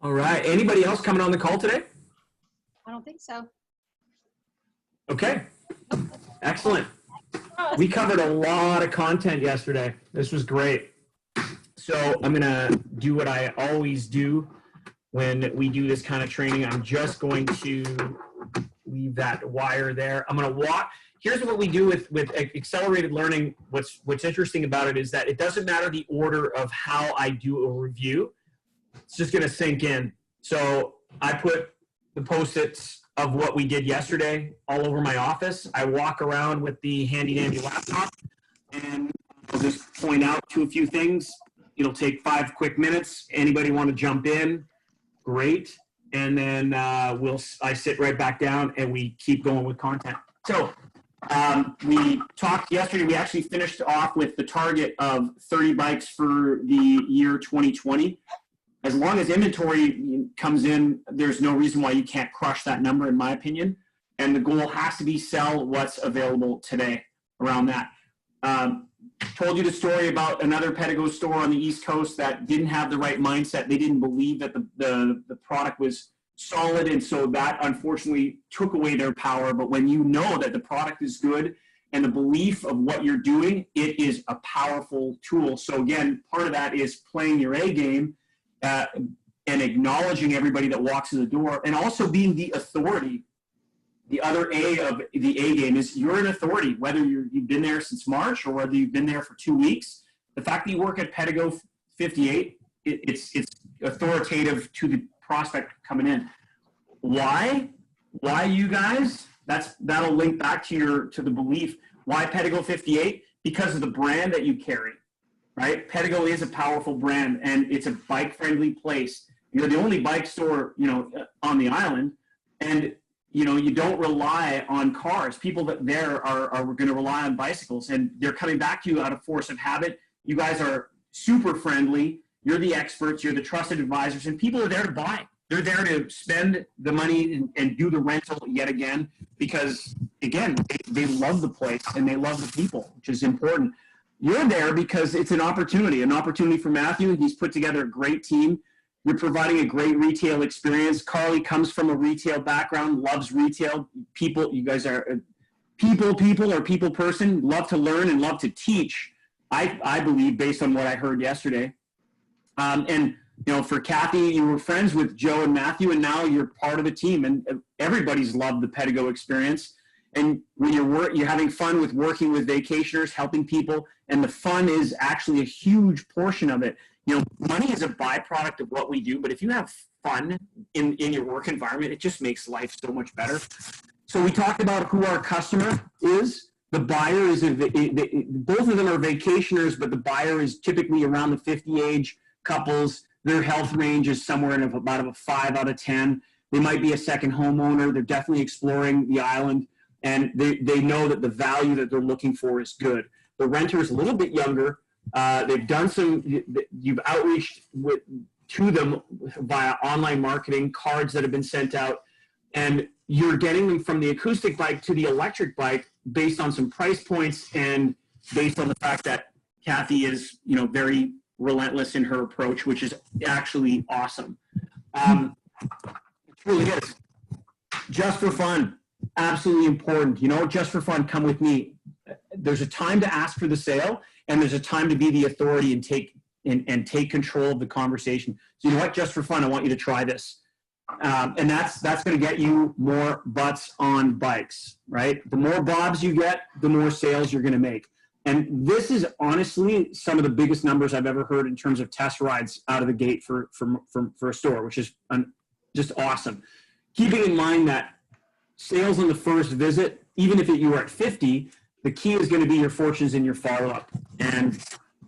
All right. Anybody else coming on the call today? I don't think so. Okay. Excellent. We covered a lot of content yesterday. This was great. So I'm going to do what I always do when we do this kind of training. I'm just going to leave that wire there. I'm going to walk. Here's what we do with accelerated learning. What's interesting about it is that it doesn't matter the order of how I do a review. It's just going to sink in. So I put the Post-its of what we did yesterday all over my office. I walk around with the handy-dandy laptop, and I'll just point out to a few things. It'll take 5 quick minutes. Anybody want to jump in? Great. And then I sit right back down, and we keep going with content. So we talked yesterday. We actually finished off with the target of 30 bikes for the year 2020. As long as inventory comes in, there's no reason why you can't crush that number, in my opinion. And the goal has to be sell what's available today around that. Told you the story about another Pedgo store on the East Coast that didn't have the right mindset. They didn't believe that the product was solid, and so that unfortunately took away their power. But when you know that the product is good and the belief of what you're doing, it is a powerful tool. So again, part of that is playing your A game and acknowledging everybody that walks in the door, and also being the authority. The other A of the A game is you're an authority, whether you've been there since March or whether you've been there for 2 weeks. The fact that you work at Pedgo 58, it's authoritative to the prospect coming in. Why you guys? That'll link back to the belief. Why Pedgo 58? Because of the brand that you carry, right? Pedgo is a powerful brand, and it's a bike-friendly place. You're the only bike store, on the island, and you don't rely on cars. People that there are going to rely on bicycles, and they're coming back to you out of force of habit. You guys are super friendly. You're the experts. You're the trusted advisors, and people are there to buy. They're there to spend the money and do the rental yet again because, again, they love the place and they love the people, which is important. You're there because it's an opportunity for Matthew. He's put together a great team. You're providing a great retail experience. Carly comes from a retail background, loves retail. People, you guys are people or people person, love to learn and love to teach, I believe, based on what I heard yesterday. And, for Kathy, you were friends with Joe and Matthew, and now you're part of the team. And everybody's loved the Pedgo experience. And when you're having fun with working with vacationers, helping people, and the fun is actually a huge portion of it. Money is a byproduct of what we do, but if you have fun in your work environment, it just makes life so much better. So we talked about who our customer is. The buyer is, both of them are vacationers, but the buyer is typically around the 50 age couples. Their health range is somewhere in about a 5 out of 10. They might be a second homeowner. They're definitely exploring the island, and they know that the value that they're looking for is good. The renter is a little bit younger. They've done you've outreached to them via online marketing, cards that have been sent out, and you're getting them from the acoustic bike to the electric bike based on some price points and based on the fact that Kathy is, very relentless in her approach, which is actually awesome. It really is. Just for fun, absolutely important. Just for fun, come with me. There's a time to ask for the sale, and there's a time to be the authority and take control of the conversation. So you know what? Just for fun, I want you to try this. And that's going to get you more butts on bikes, right? The more bobs you get, the more sales you're going to make. And this is honestly some of the biggest numbers I've ever heard in terms of test rides out of the gate for a store, which is just awesome. Keeping in mind that sales on the first visit, even if you are at 50, the key is going to be your fortunes and your follow-up. And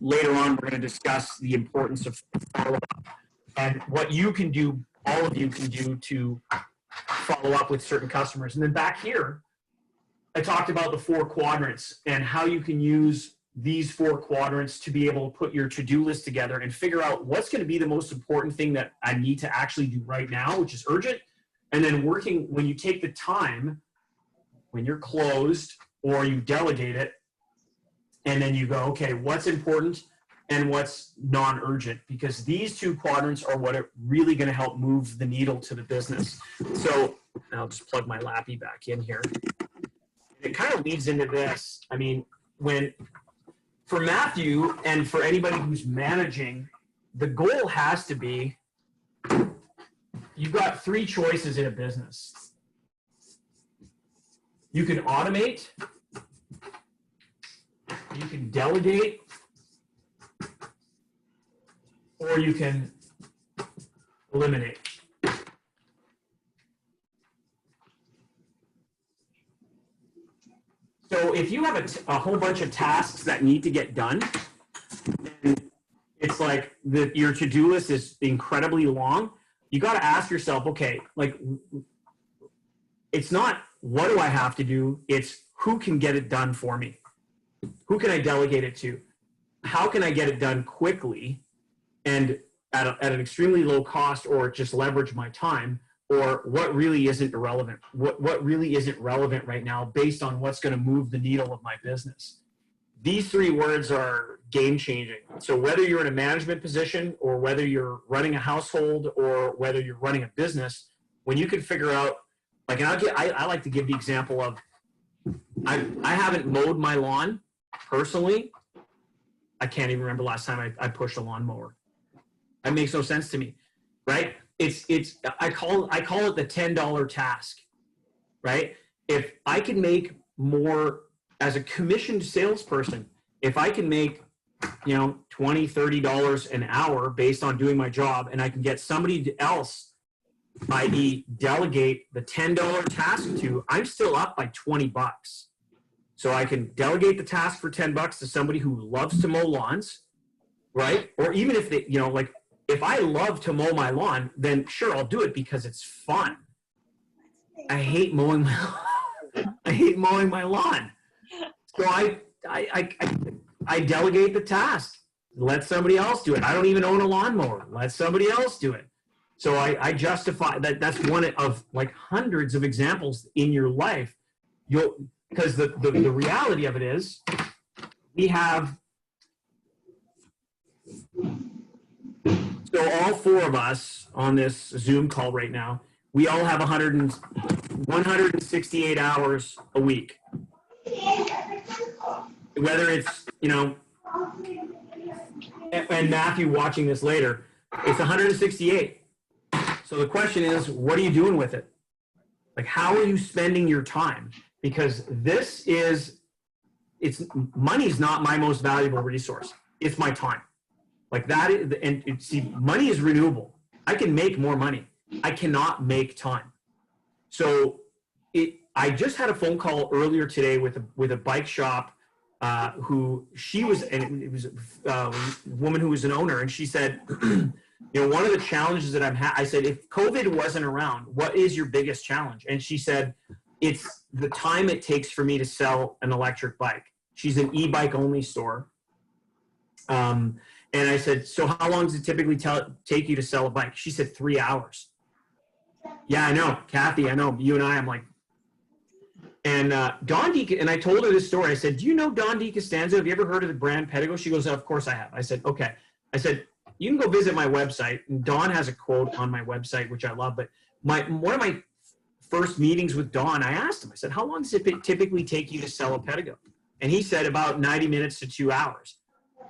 later on, we're going to discuss the importance of follow-up and what you can do, all of you can do to follow up with certain customers. And then back here, I talked about the 4 quadrants and how you can use these 4 quadrants to be able to put your to-do list together and figure out what's going to be the most important thing that I need to actually do right now, which is urgent. And then working, when you take the time, when you're closed or you delegate it, and then you go, okay, what's important? and what's non-urgent, because these two quadrants are what are really going to help move the needle to the business. So I'll just plug my Lappy back in here. It kind of leads into this. I mean, for Matthew and for anybody who's managing, the goal has to be, you've got three choices in a business. You can automate, you can delegate, or you can eliminate. So if you have a whole bunch of tasks that need to get done, and it's like your to-do list is incredibly long, you got to ask yourself, okay, like, it's not what do I have to do, it's who can get it done for me? Who can I delegate it to? How can I get it done quickly and at an extremely low cost, or just leverage my time? Or what really isn't irrelevant? What really isn't relevant right now based on what's going to move the needle of my business? These three words are game changing. So whether you're in a management position, or whether you're running a household, or whether you're running a business, when you can figure out, like, and I like to give the example of, I haven't mowed my lawn personally. I can't even remember last time I pushed a lawnmower. That makes no sense to me, right? I call it the $10 task, right? If I can make more as a commissioned salesperson, if I can make, $20, $30 an hour based on doing my job, and I can get somebody else, i.e. delegate the $10 task to, I'm still up by $20. So I can delegate the task for $10 to somebody who loves to mow lawns, right? Or even if they, like, if I love to mow my lawn, then sure, I'll do it because it's fun. I hate mowing my lawn. I hate mowing my lawn. So I delegate the task. Let somebody else do it. I don't even own a lawnmower. Let somebody else do it. So I justify that. That's one of like hundreds of examples in your life. Because the reality of it is, we have, so all four of us on this Zoom call right now, we all have 168 hours a week. Whether it's, and Matthew watching this later, it's 168. So the question is, what are you doing with it? Like, how are you spending your time? Because money's not my most valuable resource. It's my time. Like that, see, money is renewable. I can make more money. I cannot make time. So I just had a phone call earlier today with a bike shop who it was a woman who was an owner, and she said, one of the challenges that I said, if COVID wasn't around, what is your biggest challenge? And she said, it's the time it takes for me to sell an electric bike. She's an e-bike only store. And I said, so how long does it typically take you to sell a bike? She said 3 hours. Yeah, I know. Kathy, I know. You and I'm like, and Dawn D, and I told her this story. I said, do you know Dawn D. Costanzo? Have you ever heard of the brand Pedgo? She goes, of course I have. I said, okay. I said, you can go visit my website. And Dawn has a quote on my website, which I love. But one of my first meetings with Dawn, I asked him, I said, how long does it typically take you to sell a Pedgo? And he said about 90 minutes to 2 hours.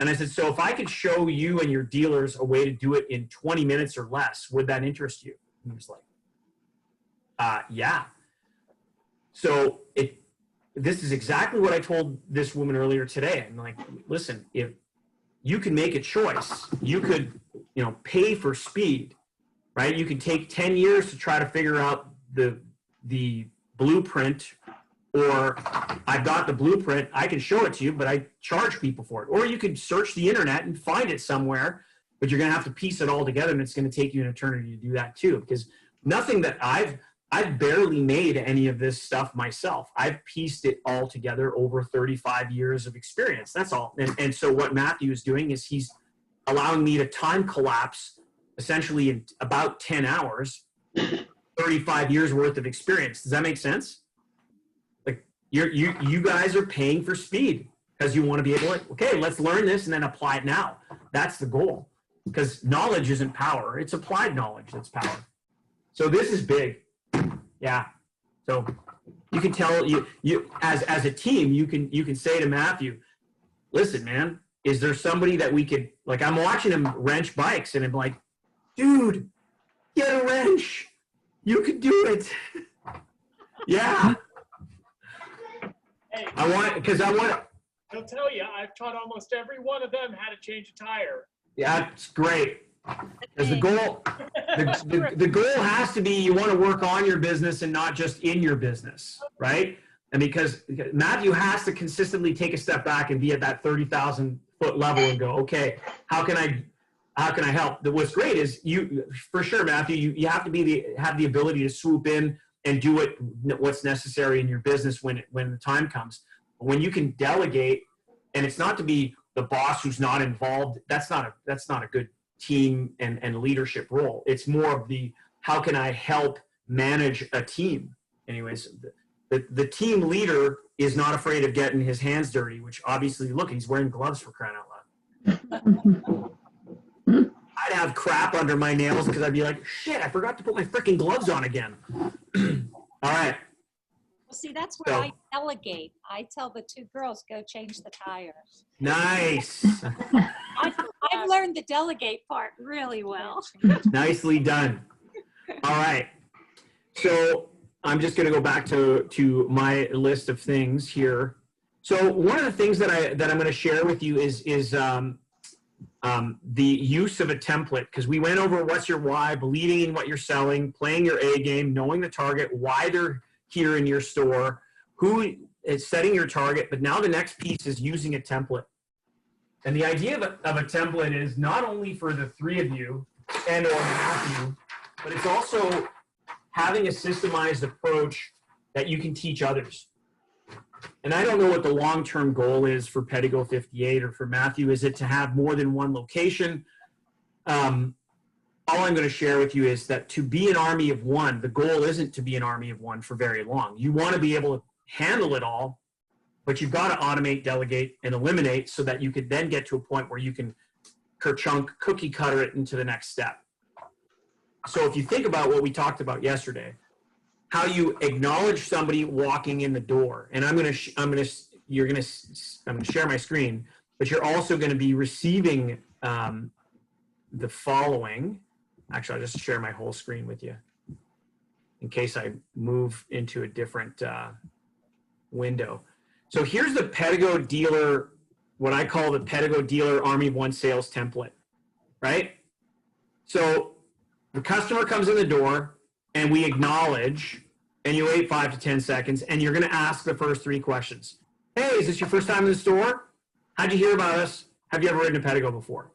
And I said, so if I could show you and your dealers a way to do it in 20 minutes or less, would that interest you? And he was like, yeah. So this is exactly what I told this woman earlier today. I'm like, listen, if you can make a choice, you could, pay for speed, right? You can take 10 years to try to figure out the blueprint, or I've got the blueprint, I can show it to you, but I charge people for it. Or you could search the internet and find it somewhere, but you're going to have to piece it all together, and it's going to take you an eternity to do that too. Because nothing that I've barely made any of this stuff myself. I've pieced it all together over 35 years of experience. That's all. And so what Matthew is doing is he's allowing me to time collapse essentially in about 10 hours, 35 years worth of experience. Does that make sense? Like you guys are paying for speed. because you want to be able to, okay, let's learn this and then apply it now. That's the goal, because knowledge isn't power. It's applied knowledge that's power. So this is big. Yeah. So you can tell you as a team, you can say to Matthew, listen, man, is there somebody that we could, like, I'm watching him wrench bikes and I'm like, dude, get a wrench. You could do it. Yeah. Hey, I'll tell you, I've taught almost every one of them how to change a tire. Yeah, it's great. Because the goal has to be, you want to work on your business and not just in your business, right? And because Matthew has to consistently take a step back and be at that 30,000 foot level and go, okay, how can I help? What's great is you, for sure, Matthew, you have to have the ability to swoop in and do what's necessary in your business when the time comes. But when you can delegate, and it's not to be the boss who's not involved, that's not a good team and leadership role. It's more of the, how can I help manage a team? Anyways, the team leader is not afraid of getting his hands dirty, which obviously, look, he's wearing gloves, for crying out loud. I'd have crap under my nails because I'd be like, shit, I forgot to put my freaking gloves on again. All right. Well, see, that's where I delegate. I tell the two girls, go change the tires. Nice. I've learned the delegate part really well. Nicely done. All right. So I'm just going to go back to my list of things here. So one of the things that I'm going to share with you is the use of a template, because we went over what's your why, believing in what you're selling, playing your A game, knowing the target, why they're here in your store, who is setting your target. But now the next piece is using a template. And the idea of a template is not only for the three of you and or Matthew, but it's also having a systemized approach that you can teach others. And I don't know what the long-term goal is for Pedgo 58 or for Matthew. Is it to have more than one location? All I'm going to share with you is that to be an army of one, the goal isn't to be an army of one for very long. You want to be able to handle it all, but you've got to automate, delegate, and eliminate so that you could then get to a point where you can kerchunk, cookie cutter it into the next step. So if you think about what we talked about yesterday, how you acknowledge somebody walking in the door, and I'm going to share my screen, but you're also going to be receiving the following. Actually, I'll just share my whole screen with you in case I move into a different window. So here's the Pedgo dealer, what I call the Pedgo dealer Army of One sales template, right? So the customer comes in the door and we acknowledge, and you wait 5 to 10 seconds, and you're going to ask the first 3 questions. Hey, is this your first time in the store? How'd you hear about us? Have you ever ridden a Pedgo before?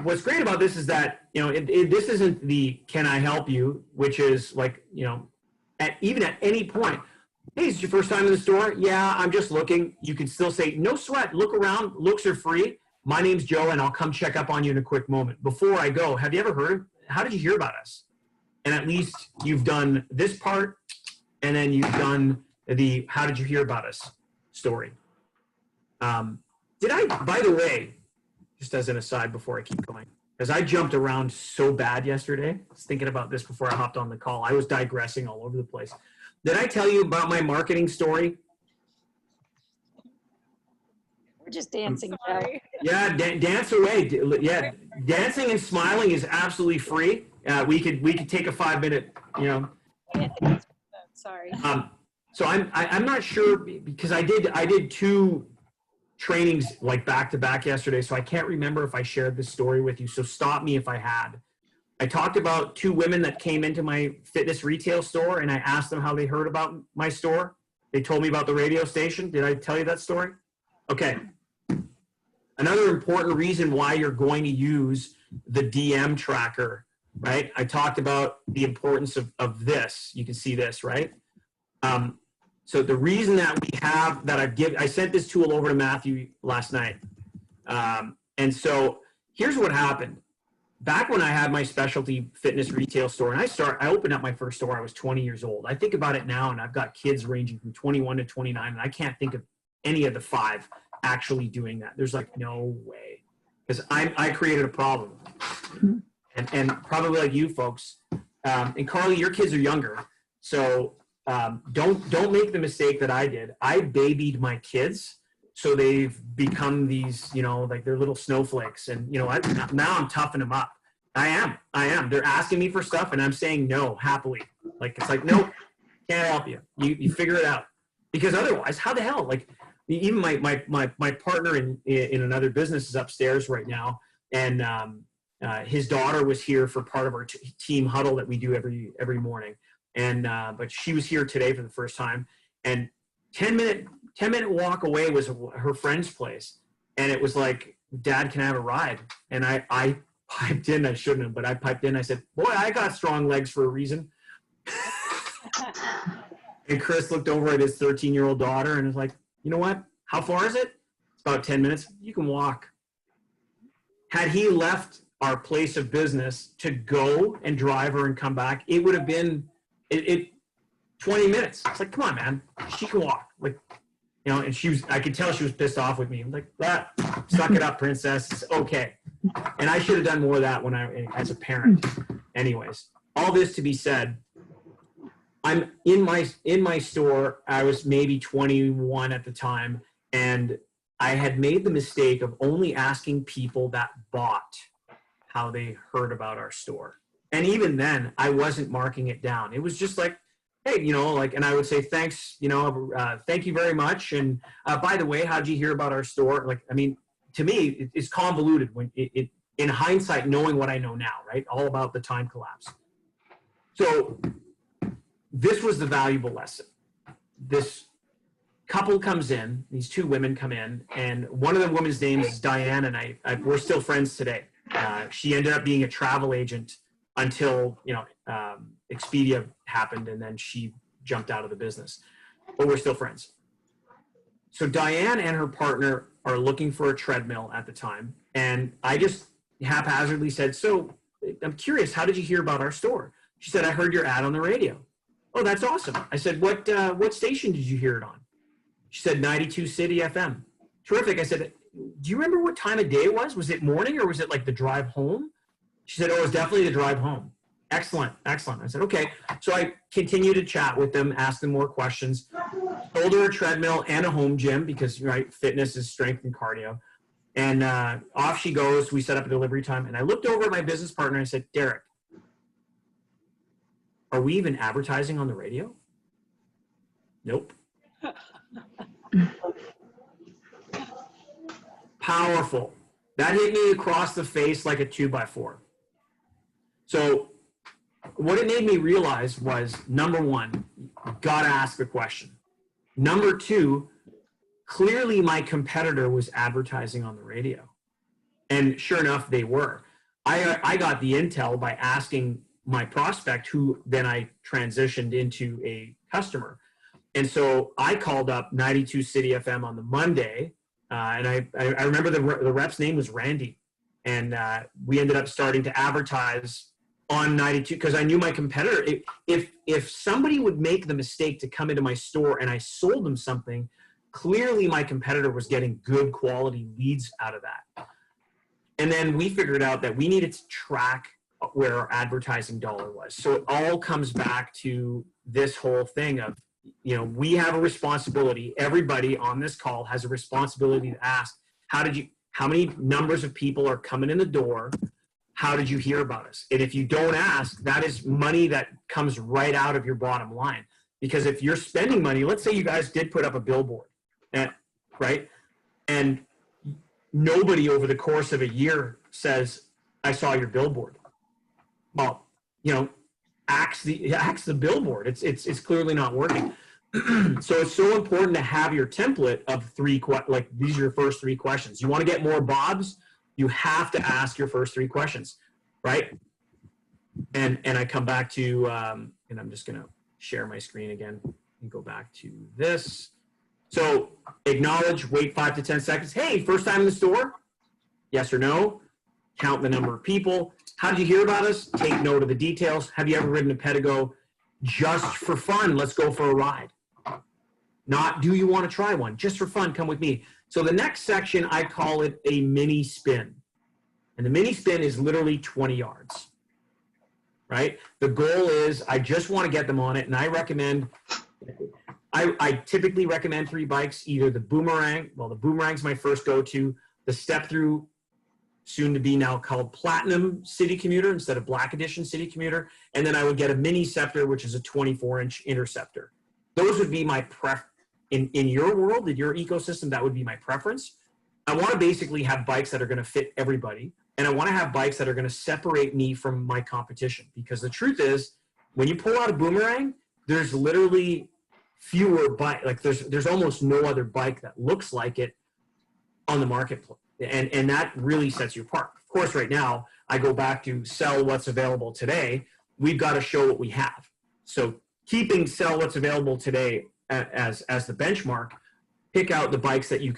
What's great about this is that, this isn't the can I help you, which is like, even at any point, hey, is this your first time in the store? Yeah, I'm just looking. You can still say, no sweat, look around, looks are free. My name's Joe, and I'll come check up on you in a quick moment. Before I go, have you ever heard? How did you hear about us? And at least you've done this part, and then you've done the how did you hear about us story. By the way, just as an aside before I keep going, because I jumped around so bad yesterday, I was thinking about this before I hopped on the call. I was digressing all over the place. Did I tell you about my marketing story? We're just dancing, Joe. Yeah, dance away. Yeah, dancing and smiling is absolutely free. We could take a 5-minute, Sorry. So I'm not sure, because I did 2 trainings like back to back yesterday, so I can't remember if I shared this story with you. So stop me if I had. I talked about 2 women that came into my fitness retail store, and I asked them how they heard about my store. They told me about the radio station. Did I tell you that story? Okay. Another important reason why you're going to use the DM tracker, right? I talked about the importance of this. You can see this, right? So the reason that we have that I sent this tool over to Matthew last night. And so here's what happened. Back when I had my specialty fitness retail store, and I opened up my first store, I was 20 years old. I think about it now, and I've got kids ranging from 21 to 29, and I can't think of any of the 5 actually doing that. There's like no way, because I created a problem, and probably like you folks, and Carly, your kids are younger, so don't make the mistake that I did. I babied my kids, so they've become these, like they're little snowflakes, and now I'm toughing them up. I am. They're asking me for stuff, and I'm saying no happily. Like, it's like, nope, can't help you. You figure it out, because otherwise, how the hell? Like, even my partner in another business is upstairs right now, and his daughter was here for part of our team huddle that we do every morning, and but she was here today for the first time, and 10-minute walk away was her friend's place, and it was like, Dad, can I have a ride? And I piped in. I shouldn't have, but I piped in. I said, boy, I got strong legs for a reason. And Chris looked over at his 13-year-old daughter and was like, you know what? How far is it? It's about 10 minutes. You can walk. Had he left our place of business to go and drive her and come back, it would have been 20 minutes. It's like, come on, man. She can walk. Like, and I could tell she was pissed off with me. I'm like, suck it up, princess. It's okay. And I should have done more of that as a parent. Anyways, all this to be said, I'm in my store. I was maybe 21 at the time, and I had made the mistake of only asking people that bought how they heard about our store. And even then, I wasn't marking it down. It was just like, hey, and I would say, thanks, thank you very much. And by the way, how'd you hear about our store? Like, I mean, to me, it's convoluted when in hindsight, knowing what I know now, right? All about the time collapse. So this was the valuable lesson. This couple comes in, these 2 women come in, and one of the women's names is Diane, and we're still friends today. She ended up being a travel agent until, Expedia happened, and then she jumped out of the business. But we're still friends. So Diane and her partner are looking for a treadmill at the time, and I just haphazardly said, so I'm curious, how did you hear about our store? She said, I heard your ad on the radio. Oh, that's awesome. I said, what station did you hear it on? She said, 92 City FM. Terrific. I said, do you remember what time of day it was? Was it morning, or was it like the drive home? She said, oh, it was definitely the drive home. Excellent. I said, okay. So I continued to chat with them, ask them more questions, told her a treadmill and a home gym, because, right, fitness is strength and cardio. And off she goes. We set up a delivery time, and I looked over at my business partner and I said, Derek, are we even advertising on the radio? Nope. Powerful. That hit me across the face like a 2x4. So what it made me realize was, number 1, gotta ask the question. Number 2, clearly my competitor was advertising on the radio. And sure enough, they were. I got the intel by asking my prospect, who then I transitioned into a customer. And so I called up 92 City FM on the Monday, and I remember the rep's name was Randy. And we ended up starting to advertise on 92, because I knew my competitor. If somebody would make the mistake to come into my store and I sold them something, clearly my competitor was getting good quality leads out of that. And then we figured out that we needed to track where our advertising dollar was. So it all comes back to this whole thing of, we have a responsibility. Everybody on this call has a responsibility to ask, how many numbers of people are coming in the door? How did you hear about us? And if you don't ask, that is money that comes right out of your bottom line. Because if you're spending money, let's say you guys did put up a billboard, right? And nobody over the course of a year says, I saw your billboard. Well, axe the billboard. It's clearly not working. So it's so important to have your template of 3, like these are your first 3 questions. You want to get more Bobs? You have to ask your first 3 questions, right? And I come back to, and I'm just going to share my screen again and go back to this. So acknowledge, wait 5 to 10 seconds. Hey, first time in the store? Yes or no? Count the number of people. How did you hear about us? Take note of the details. Have you ever ridden a Pedgo just for fun? Let's go for a ride. Not, do you want to try one? Just for fun, come with me. So the next section, I call it a mini spin. And the mini spin is literally 20 yards, right? The goal is I just want to get them on it, and I recommend, I typically recommend 3 bikes, either the Boomerang, well, the Boomerang's my first go-to, the Step Through, soon to be now called Platinum City Commuter instead of Black Edition City Commuter, and then I would get a Mini Scepter, which is a 24-inch Interceptor. Those would be my in your world, in your ecosystem, that would be my preference. I want to basically have bikes that are going to fit everybody, and I want to have bikes that are going to separate me from my competition, because the truth is, when you pull out a Boomerang, there's literally fewer bikes, like there's almost no other bike that looks like it on the marketplace, and that really sets you apart. Of course, right now, I go back to sell what's available today. We've got to show what we have. So keeping sell what's available today as the benchmark, pick out the bikes that you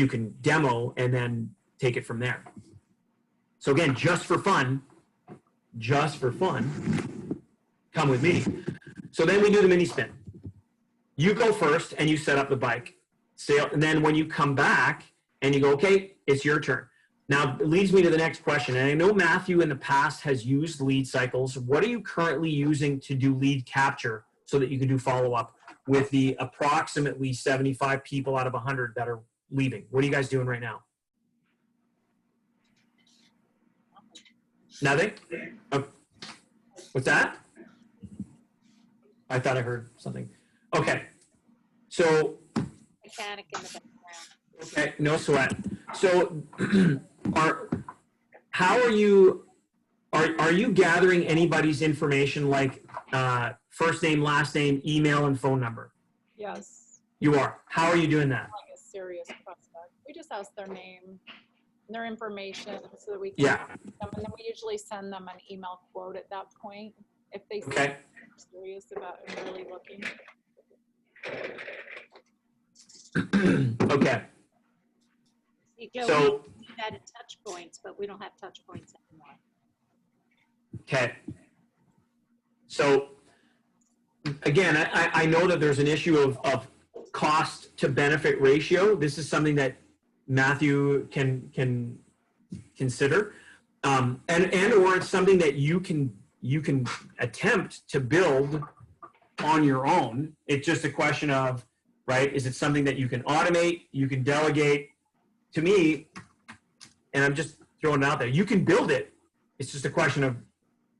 can demo and then take it from there. So again, just for fun, come with me. So then we do the mini spin. You go first and you set up the bike. And then when you come back and you go, okay, it's your turn. Now, it leads me to the next question. And I know Matthew in the past has used lead cycles. What are you currently using to do lead capture so that you can do follow-up with the approximately 75 people out of 100 that are leaving? What are you guys doing right now? Nothing? Oh, what's that? I thought I heard something. Okay. So, Mechanic in the background. okay, no sweat. So, how are you gathering anybody's information, like first name, last name, email, and phone number? Yes, You are. How are you doing that? like a serious prospect. We just ask their name, their information, so that we can Yeah. them, and then we usually send them an email quote at that point if they seem Okay. serious about and really looking. Okay. See, Joe, So, we added touch points, but we don't have touch points anymore. okay. So, again, I know that there's an issue of cost to benefit ratio. This is something that Matthew can consider, and or it's something that you can attempt to build on your own. It's just a question of, right, is it something that you can automate, you can delegate? To me, and I'm just throwing it out there, you can build it. It's just a question of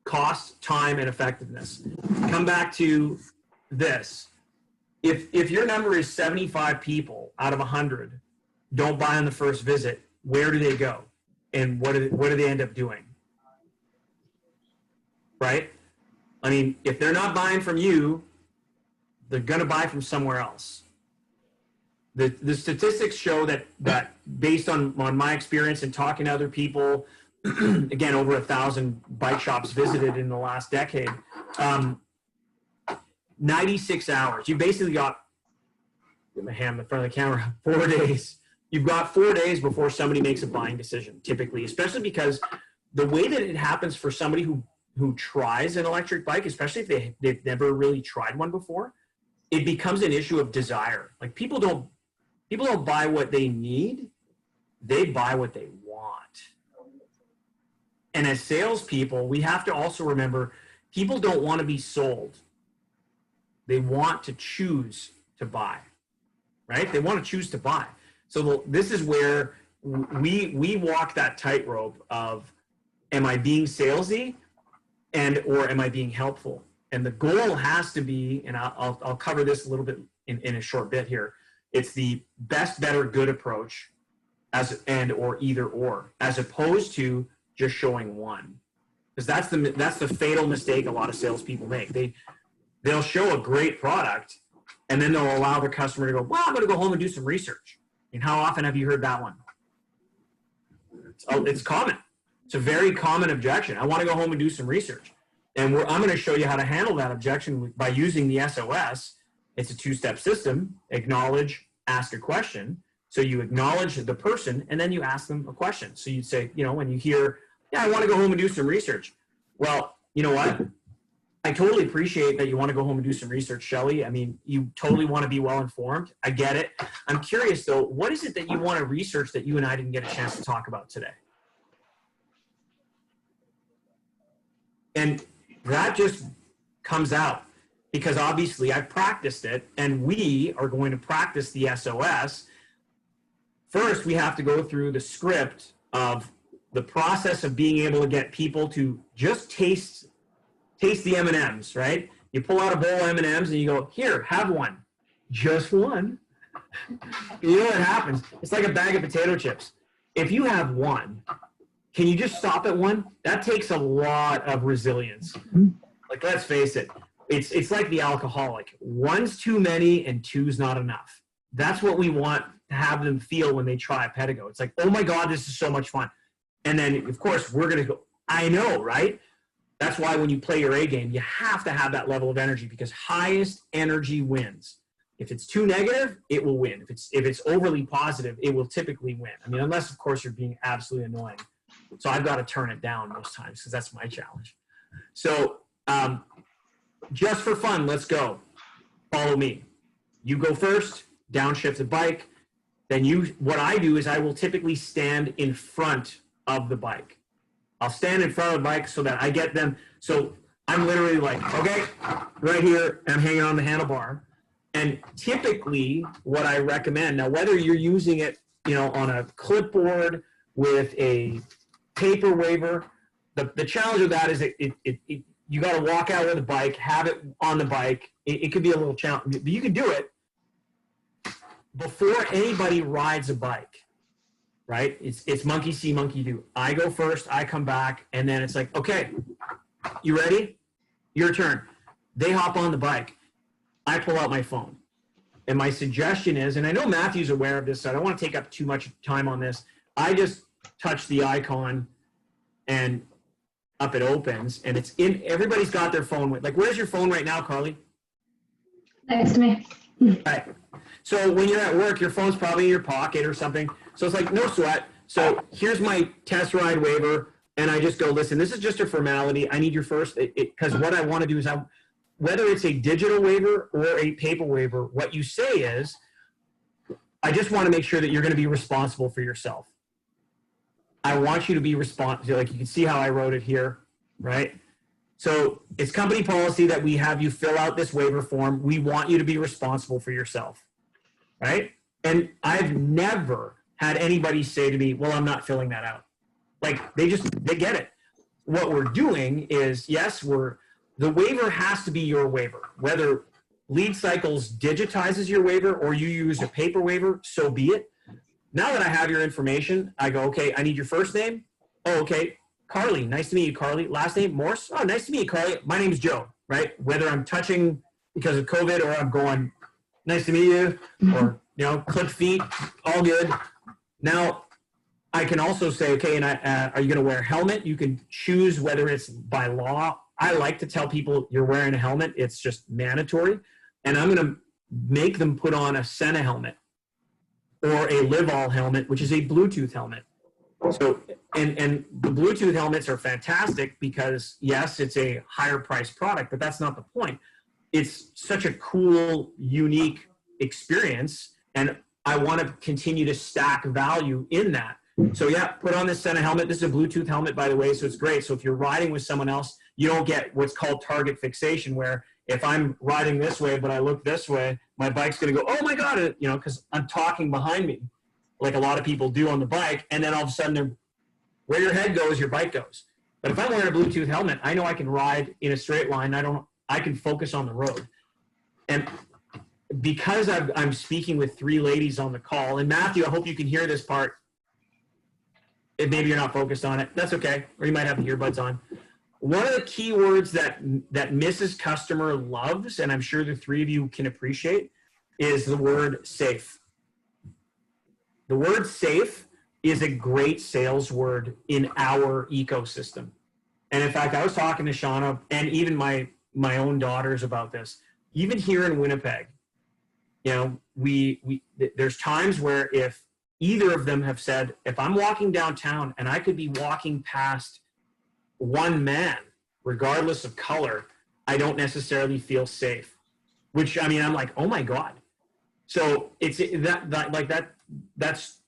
cost, time, and effectiveness. Come back to this. If your number is 75 people out of 100 don't buy on the first visit, where do they go? And what do they end up doing? Right? I mean, if they're not buying from you, they're going to buy from somewhere else. The statistics show that based on my experience and talking to other people, again, over 1,000 bike shops visited in the last decade, 96 hours. You basically got, get my hand in front of the camera, 4 days. You've got 4 days before somebody makes a buying decision, typically, especially because the way that it happens for somebody who tries an electric bike, especially if they've never really tried one before, it becomes an issue of desire. Like people don't buy what they need, they buy what they want. And as salespeople, we have to also remember, people don't want to be sold. They want to choose to buy, right? They want to choose to buy. So this is where we walk that tightrope of, am I being salesy or am I being helpful? And the goal has to be, and I'll cover this a little bit in a short bit here, it's the best, better, good approach or either or, as opposed to just showing one. Because that's the fatal mistake a lot of salespeople make. They'll show a great product and then they'll allow their customer to go, well, I'm going to go home and do some research. And how often have you heard that one? It's common. It's a very common objection. I want to go home and do some research. And I'm going to show you how to handle that objection by using the SOS. It's a two-step system: acknowledge, ask a question. So you acknowledge the person, and then you ask them a question. So you'd say, when you hear, yeah, I want to go home and do some research. Well, you know what? I totally appreciate that you want to go home and do some research, Shelley. I mean, you totally want to be well informed. I get it. I'm curious though, what is it that you want to research that you and I didn't get a chance to talk about today? And that just comes out because obviously I practiced it, and we are going to practice the SOS. First, we have to go through the script of the process of being able to get people to just taste the M&Ms, right? You pull out a bowl of M&Ms and you go, here, have one. Just one. You know what happens? It's like a bag of potato chips. If you have one, can you just stop at one? That takes a lot of resilience. Like, let's face it. It's like the alcoholic. One's too many and two's not enough. That's what we want to have them feel when they try a Pedgo. It's like, oh my God, this is so much fun. And then, of course, we're going to go, I know, right? That's why when you play your A game, you have to have that level of energy, because highest energy wins. If it's too negative, it will win. If it's overly positive, it will typically win. I mean, unless, of course, you're being absolutely annoying. So I've got to turn it down most times because that's my challenge. So just for fun, let's go. Follow me. You go first, downshift the bike. Then what I do is I will typically stand in front of the bike. I'll stand in front of the bike so that I get them. So I'm literally like, okay, right here, I'm hanging on the handlebar. And typically what I recommend, now whether you're using it, on a clipboard with a paper waiver, the challenge with that is you got to walk out with the bike, have it on the bike. It could be a little challenge, but you can do it before anybody rides a bike. Right? It's monkey see, monkey do. I go first, I come back, and then it's like, okay, you ready? Your turn. They hop on the bike. I pull out my phone. And my suggestion is, and I know Matthew's aware of this, so I don't want to take up too much time on this. I just touch the icon and up it opens, and it's in, everybody's got their phone with, like, where's your phone right now, Carly? Next to me. Right. So when you're at work, your phone's probably in your pocket or something. So it's like, no sweat. So here's my test ride waiver. And I just go, listen, this is just a formality. I need your first, because what I want to do is, whether it's a digital waiver or a paper waiver, what you say is, I just want to make sure that you're going to be responsible for yourself. I want you to be responsible. Like, you can see how I wrote it here, right? So it's company policy that we have you fill out this waiver form. We want you to be responsible for yourself, right? And I've never had anybody say to me, well, I'm not filling that out. Like, they get it. What we're doing is, yes, the waiver has to be your waiver. Whether Lead Cycles digitizes your waiver or you use a paper waiver, so be it. Now that I have your information, I go, okay, I need your first name. Oh, okay. Carly, nice to meet you, Carly. Last name, Morse. Oh, nice to meet you, Carly. My name is Joe, right? Whether I'm touching because of COVID or I'm going, nice to meet you, or, click feet, all good. Now, I can also say, okay, and are you going to wear a helmet? You can choose whether it's by law. I like to tell people you're wearing a helmet. It's just mandatory. And I'm going to make them put on a Senna helmet or a Live All helmet, which is a Bluetooth helmet. So, and the Bluetooth helmets are fantastic because, yes, it's a higher priced product, but that's not the point. It's such a cool, unique experience, and I want to continue to stack value in that. So, yeah, put on this Senna helmet. This is a Bluetooth helmet, by the way, so it's great. So if you're riding with someone else, you don't get what's called target fixation, where if I'm riding this way but I look this way, my bike's going to go, oh, my God, because I'm talking behind me, like a lot of people do on the bike, and then all of a sudden, where your head goes, your bike goes. But if I'm wearing a Bluetooth helmet, I know I can ride in a straight line. I can focus on the road. And because I'm speaking with 3 ladies on the call, and Matthew, I hope you can hear this part. If maybe you're not focused on it, that's okay. Or you might have the earbuds on. One of the key words that Mrs. Customer loves, and I'm sure the 3 of you can appreciate, is the word safe. The word safe is a great sales word in our ecosystem. And in fact, I was talking to Shauna and even my own daughters about this. Even here in Winnipeg, there's times where if either of them have said, if I'm walking downtown and I could be walking past one man, regardless of color, I don't necessarily feel safe. Which, I mean, I'm like, oh my God. So it's that's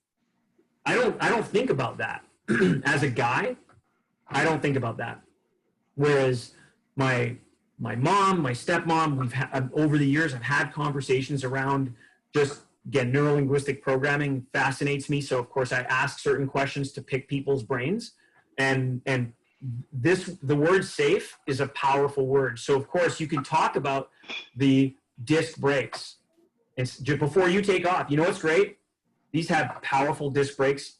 I don't think about that. As a guy, I don't think about that. Whereas my mom, my stepmom, over the years, I've had conversations around just, again, neurolinguistic programming fascinates me. So of course I ask certain questions to pick people's brains, and the word safe is a powerful word. So of course you can talk about the disc brakes. It's just before you take off. You know what's great? These have powerful disc brakes.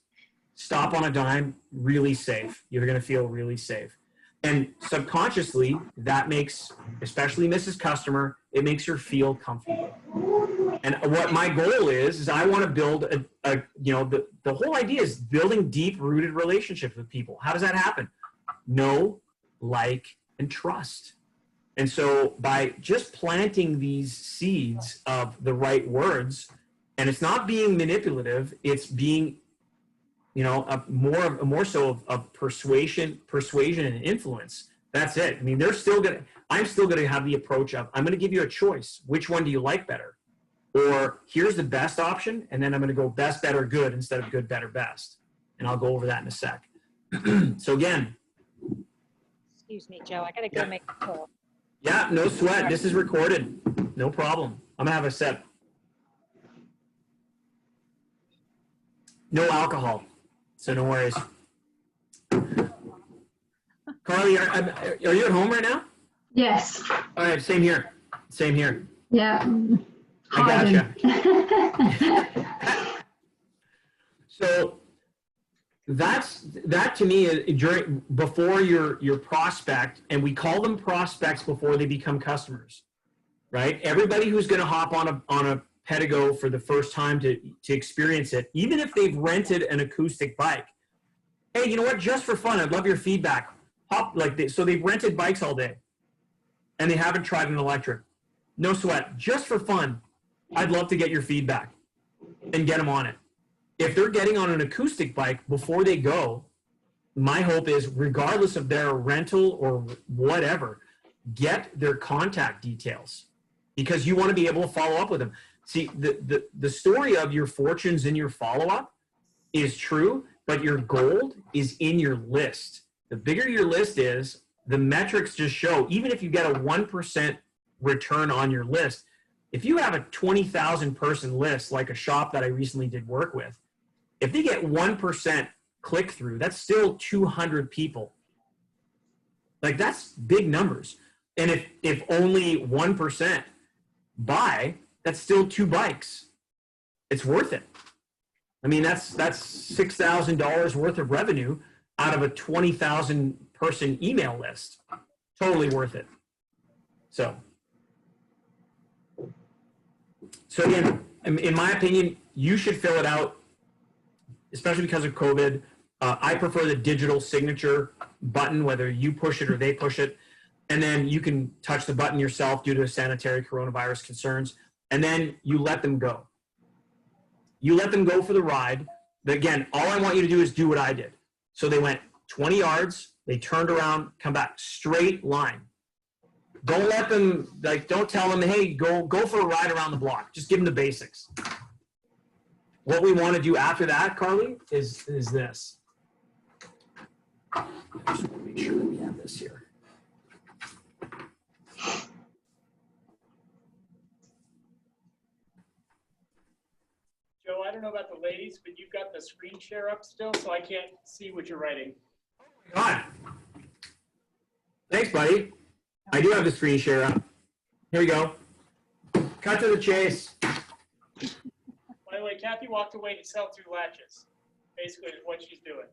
Stop on a dime, really safe. You're going to feel really safe. And subconsciously, that makes, especially Mrs. Customer, it makes her feel comfortable. And what my goal is I want to build the whole idea is building deep-rooted relationships with people. How does that happen? Know, like, and trust. And so by just planting these seeds of the right words, and it's not being manipulative, it's being, more so of persuasion and influence. That's it. I mean, I'm still gonna have the approach of, I'm gonna give you a choice. Which one do you like better? Or here's the best option, and then I'm gonna go best, better, good instead of good, better, best. And I'll go over that in a sec. So again. Excuse me, Joe, I gotta go make a call. Yeah, no sweat. This is recorded. No problem. I'm gonna have a sip. No alcohol, so no worries. Carly, are you at home right now? Yes. All right, same here. Same here. Yeah. I gotcha. So that to me is before your prospect, and we call them prospects before they become customers, right? Everybody who's going to hop on a Pedgo for the first time to experience it, even if they've rented an acoustic bike. Hey, you know what? Just for fun, I'd love your feedback. So they've rented bikes all day, and they haven't tried an electric. No sweat. Just for fun, I'd love to get your feedback and get them on it. If they're getting on an acoustic bike before they go, my hope is, regardless of their rental or whatever, get their contact details, because you want to be able to follow up with them. See, the story of your fortunes in your follow-up is true, but your gold is in your list. The bigger your list is, the metrics just show, even if you get a 1% return on your list, if you have a 20,000 person list, like a shop that I recently did work with, if they get 1% click through, that's still 200 people. Like, that's big numbers. And if only 1% buy, that's still 2 bikes. It's worth it. I mean, that's $6,000 worth of revenue out of a 20,000 person email list. Totally worth it. So again, in my opinion, you should fill it out, especially because of COVID. I prefer the digital signature button, whether you push it or they push it. And then you can touch the button yourself due to sanitary coronavirus concerns. And then you let them go. You let them go for the ride. But again, all I want you to do is do what I did. So they went 20 yards, they turned around, come back, straight line. Don't let them, don't tell them, hey, go for a ride around the block. Just give them the basics. What we want to do after that, Carly, is this. I just want to make sure that we have this here. Joe, I don't know about the ladies, but you've got the screen share up still, so I can't see what you're writing. God. Thanks, buddy. I do have the screen share up. Here we go. Cut to the chase. By the way, Kathy walked away to sell 2 latches. Basically, is what she's doing.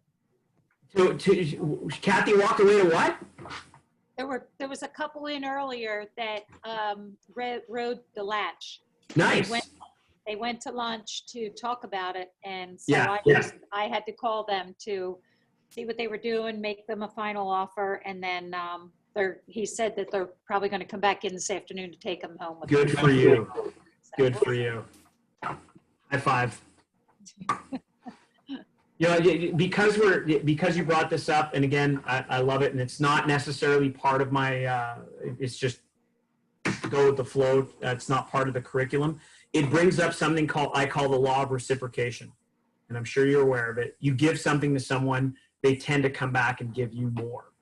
Kathy walked away to what? There was a couple in earlier that rode the latch. Nice. They went to lunch to talk about it, and so I had to call them to see what they were doing, make them a final offer, and then he said that they're probably going to come back in this afternoon to take them home. Good for you. Good for you. High five. Because you brought this up, and again, I love it, and it's not necessarily part of my. It's just go with the flow. That's not part of the curriculum. It brings up something I call the law of reciprocation. And I'm sure you're aware of it. You give something to someone, they tend to come back and give you more.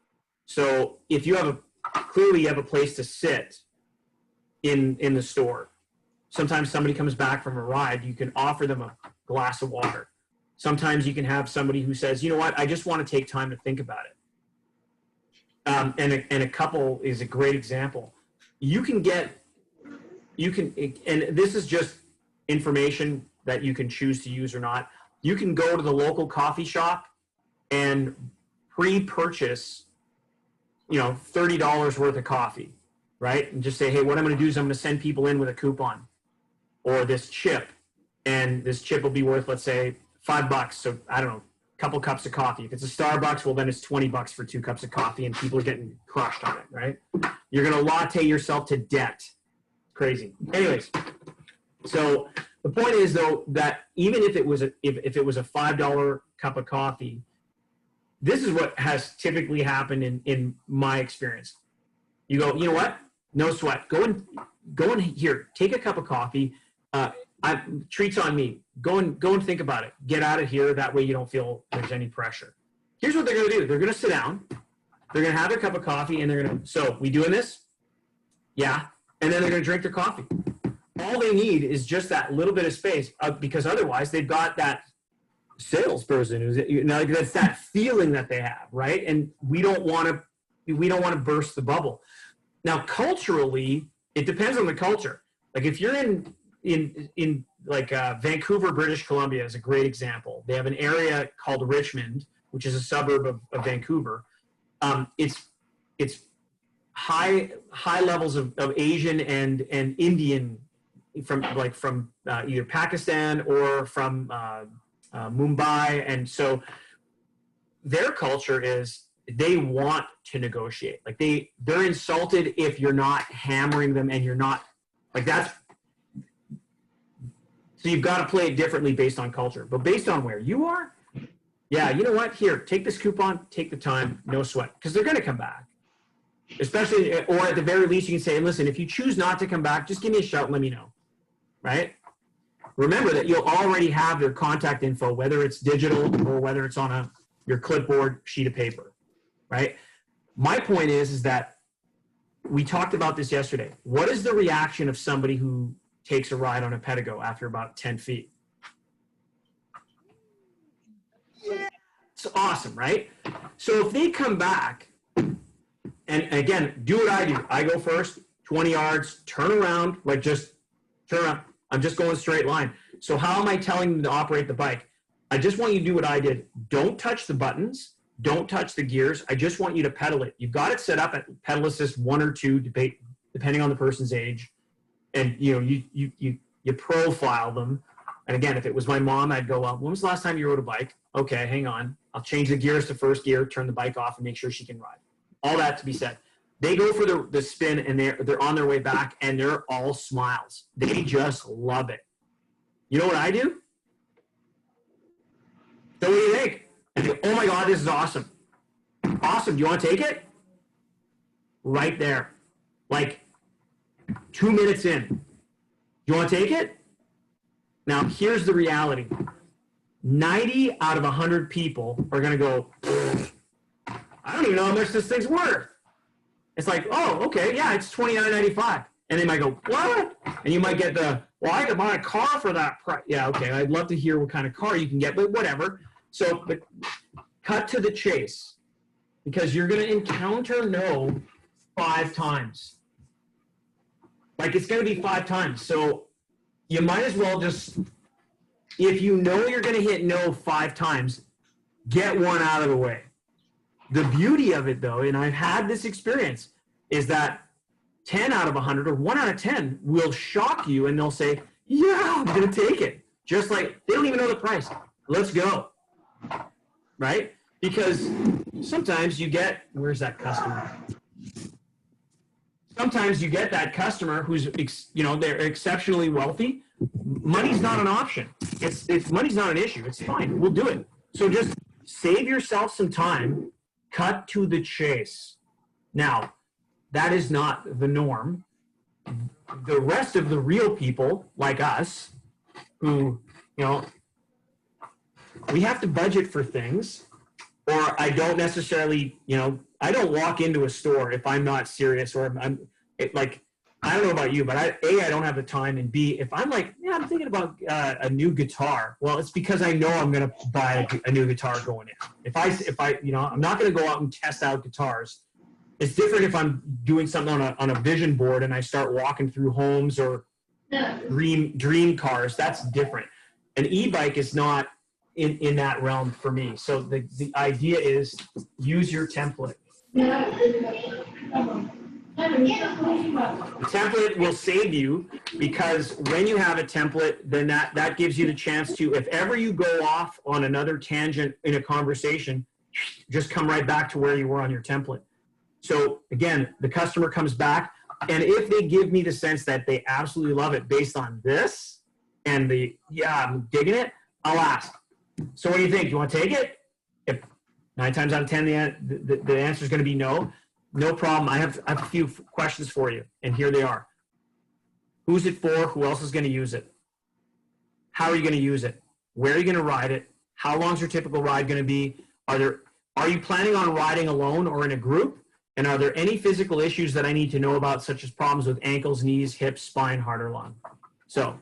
So if you have clearly you have a place to sit in the store. Sometimes somebody comes back from a ride, you can offer them a glass of water. Sometimes you can have somebody who says, you know what, I just want to take time to think about it. And a couple is a great example. And this is just information that you can choose to use or not. You can go to the local coffee shop and pre-purchase, $30 worth of coffee, right? And just say, hey, what I'm going to do is I'm going to send people in with a coupon or this chip, and this chip will be worth, let's say, $5. So I don't know, a couple cups of coffee. If it's a Starbucks, well, then it's $20 for 2 cups of coffee, and people are getting crushed on it, right? You're going to latte yourself to debt. Crazy. Anyways, so the point is, though, that even if it was a $5 cup of coffee, this is what has typically happened in my experience. You go, you know what? No sweat. Go in here. Take a cup of coffee. Treats on me. Go and think about it. Get out of here. That way you don't feel there's any pressure. Here's what they're going to do. They're going to sit down. They're going to have their cup of coffee, and they're going to. So we doing this? Yeah. And then they're going to drink their coffee. All they need is just that little bit of space, because otherwise they've got that salesperson who's, that's that feeling that they have, right? And we don't want to burst the bubble. Now, culturally, it depends on the culture. Like if you're in Vancouver, British Columbia is a great example. They have an area called Richmond, which is a suburb of Vancouver. It's high levels of Asian and Indian from either Pakistan or from Mumbai, and so their culture is they want to negotiate. Like they're insulted if you're not hammering them, and you're not like that's. So you've got to play it differently based on culture, but based on where you are, yeah, you know what? Here, take this coupon, take the time, no sweat, because they're going to come back. Especially, or at the very least, you can say, listen, if you choose not to come back, just give me a shout and let me know, right? Remember that you'll already have their contact info, whether it's digital or whether it's on your clipboard sheet of paper, right? My point is that we talked about this yesterday. What is the reaction of somebody who takes a ride on a Pedgo after about 10 feet? Yeah, it's awesome, right? So if they come back, and again, do what I do. I go first, 20 yards, turn around, just turn around. I'm just going straight line. So how am I telling them to operate the bike? I just want you to do what I did. Don't touch the buttons. Don't touch the gears. I just want you to pedal it. You've got it set up at pedal assist 1 or 2, depending on the person's age. And you profile them. And again, if it was my mom, I'd go, well, when was the last time you rode a bike? Okay, hang on. I'll change the gears to first gear, turn the bike off, and make sure she can ride. All that to be said. They go for the spin, and they're on their way back, and they're all smiles. They just love it. You know what I do? So what do you think? I go, oh my God, this is awesome. Awesome. Do you want to take it? Right there. 2 minutes in. Do you want to take it? Now, here's the reality. 90 out of 100 people are going to go, I don't even know how much this thing's worth. It's like, oh, okay, yeah, it's $29.95. And they might go, what? And you might get well, I could buy a car for that price. Yeah, okay, I'd love to hear what kind of car you can get, but whatever. So, but cut to the chase, because you're going to encounter no 5 times. It's going to be 5 times. So you might as well just, if you know you're going to hit no 5 times, get one out of the way. The beauty of it, though, and I've had this experience, is that 10 out of 100 or 1 out of 10 will shock you, and they'll say, yeah, I'm going to take it. Just like they don't even know the price. Let's go. Right? Because sometimes you get, where's that customer? Sometimes you get that customer who's, they're exceptionally wealthy. Money's not an option. Money's not an issue. It's fine. We'll do it. So just save yourself some time. Cut to the chase. Now, that is not the norm. the rest of the real people like us who, we have to budget for things, or I don't necessarily, I don't walk into a store if I'm not serious, or I don't know about you, but I don't have the time, and B, if I'm like, yeah, I'm thinking about a new guitar, well, it's because I know I'm going to buy a new guitar going in. If I, I'm not going to go out and test out guitars. It's different if I'm doing something on a vision board and I start walking through homes or dream cars. That's different. An e-bike is not in that realm for me. So the idea is use your template. The template will save you, because when you have a template, then that gives you the chance to, if ever you go off on another tangent in a conversation, just come right back to where you were on your template. So again, the customer comes back, and if they give me the sense that they absolutely love it based on this and I'm digging it, I'll ask, so what do you think? You want to take it? If 9 times out of 10, the answer is going to be no. No problem. I have a few questions for you, and here they are. Who's it for? Who else is going to use it? How are you going to use it? Where are you going to ride it? How long is your typical ride going to be? Are you planning on riding alone or in a group? And are there any physical issues that I need to know about, such as problems with ankles, knees, hips, spine, heart, or lung? So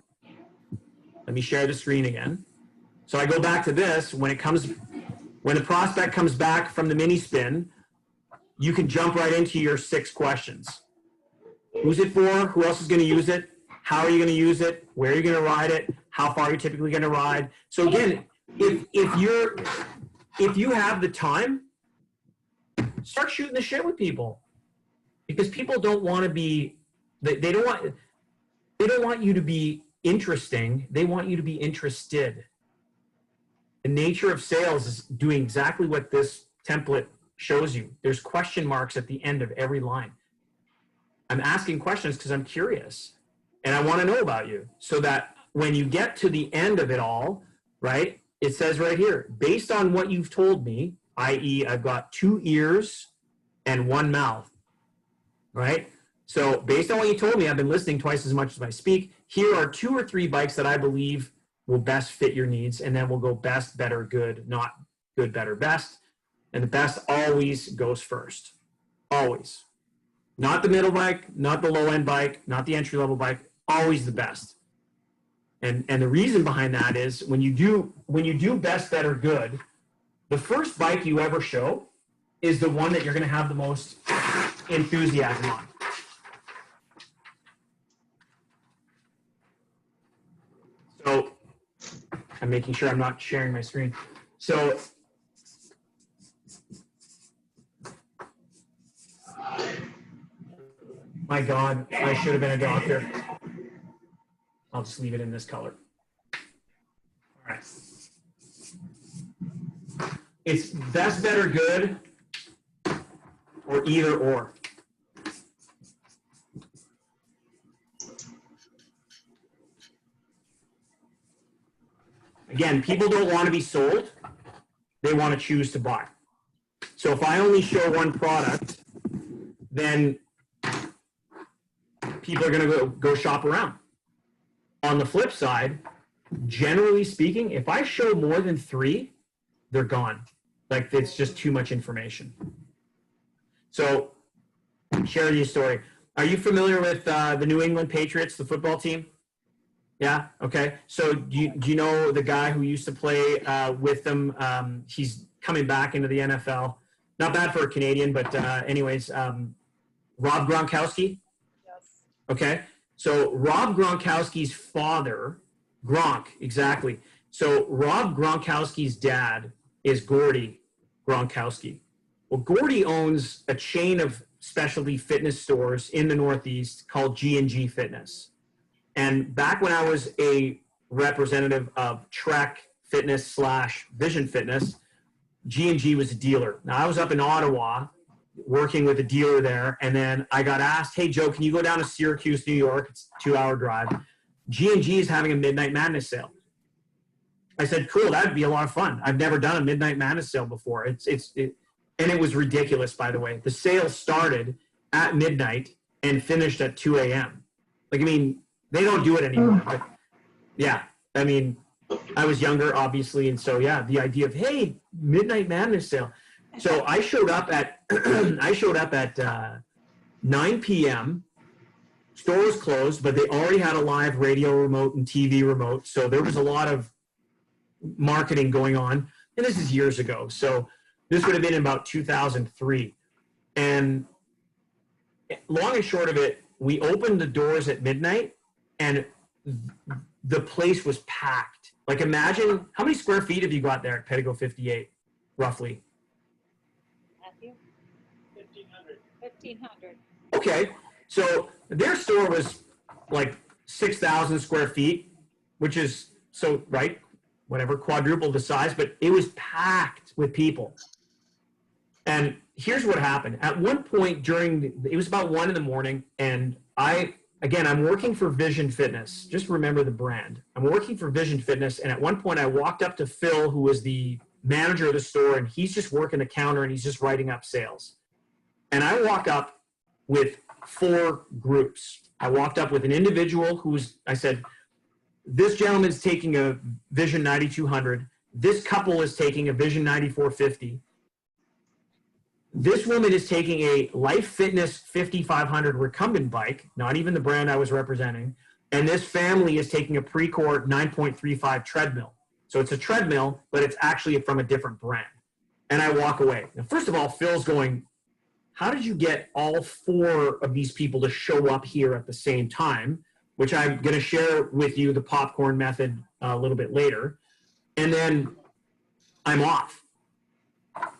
let me share the screen again. So I go back to this. When the prospect comes back from the mini spin, you can jump right into your 6 questions. Who's it for? Who else is going to use it? How are you going to use it? Where are you going to ride it? How far are you typically going to ride? So again, if you have the time, start shooting the shit with people, because people don't want to be, they don't want you to be interesting. They want you to be interested. The nature of sales is doing exactly what this template shows you. There's question marks at the end of every line. I'm asking questions because I'm curious and I want to know about you, so that when you get to the end of it all, right, it says right here, based on what you've told me, i.e. I've got 2 ears and 1 mouth, right? So based on what you told me, I've been listening twice as much as I speak. Here are 2 or 3 bikes that I believe will best fit your needs, and then we'll go best, better, good, not good, better, best. And the best always goes first, always. Not the middle bike, not the low end bike, not the entry level bike, always the best. And the reason behind that is when you do best, better, good, the first bike you ever show is the one that you're going to have the most enthusiasm on. So I'm making sure I'm not sharing my screen. So my God, I should have been a doctor. I'll just leave it in this color. All right. It's best, better, good, or either or. Again, people don't want to be sold. They want to choose to buy. So if I only show one product, then people are going to go shop around. On the flip side, generally speaking, if I show more than 3, they're gone. Like, it's just too much information. So, share you a story. Are you familiar with the New England Patriots, the football team? Yeah? Okay. So, do you know the guy who used to play with them? He's coming back into the NFL. Not bad for a Canadian, but anyways, Rob Gronkowski? Yes. Okay. So Rob Gronkowski's father, Gronk, exactly. So Rob Gronkowski's dad is Gordy Gronkowski. Well, Gordy owns a chain of specialty fitness stores in the Northeast called G&G Fitness. And back when I was a representative of Trek Fitness / Vision Fitness, G&G was a dealer. Now, I was up in Ottawa working with a dealer there, and then I got asked, hey, Joe, can you go down to Syracuse, New York? It's a 2-hour drive. G&G is having a Midnight Madness sale. I said, cool, that'd be a lot of fun. I've never done a Midnight Madness sale before. And it was ridiculous, by the way. The sale started at midnight and finished at 2 a.m. Like, I mean, they don't do it anymore. But yeah, I mean, I was younger, obviously, and so yeah, the idea of, hey, Midnight Madness sale. So I showed up at 9 p.m. Store was closed, but they already had a live radio remote and TV remote, so there was a lot of marketing going on. And this is years ago, so this would have been in about 2003. And long and short of it, we opened the doors at midnight, and the place was packed. Like, imagine, how many square feet have you got there at Pedgo 58, roughly? Matthew? 1,500. 1,500. Okay, so their store was like 6,000 square feet, which is, so, right, whatever, quadruple the size, but it was packed with people. And here's what happened. At one point it was about 1 in the morning, and I'm working for Vision Fitness. Just remember the brand. I'm working for Vision Fitness, and at one point I walked up to Phil, who was the manager of the store, and he's just working the counter, and he's just writing up sales. And I walk up with 4 groups. I walked up with an individual I said, this gentleman's taking a Vision 9200. This couple is taking a Vision 9450. This woman is taking a Life Fitness 5500 recumbent bike, not even the brand I was representing. And this family is taking a Precor 9.35 treadmill. So it's a treadmill, but it's actually from a different brand. And I walk away. Now, first of all, Phil's going, how did you get all 4 of these people to show up here at the same time? Which I'm going to share with you the popcorn method a little bit later. And then I'm off.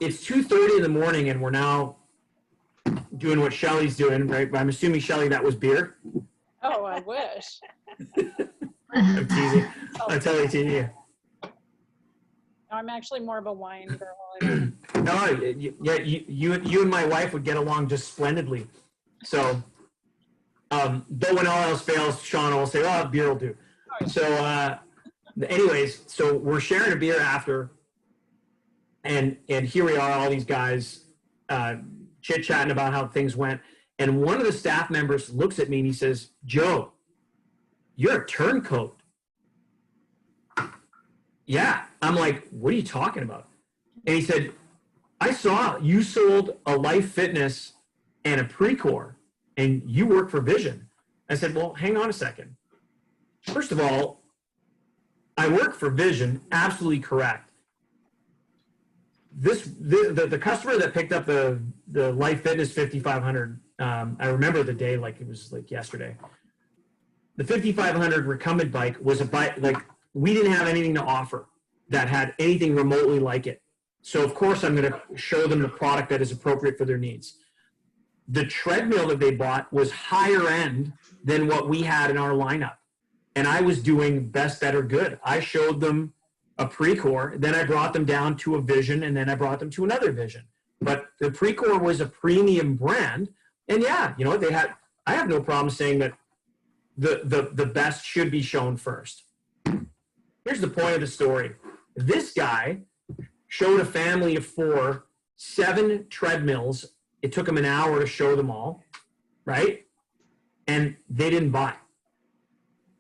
It's 2:30 in the morning, and we're now doing what Shelly's doing, right? I'm assuming, Shelly, that was beer? Oh, I wish. I'm teasing. I'm totally teasing you. I'm actually more of a wine girl. No, yeah, you and my wife would get along just splendidly. So, but when all else fails, Sean will say, oh, beer will do. So, anyways, so we're sharing a beer after, and here we are, all these guys chit-chatting about how things went. And one of the staff members looks at me and he says, Joe, you're a turncoat. Yeah. I'm like, what are you talking about? And he said, I saw you sold a Life Fitness and a Precor, and you work for Vision. I said, well, hang on a second. First of all, I work for Vision, absolutely correct. The customer that picked up the Life Fitness 5500, I remember the day like it was like yesterday. The 5500 recumbent bike was a bike, like, we didn't have anything to offer that had anything remotely like it. So of course I'm going to show them the product that is appropriate for their needs. The treadmill that they bought was higher end than what we had in our lineup. And I was doing best, better, good. I showed them a Precor, then I brought them down to a Vision, and then I brought them to another Vision. But the Precor was a premium brand, and yeah, you know, I have no problem saying that the best should be shown first. Here's the point of the story. This guy showed a family of 4, 7 treadmills. It took him an hour to show them all, right? And they didn't buy.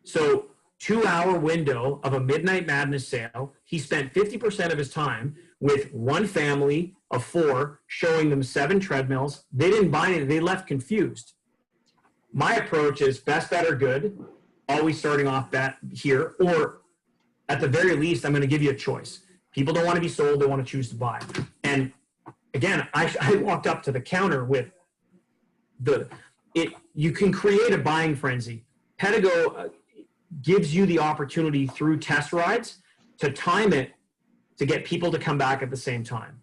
So 2-hour window of a Midnight Madness sale. He spent 50% of his time with one family of 4, showing them 7 treadmills. They didn't buy anything. They left confused. My approach is best, better, good. Always starting off here, or at the very least, I'm going to give you a choice. People don't want to be sold. They want to choose to buy. And again, I walked up to the counter with you can create a buying frenzy. Pedgo gives you the opportunity through test rides to time it to get people to come back at the same time,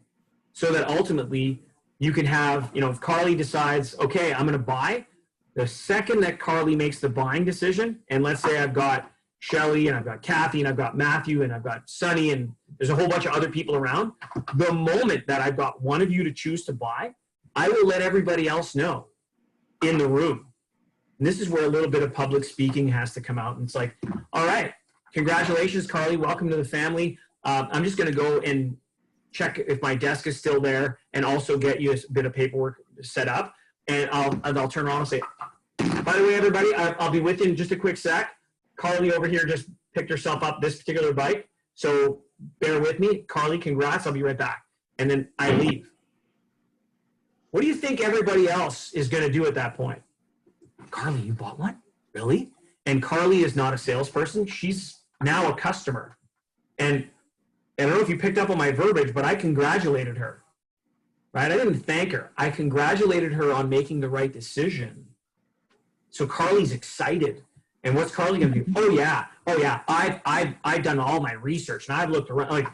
so that ultimately you can have, you know, if Carly decides, okay, I'm going to buy, the second that Carly makes the buying decision, and let's say I've got Shelly and I've got Kathy and I've got Matthew and I've got Sunny and there's a whole bunch of other people around, the moment that I've got one of you to choose to buy, I will let everybody else know in the room. And this is where a little bit of public speaking has to come out. And it's like, all right, congratulations, Carly. Welcome to the family. I'm just going to go and check if my desk is still there and also get you a bit of paperwork set up. And I'll turn around and say, By the way, everybody, I'll be with you in just a quick sec. Carly over here just picked herself up this particular bike. So bear with me. Carly, congrats. I'll be right back. And then I leave. What do you think everybody else is going to do at that point? Carly, you bought one? Really? And Carly is not a salesperson. She's now a customer. And I don't know if you picked up on my verbiage, but I congratulated her. Right? I didn't thank her. I congratulated her on making the right decision. So Carly's excited. And what's Carly going to do? Oh yeah. I've done all my research and I've looked around. Like,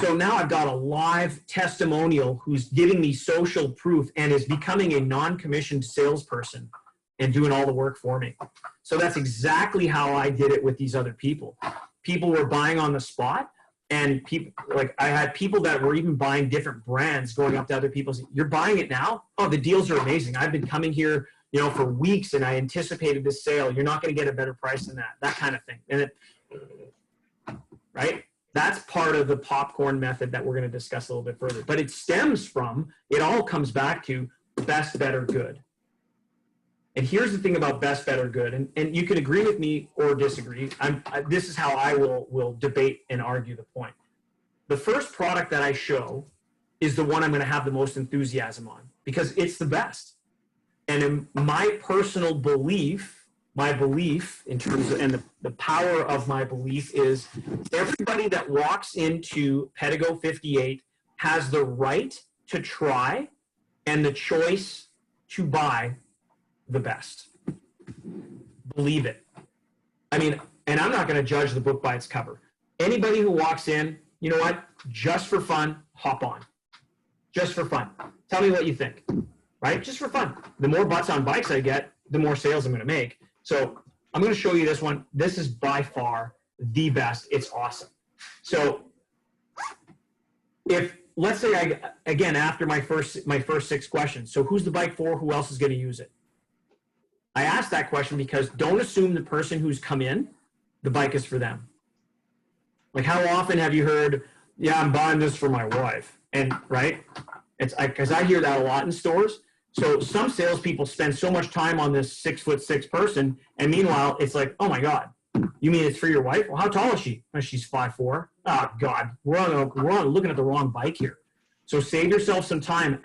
so now I've got a live testimonial who's giving me social proof and is becoming a non-commissioned salesperson and doing all the work for me. So that's exactly how I did it with these other people. People were buying on the spot, and people, like, I had people that were even buying different brands going up to other people saying, "You're buying it now? Oh, the deals are amazing. I've been coming here, for weeks, and I anticipated this sale. You're not going to get a better price than that kind of thing." And right? That's part of the popcorn method that we're going to discuss a little bit further. But it stems from, it all comes back to best, better, good. And here's the thing about best, better, good. And you can agree with me or disagree. This is how I will debate and argue the point. The first product that I show is the one I'm going to have the most enthusiasm on because it's the best. And in my personal belief, my belief in terms of, and the power of my belief is everybody that walks into Pedgo 58 has the right to try and the choice to buy the best. Believe it. I mean, and I'm not going to judge the book by its cover. Anybody who walks in, you know what? Just for fun, hop on. Just for fun. Tell me what you think, right? Just for fun. The more butts on bikes I get, the more sales I'm going to make. So I'm going to show you this one. This is by far the best. It's awesome. So if, let's say again, after my first 6 questions, so who's the bike for? Who else is going to use it? I asked that question because don't assume the person who's come in, the bike is for them. Like, how often have you heard, "Yeah, I'm buying this for my wife," and right? It's because I hear that a lot in stores. So some salespeople spend so much time on this 6'6" person, and meanwhile, it's like, "Oh my God, you mean it's for your wife? Well, how tall is she?" "Oh, she's 5'4". Oh God, we're on looking at the wrong bike here. So save yourself some time.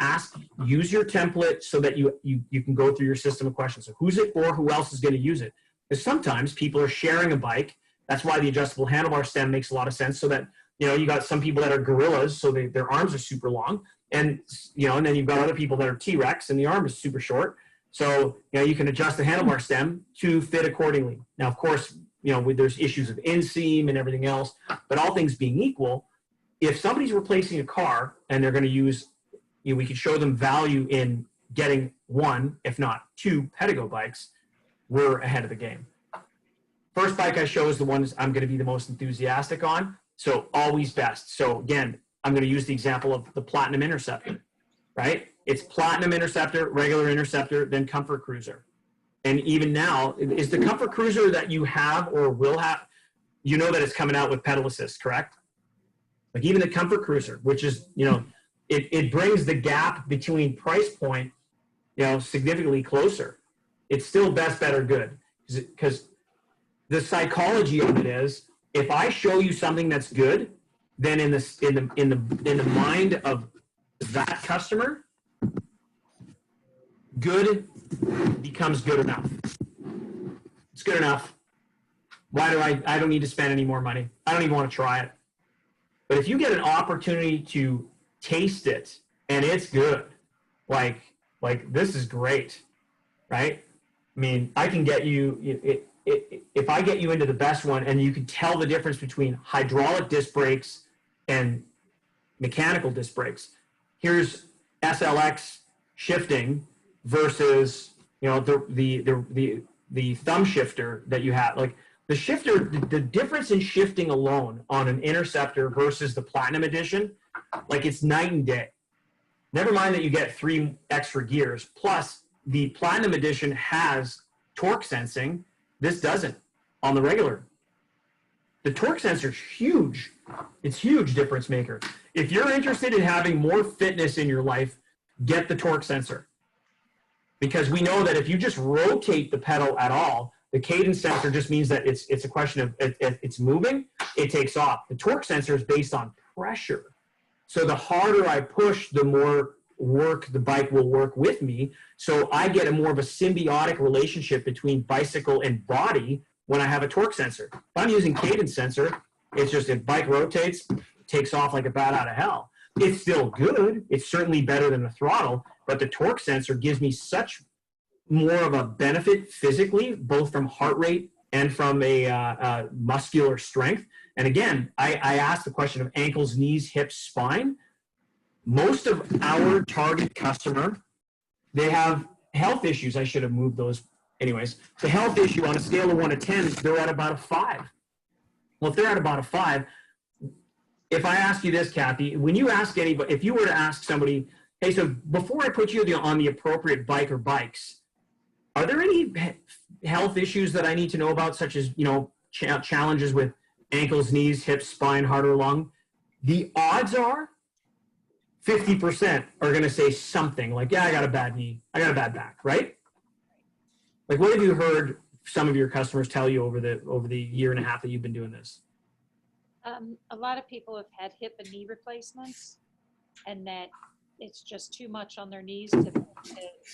Use your template so that you can go through your system of questions. So who's it for? Who else is going to use it? Because sometimes people are sharing a bike. That's why the adjustable handlebar stem makes a lot of sense. So that you got some people that are gorillas, so their arms are super long. And and then you've got other people that are T-Rex and the arm is super short. So you can adjust the handlebar stem to fit accordingly. Now, of course, there's issues of inseam and everything else, but all things being equal, if somebody's replacing a car and they're going to use, we could show them value in getting 1, if not 2 Pedgo bikes, we're ahead of the game. First bike I show is the one I'm going to be the most enthusiastic on. So always best. So again, I'm going to use the example of the Platinum Interceptor, right? It's Platinum Interceptor, regular Interceptor, then Comfort Cruiser. And even now, is the Comfort Cruiser that you have or will have, that it's coming out with pedal assist, correct? Like even the Comfort Cruiser, which is, it brings the gap between price point, significantly closer. It's still best, better, good. Because the psychology of it is, if I show you something that's good, then in the mind of that customer, good becomes good enough. It's good enough. Why do I don't need to spend any more money. I don't even want to try it. But if you get an opportunity to taste it and it's good, like this is great, right? I mean, I can get you, if I get you into the best one and you can tell the difference between hydraulic disc brakes and mechanical disc brakes. Here's SLX shifting versus, the thumb shifter that you have. Like the shifter, the difference in shifting alone on an Interceptor versus the Platinum Edition, like it's night and day. Never mind that you get 3 extra gears. Plus, the Platinum Edition has torque sensing. This doesn't on the regular. The torque sensor is huge. It's huge difference maker. If you're interested in having more fitness in your life, get the torque sensor. because we know that if you just rotate the pedal at all, the cadence sensor just means that it's a question of it's moving, it takes off. The torque sensor is based on pressure. So the harder I push, the more work the bike will work with me. So I get a more of a symbiotic relationship between bicycle and body when I have a torque sensor. If I'm using cadence sensor, it's just if bike rotates, it takes off like a bat out of hell. It's still good. It's certainly better than the throttle, but the torque sensor gives me such more of a benefit physically, both from heart rate and from a muscular strength. And again, I asked the question of ankles, knees, hips, spine. Most of our target customer, they have health issues. I should have moved those. Anyways, the health issue on a scale of 1 to 10, they're at about a 5. Well, if they're at about a 5, if I ask you this, Kathy, when you ask anybody, if you were to ask somebody, hey, so before I put you on the appropriate bike or bikes, are there any health issues that I need to know about, such as, challenges with ankles, knees, hips, spine, heart, or lung? The odds are 50% are going to say something like, yeah, I got a bad knee, I got a bad back, right? Like, what have you heard some of your customers tell you over the year and a half that you've been doing this? A lot of people have had hip and knee replacements, and that it's just too much on their knees to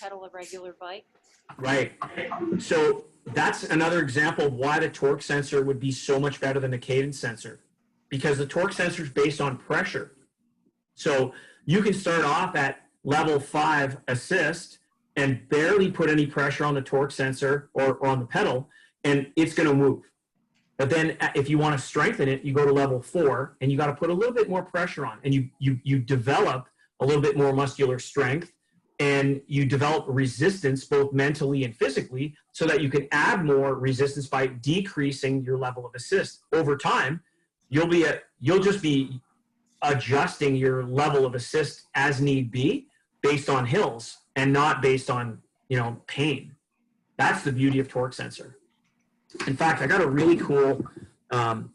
pedal a regular bike. Right. So that's another example of why the torque sensor would be so much better than the cadence sensor, because the torque sensor is based on pressure. So you can start off at level 5 assist and barely put any pressure on the torque sensor or on the pedal, and it's going to move. But then if you want to strengthen it, you go to level 4 and you got to put a little bit more pressure on, and you develop a little bit more muscular strength, and you develop resistance both mentally and physically, so that you can add more resistance by decreasing your level of assist. Over time, you'll just be adjusting your level of assist as need be based on hills and not based on, pain. That's the beauty of torque sensor. In fact, I got a really cool, and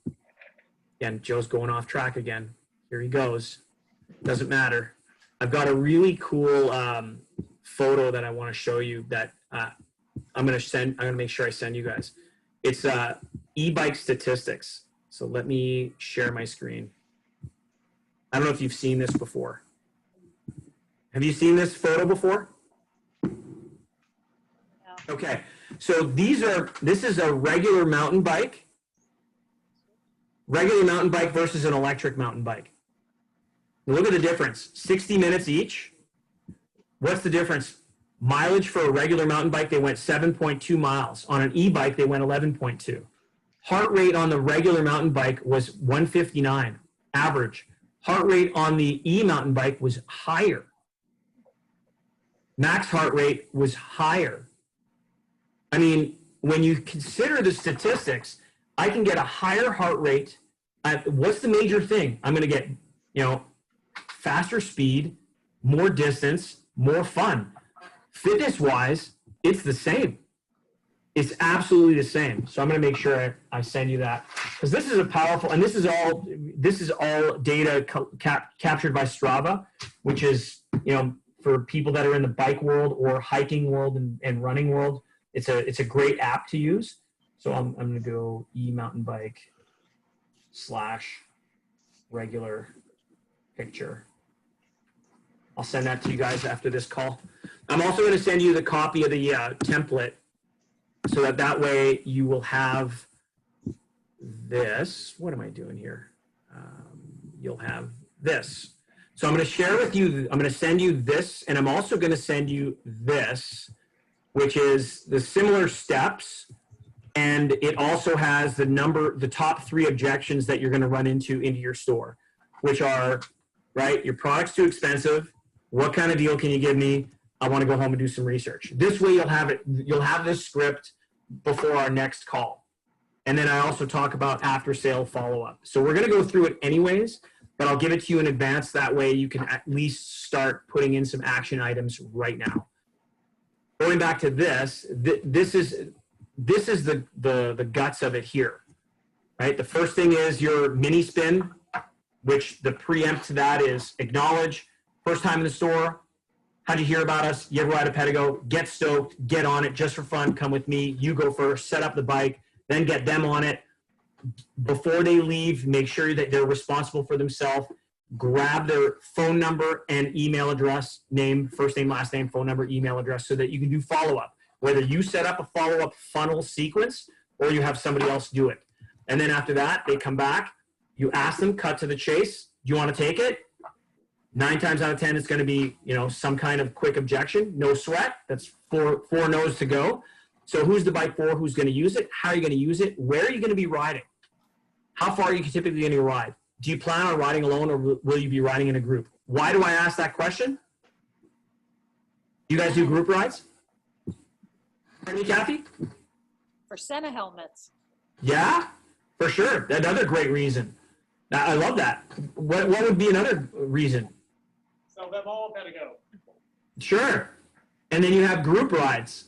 Joe's going off track again. Here he goes. Doesn't matter. I've got a really cool photo that I want to show you that I'm going to make sure I send you guys. It's e-bike statistics. So let me share my screen. I don't know if you've seen this before. Have you seen this photo before? No. Okay. So this is a regular mountain bike versus an electric mountain bike. Look at the difference, 60 minutes each. What's the difference? Mileage for a regular mountain bike, they went 7.2 miles. On an e-bike, they went 11.2. Heart rate on the regular mountain bike was 159, average. Heart rate on the e-mountain bike was higher. Max heart rate was higher. I mean, when you consider the statistics, I can get a higher heart rate. What's the major thing? I'm going to get, faster speed, more distance, more fun. Fitness-wise, it's the same. It's absolutely the same. So I'm going to make sure I send you that, because this is a powerful, and this is all data captured by Strava, which is, for people that are in the bike world or hiking world and running world, it's a great app to use. So I'm going to go e-mountain bike / regular picture. I'll send that to you guys after this call. I'm also going to send you the copy of the template, so that way you will have this. What am I doing here? You'll have this. So I'm going to share with you, I'm going to send you this, and I'm also going to send you this, which is the similar steps. And it also has the top 3 objections that you're going to run into your store, which are, right, your product's too expensive. What kind of deal can you give me? I want to go home and do some research. This way you'll have this script before our next call. And then I also talk about after sale follow-up. So we're going to go through it anyways, but I'll give it to you in advance. That way you can at least start putting in some action items right now. Going back to this, this is the guts of it here, right? The first thing is your mini spin, which the preempt to that is acknowledge, first time in the store, how'd you hear about us? You ever ride a Pedgo? Get stoked, get on it just for fun. Come with me. You go first, set up the bike, then get them on it. Before they leave, make sure that they're responsible for themselves. Grab their phone number and email address, name, first name, last name, phone number, email address, so that you can do follow-up. Whether you set up a follow-up funnel sequence or you have somebody else do it. And then after that, they come back. You ask them, cut to the chase. Do you want to take it? 9 times out of 10, it's going to be, some kind of quick objection. No sweat. That's four no's to go. So who's the bike for? Who's going to use it? How are you going to use it? Where are you going to be riding? How far are you typically going to ride? Do you plan on riding alone, or will you be riding in a group? Why do I ask that question? You guys do group rides? Pardon me, Kathy? For Sena helmets. Yeah, for sure. Another great reason. I love that. What would be another reason? Sell them all Pedgo. Sure. And then you have group rides.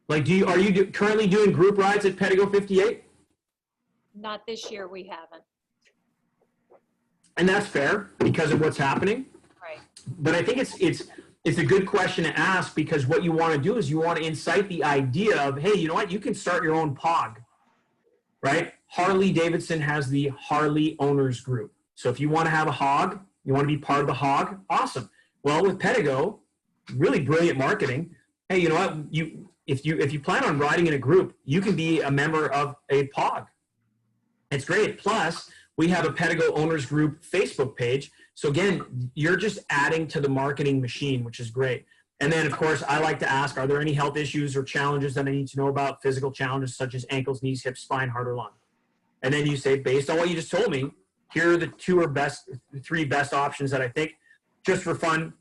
Like, are you currently doing group rides at Pedgo 58? Not this year, we haven't. And that's fair because of what's happening. Right. But I think it's a good question to ask, because what you want to do is you want to incite the idea of, hey, you know what? You can start your own POG, right? Harley Davidson has the Harley Owners Group. So if you want to have a hog, you want to be part of the hog, awesome. Well, with Pedgo, really brilliant marketing. Hey, you know what? If you plan on riding in a group, you can be a member of a POG. It's great. Plus, we have a Pedgo Owners Group Facebook page. So again, you're just adding to the marketing machine, which is great. And then, of course, I like to ask, are there any health issues or challenges that I need to know about? Physical challenges such as ankles, knees, hips, spine, heart, or lung. And then you say, based on what you just told me, here are the 3 best options that I think, just for fun,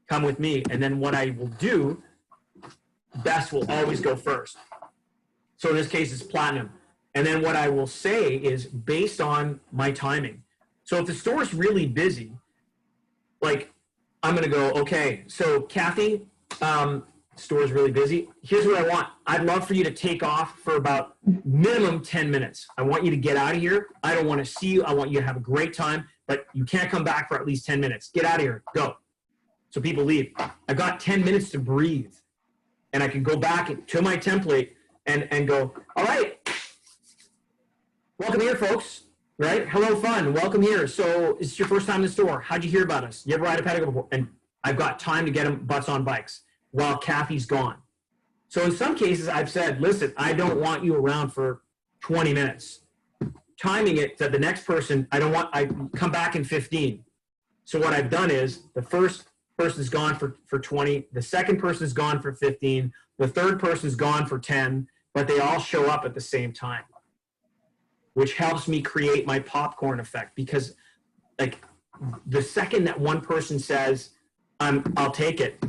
come with me. And then what I will do, best will always go first. So in this case, it's platinum. And then what I will say is based on my timing. So if the store is really busy, like I'm going to go, okay, so Kathy, store is really busy. Here's what I want. I'd love for you to take off for about minimum 10 minutes. I want you to get out of here. I don't want to see you. I want you to have a great time, but you can't come back for at least 10 minutes. Get out of here. Go. So people leave. I've got 10 minutes to breathe. And I can go back to my template and go, all right, welcome here, folks. Right? Hello, fun. Welcome here. So is this your first time in the store? How'd you hear about us? You ever ride a Pedgo before? And I've got time to get them butts on bikes while Kathy's gone. So in some cases, I've said, listen, I don't want you around for 20 minutes. Timing it that the next person, I come back in 15. So what I've done is the first person's gone for 20. The second person's gone for 15. The third person's gone for 10, but they all show up at the same time, which helps me create my popcorn effect, because like the second that one person says, I'll take it,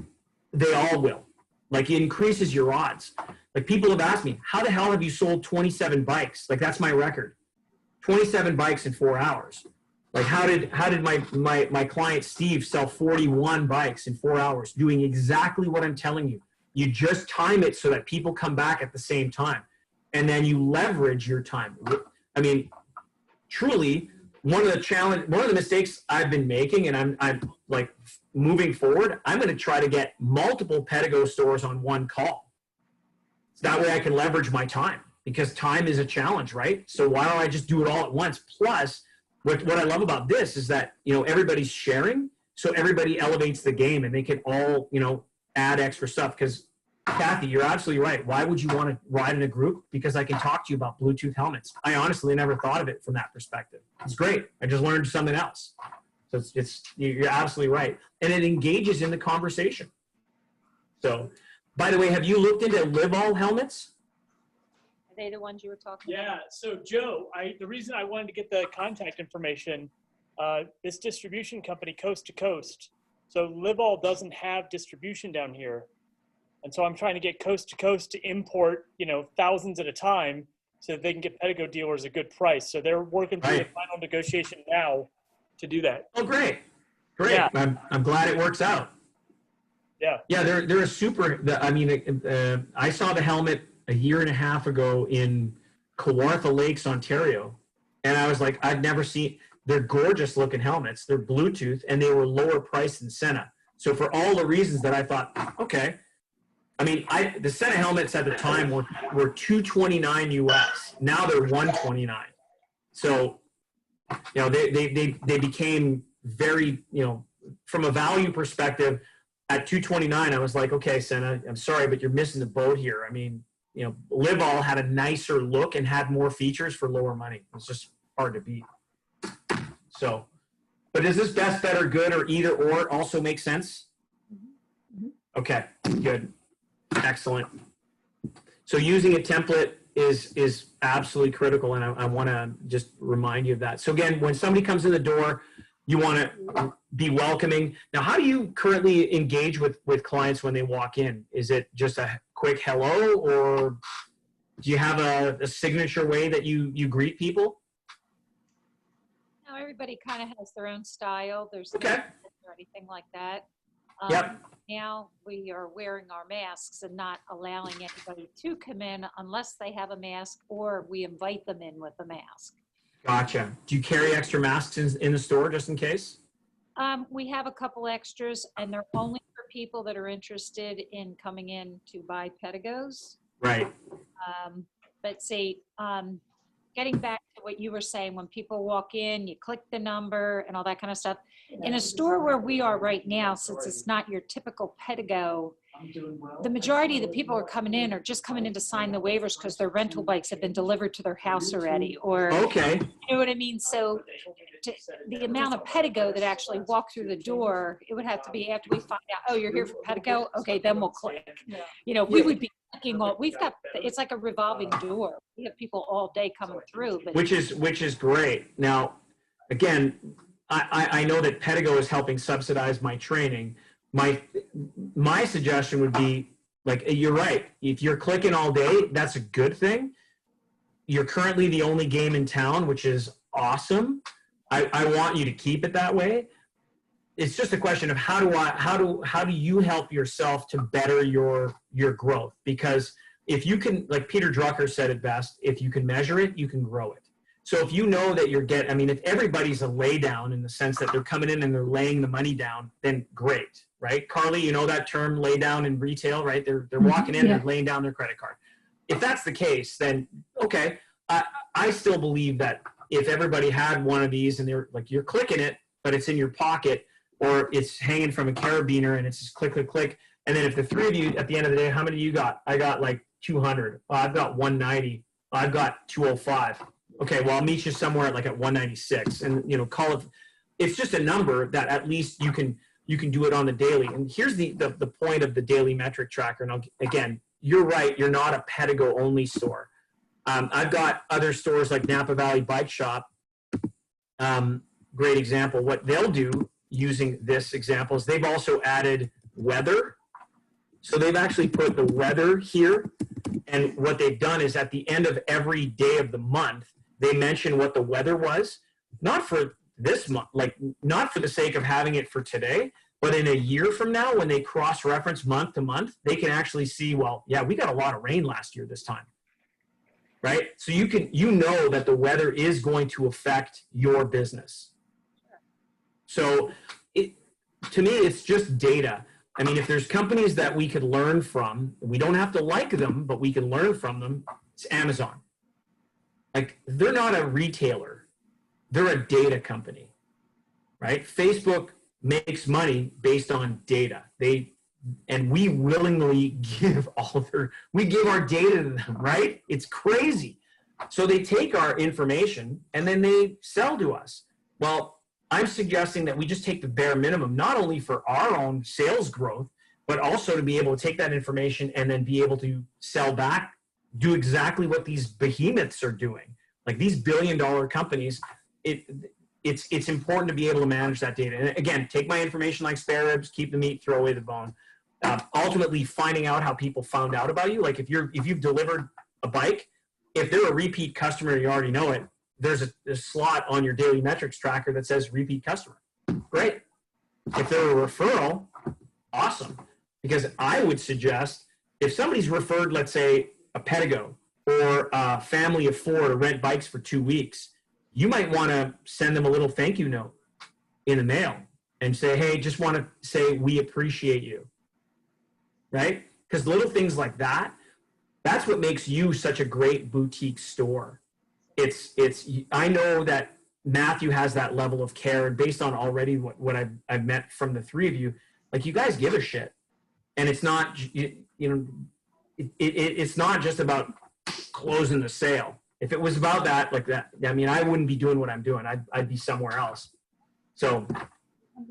they all will. Like it increases your odds. Like people have asked me, how the hell have you sold 27 bikes? Like that's my record. 27 bikes in 4 hours. Like how did my client Steve sell 41 bikes in 4 hours, doing exactly what I'm telling you. You just time it so that people come back at the same time. And then you leverage your time. I mean, truly, one of the mistakes I've been making, and I'm like moving forward, I'm going to try to get multiple Pedgo stores on one call. So that way I can leverage my time, because time is a challenge, right? So why don't I just do it all at once? Plus, what I love about this is that, everybody's sharing, so everybody elevates the game and they can all, add extra stuff. Because Kathy, you're absolutely right. Why would you want to ride in a group? Because I can talk to you about Bluetooth helmets. I honestly never thought of it from that perspective. It's great. I just learned something else. So you're absolutely right. And it engages in the conversation. So, by the way, have you looked into Live All helmets? Are they the ones you were talking about? Yeah, so Joe, the reason I wanted to get the contact information, this distribution company, Coast to Coast, so Live All doesn't have distribution down here. And so I'm trying to get Coast to Coast to import, thousands at a time so that they can get Pedgo dealers a good price. So they're working through the final negotiation now to do that. Oh, great. Great. Yeah. I'm glad it works out. Yeah. Yeah, they're a super, I saw the helmet a year and a half ago in Kawartha Lakes, Ontario. And I was like, I've never seen, they're gorgeous looking helmets. They're Bluetooth and they were lower priced than Sena. So for all the reasons that I thought, okay, I mean, the set of helmets at the time were $229 US. Now they're $129. So, you know, they became very, you know, from a value perspective, at $229, I was like, okay, Senna, I'm sorry, but you're missing the boat here. I mean, you know, Live All had a nicer look and had more features for lower money. It's just hard to beat. So, but does this best, better, good, or either or also make sense? Okay, good. Excellent. So using a template is absolutely critical, and I want to just remind you of that. So again, when somebody comes in the door, you want to be welcoming. Now, how do you currently engage with clients when they walk in? Is it just a quick hello, or do you have a signature way that you greet people? Now, everybody kind of has their own style. There's Okay. no or anything like that. Yep. Now we are wearing our masks and not allowing anybody to come in unless they have a mask, or we invite them in with a mask. Gotcha. Do you carry extra masks in the store just in case? We have a couple extras, and they're only for people that are interested in coming in to buy Pedgos. Right. But see, getting back to what you were saying, when people walk in, you click the number and all that kind of stuff. In a store where we are right now, since it's not your typical Pedgo, the majority of the people who are coming in are just coming in to sign the waivers because their rental bikes have been delivered to their house already, or Okay. you know what I mean? So the amount of Pedgo that actually walk through the door, it would have to be after we find out, oh, you're here for Pedgo? Okay, then we'll click. You know, we would be clicking all, we've got, it's like a revolving door. We have people all day coming through. But Which is great. Now, again, I know that Pedgo is helping subsidize my training. My suggestion would be, like, you're right. If you're clicking all day, that's a good thing. You're currently the only game in town, which is awesome. I want you to keep it that way. It's just a question of how do you help yourself to better your growth? Because if you can, like Peter Drucker said it best, if you can measure it, you can grow it. So if you know that if everybody's a lay down in the sense that they're coming in and they're laying the money down, then great, right? Carly, you know that term, lay down in retail, right? They're walking in, they're laying down their credit card. If that's the case, then okay. I still believe that if everybody had one of these and they're like, you're clicking it, but it's in your pocket, or it's hanging from a carabiner and it's just click, click, click. And then if the three of you at the end of the day, how many do you got? I got like 200. I've got 190. I've got 205. Okay, well, I'll meet you somewhere at 196, and call it. It's just a number that at least you can do it on the daily. And here's the point of the daily metric tracker. And again, you're right. You're not a Pedgo only store. I've got other stores like Napa Valley Bike Shop. Great example. What they'll do using this example is they've also added weather. So they've actually put the weather here. And what they've done is at the end of every day of the month, they mention what the weather was, not for this month, not for the sake of having it for today, but in a year from now, when they cross-reference month to month, they can actually see, well, yeah, we got a lot of rain last year this time, right? So you know that the weather is going to affect your business. So to me, it's just data. I mean, if there's companies that we could learn from, we don't have to like them, but we can learn from them, it's Amazon. Like, they're not a retailer. They're a data company, right? Facebook makes money based on data. And we willingly give we give our data to them, right? It's crazy. So they take our information and then they sell to us. Well, I'm suggesting that we just take the bare minimum, not only for our own sales growth, but also to be able to take that information and then be able to sell back, do exactly what these behemoths are doing. Like these billion-dollar companies, it's important to be able to manage that data. And again, take my information like spare ribs, keep the meat, throw away the bone. Ultimately, finding out how people found out about you. Like if you've delivered a bike, if they're a repeat customer, you already know it. There's a slot on your daily metrics tracker that says repeat customer. Great. If they're a referral, awesome. Because I would suggest if somebody's referred, let's say, a Pedgo or a family of 4 to rent bikes for 2 weeks, you might want to send them a little thank you note in the mail and say, hey, just want to say we appreciate you, right? Because little things like that, that's what makes you such a great boutique store. I know that Matthew has that level of care, and based on already what I've met from the three of you, like, you guys give a shit. And it's not, it's not just about closing the sale. If it was about that, like that, I mean, I wouldn't be doing what I'm doing. I'd be somewhere else. So,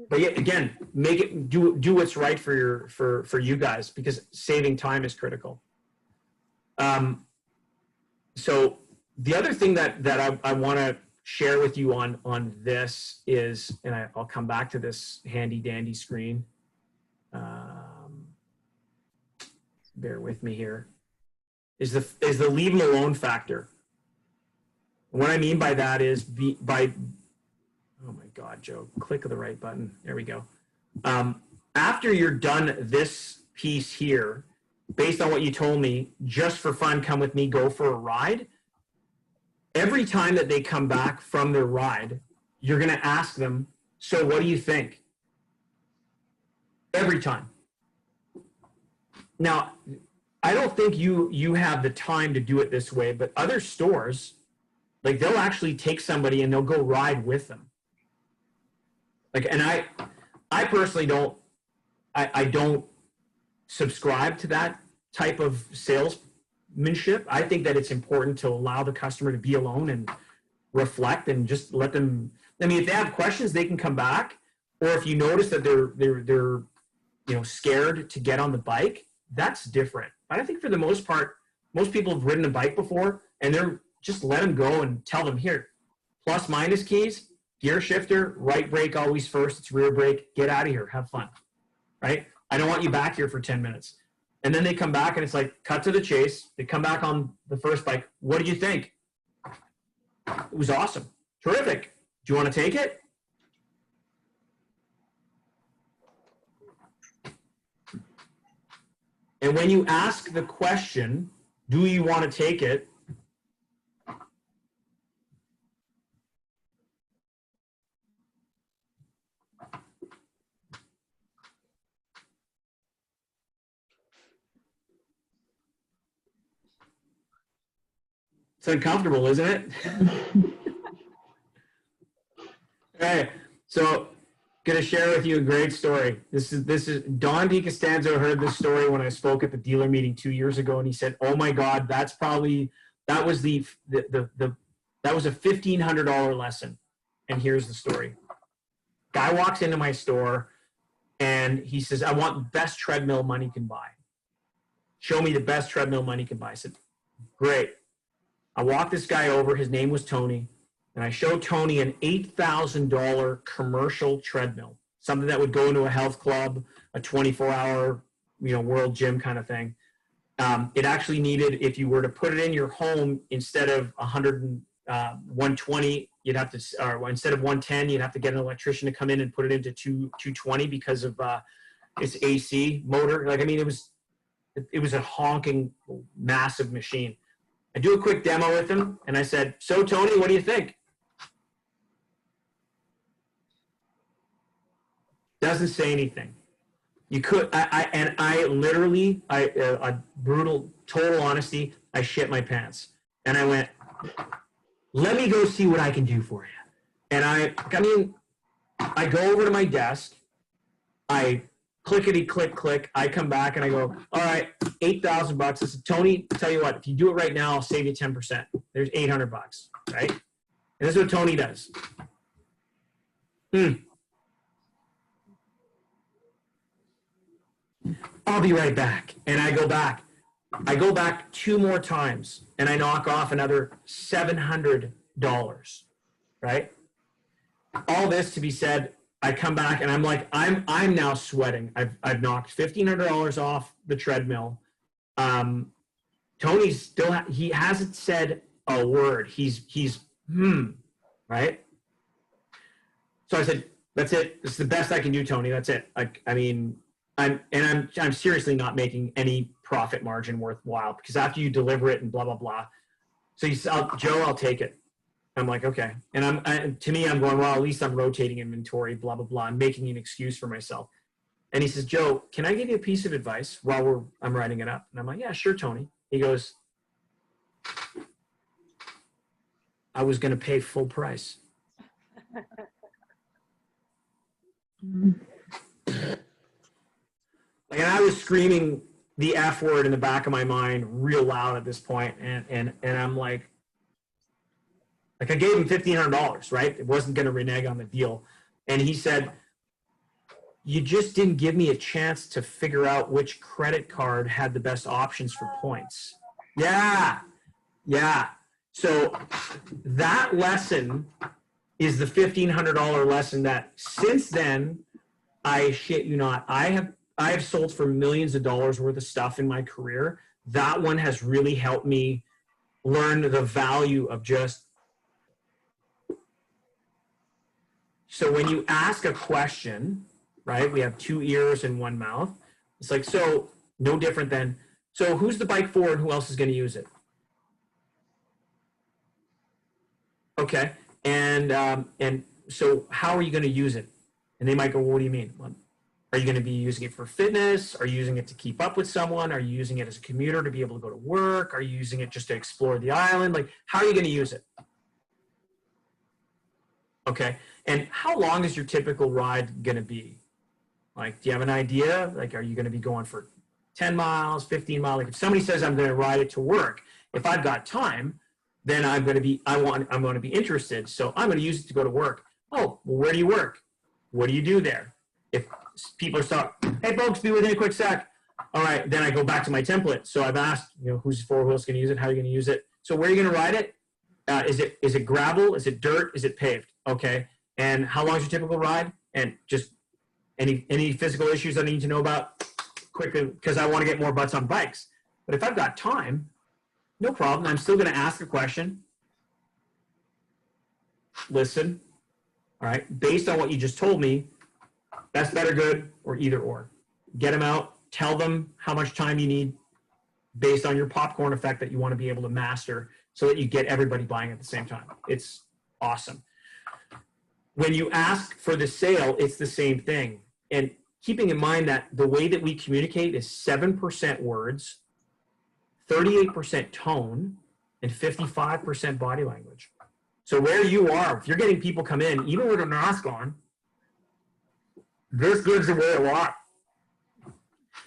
but yeah, again, make it, do what's right for you guys, because saving time is critical. So the other thing that I want to share with you on this is, and I'll come back to this handy dandy screen. Bear with me here. Is the leave them alone factor. What I mean by that is oh my God, Joe, click the right button. There we go. After you're done this piece here, based on what you told me, just for fun, come with me, go for a ride. Every time that they come back from their ride, you're going to ask them, so what do you think? Every time. Now, I don't think you have the time to do it this way, but other stores, like, they'll actually take somebody and they'll go ride with them. Like, and I personally don't, I don't subscribe to that type of salesmanship. I think that it's important to allow the customer to be alone and reflect, and just let them, I mean, if they have questions, they can come back. Or if you notice that they're scared to get on the bike, that's different. But I think for the most part, most people have ridden a bike before, and they're just let them go and tell them, here, plus minus keys, gear shifter, right brake always first, it's rear brake, get out of here, have fun, right? I don't want you back here for 10 minutes. And then they come back and it's like, cut to the chase. They come back on the first bike. What do you think? It was awesome. Terrific. Do you want to take it? And when you ask the question, do you want to take it? It's uncomfortable, isn't it? Okay, so going to share with you a great story. This is Don DiCostanzo heard this story when I spoke at the dealer meeting 2 years ago, and he said, "Oh my God, that was a $1,500 lesson." And here's the story. Guy walks into my store and he says, "I want the best treadmill money can buy. Show me the best treadmill money can buy." I said, "Great." I walked this guy over, his name was Tony, and I showed Tony an $8,000 commercial treadmill, something that would go into a health club, a 24-hour, world gym kind of thing. It actually needed, if you were to put it in your home, instead of 120, you'd have to, or instead of 110, you'd have to get an electrician to come in and put it into 220 because of its AC motor. Like, I mean, it was a honking, massive machine. I do a quick demo with him, and I said, "So, Tony, what do you think?" Doesn't say anything. You could, I literally, brutal, total honesty, I shit my pants. And I went, "Let me go see what I can do for you." And I go over to my desk, I clickety click click, I come back and I go, "All right, $8,000 bucks." I said, "Tony, I'll tell you what, if you do it right now, I'll save you 10%. There's $800, right?" And this is what Tony does. "I'll be right back." And I go back. I go back 2 more times and I knock off another $700, right? All this to be said, I come back and I'm like, I'm now sweating. I've knocked $1,500 off the treadmill. Tony's still, he hasn't said a word. He's right? So I said, "That's it. This is the best I can do, Tony. That's it." I'm seriously not making any profit margin worthwhile, because after you deliver it and blah, blah, blah. So he said, "Joe, I'll take it." I'm like, okay. And to me, I'm going, well, at least I'm rotating inventory, blah, blah, blah. I'm making an excuse for myself. And he says, Joe, can I give you a piece of advice while I'm writing it up? And I'm like, yeah, sure, Tony. He goes, I was going to pay full price. Like, and I was screaming the F word in the back of my mind real loud at this point. And I'm like I gave him $1,500, right? It wasn't going to renege on the deal. And he said, you just didn't give me a chance to figure out which credit card had the best options for points. Yeah. Yeah. So that lesson is the $1,500 lesson that since then, I shit you not, I have sold for millions of dollars worth of stuff in my career. That one has really helped me learn the value of just. So when you ask a question, right, we have 2 ears and 1 mouth. It's like, so no different than, so who's the bike for and who else is going to use it? Okay. And so how are you going to use it? And they might go, well, what do you mean? Well, are you going to be using it for fitness? Are you using it to keep up with someone? Are you using it as a commuter to be able to go to work? Are you using it just to explore the island? Like, how are you going to use it? Okay. And how long is your typical ride going to be? Like, do you have an idea? Like, are you going to be going for 10 miles, 15 miles? Like, if somebody says I'm going to ride it to work, if I've got time, then I'm going to be interested. So I'm going to use it to go to work. Oh, well, where do you work? What do you do there? If people are stopped, hey folks, be within a quick sec. All right, then I go back to my template. So I've asked, who's for, who else going to use it? How are you going to use it? So where are you going to ride it? Is it gravel? Is it dirt? Is it paved? Okay. And how long is your typical ride? And just any physical issues I need to know about quickly, because I want to get more butts on bikes. But if I've got time, no problem. I'm still going to ask a question. Listen. All right. Based on what you just told me, best, better, good, or either or. Get them out. Tell them how much time you need based on your popcorn effect that you want to be able to master so that you get everybody buying at the same time. It's awesome. When you ask for the sale, it's the same thing. And keeping in mind that the way that we communicate is 7% words, 38% tone, and 55% body language. So where you are, if you're getting people come in, even with a mask on, this gives away a lot.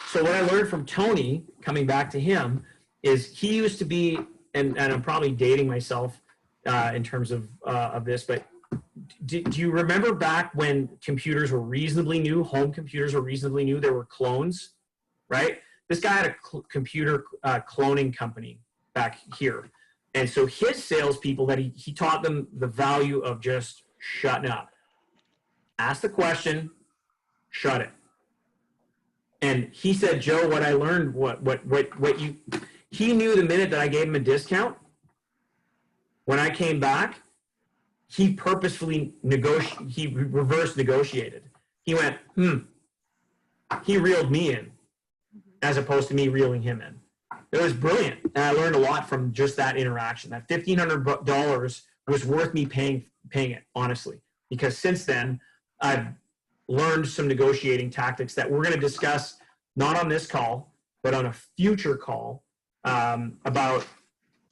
So what I learned from Tony, coming back to him, is he used to be, and I'm probably dating myself in terms of this, but do you remember back when computers were reasonably new, home computers were reasonably new, there were clones, right? This guy had a computer cloning company back here. And so his salespeople, that he taught them the value of just shutting up. Ask the question, shut it. And he said, Joe, what I learned, he knew the minute that I gave him a discount, when I came back, he purposefully he reverse negotiated. He went, he reeled me in as opposed to me reeling him in. It was brilliant. And I learned a lot from just that interaction. That $1,500 was worth me paying it, honestly, because since then I've learned some negotiating tactics that we're going to discuss, not on this call, but on a future call about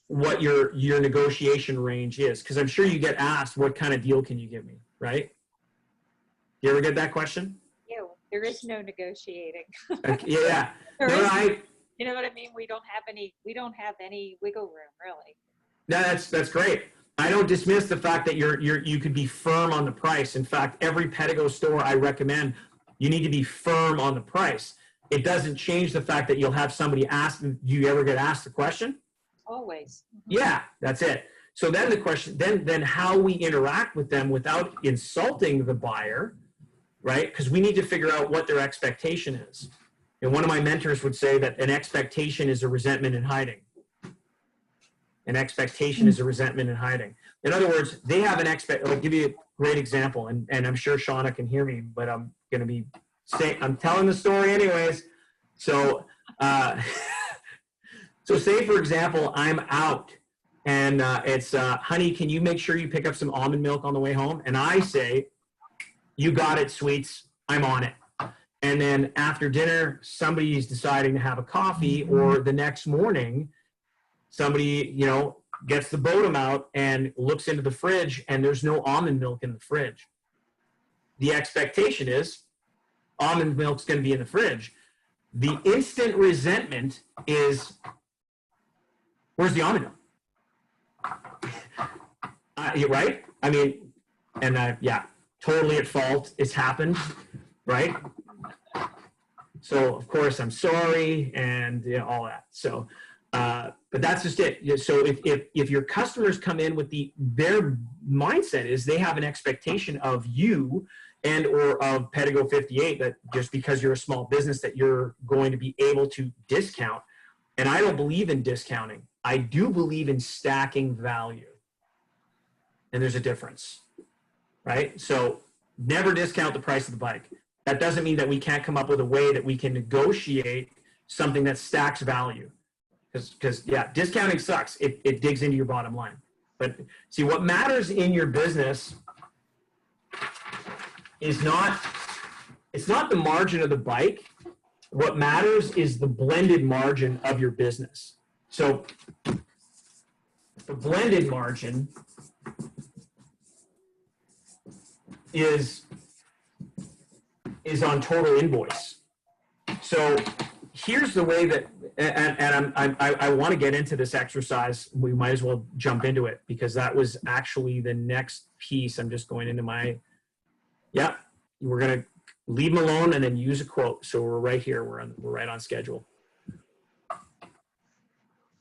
what your negotiation range is. Because I'm sure you get asked, what kind of deal can you give me, right? You ever get that question? Ew, there is no negotiating. Okay, yeah. You know what I mean? We don't have any wiggle room, really. That's great. I don't dismiss the fact that you could be firm on the price. In fact, every Pedgo store I recommend, you need to be firm on the price. It doesn't change the fact that you'll have somebody ask, do you ever get asked a question? Always. Yeah, that's it. So then the question, then how we interact with them without insulting the buyer, right? Because we need to figure out what their expectation is. And one of my mentors would say that an expectation is a resentment in hiding. An expectation is a resentment in hiding. In other words, they have an I'll give you a great example, and I'm sure Shauna can hear me, but I'm telling the story anyways. So, so say for example, I'm out and it's, honey, can you make sure you pick up some almond milk on the way home? And I say, you got it, sweets. I'm on it. And then after dinner, somebody's deciding to have a coffee, or the next morning, somebody, you know, gets the bodem out and looks into the fridge and there's no almond milk in the fridge. The expectation is almond milk's going to be in the fridge. The instant resentment is, where's the almond milk? You're right? I mean, and yeah, totally at fault. It's happened, right? So, of course, I'm sorry, and you know, all that. So, but that's just it. So if your customers come in with their mindset is they have an expectation of you and or of Pedgo 58, that just because you're a small business that you're going to be able to discount. And I don't believe in discounting. I do believe in stacking value. And there's a difference, right? So never discount the price of the bike. That doesn't mean that we can't come up with a way that we can negotiate something that stacks value. Because yeah, discounting sucks. It digs into your bottom line. But see, what matters in your business is it's not the margin of the bike. What matters is the blended margin of your business. So the blended margin is on total invoice. So here's the way that, and I want to get into this exercise. We might as well jump into it because that was actually the next piece. I'm just going into my, yeah, we're going to leave them alone and then use a quote. So we're right here. We're right on schedule.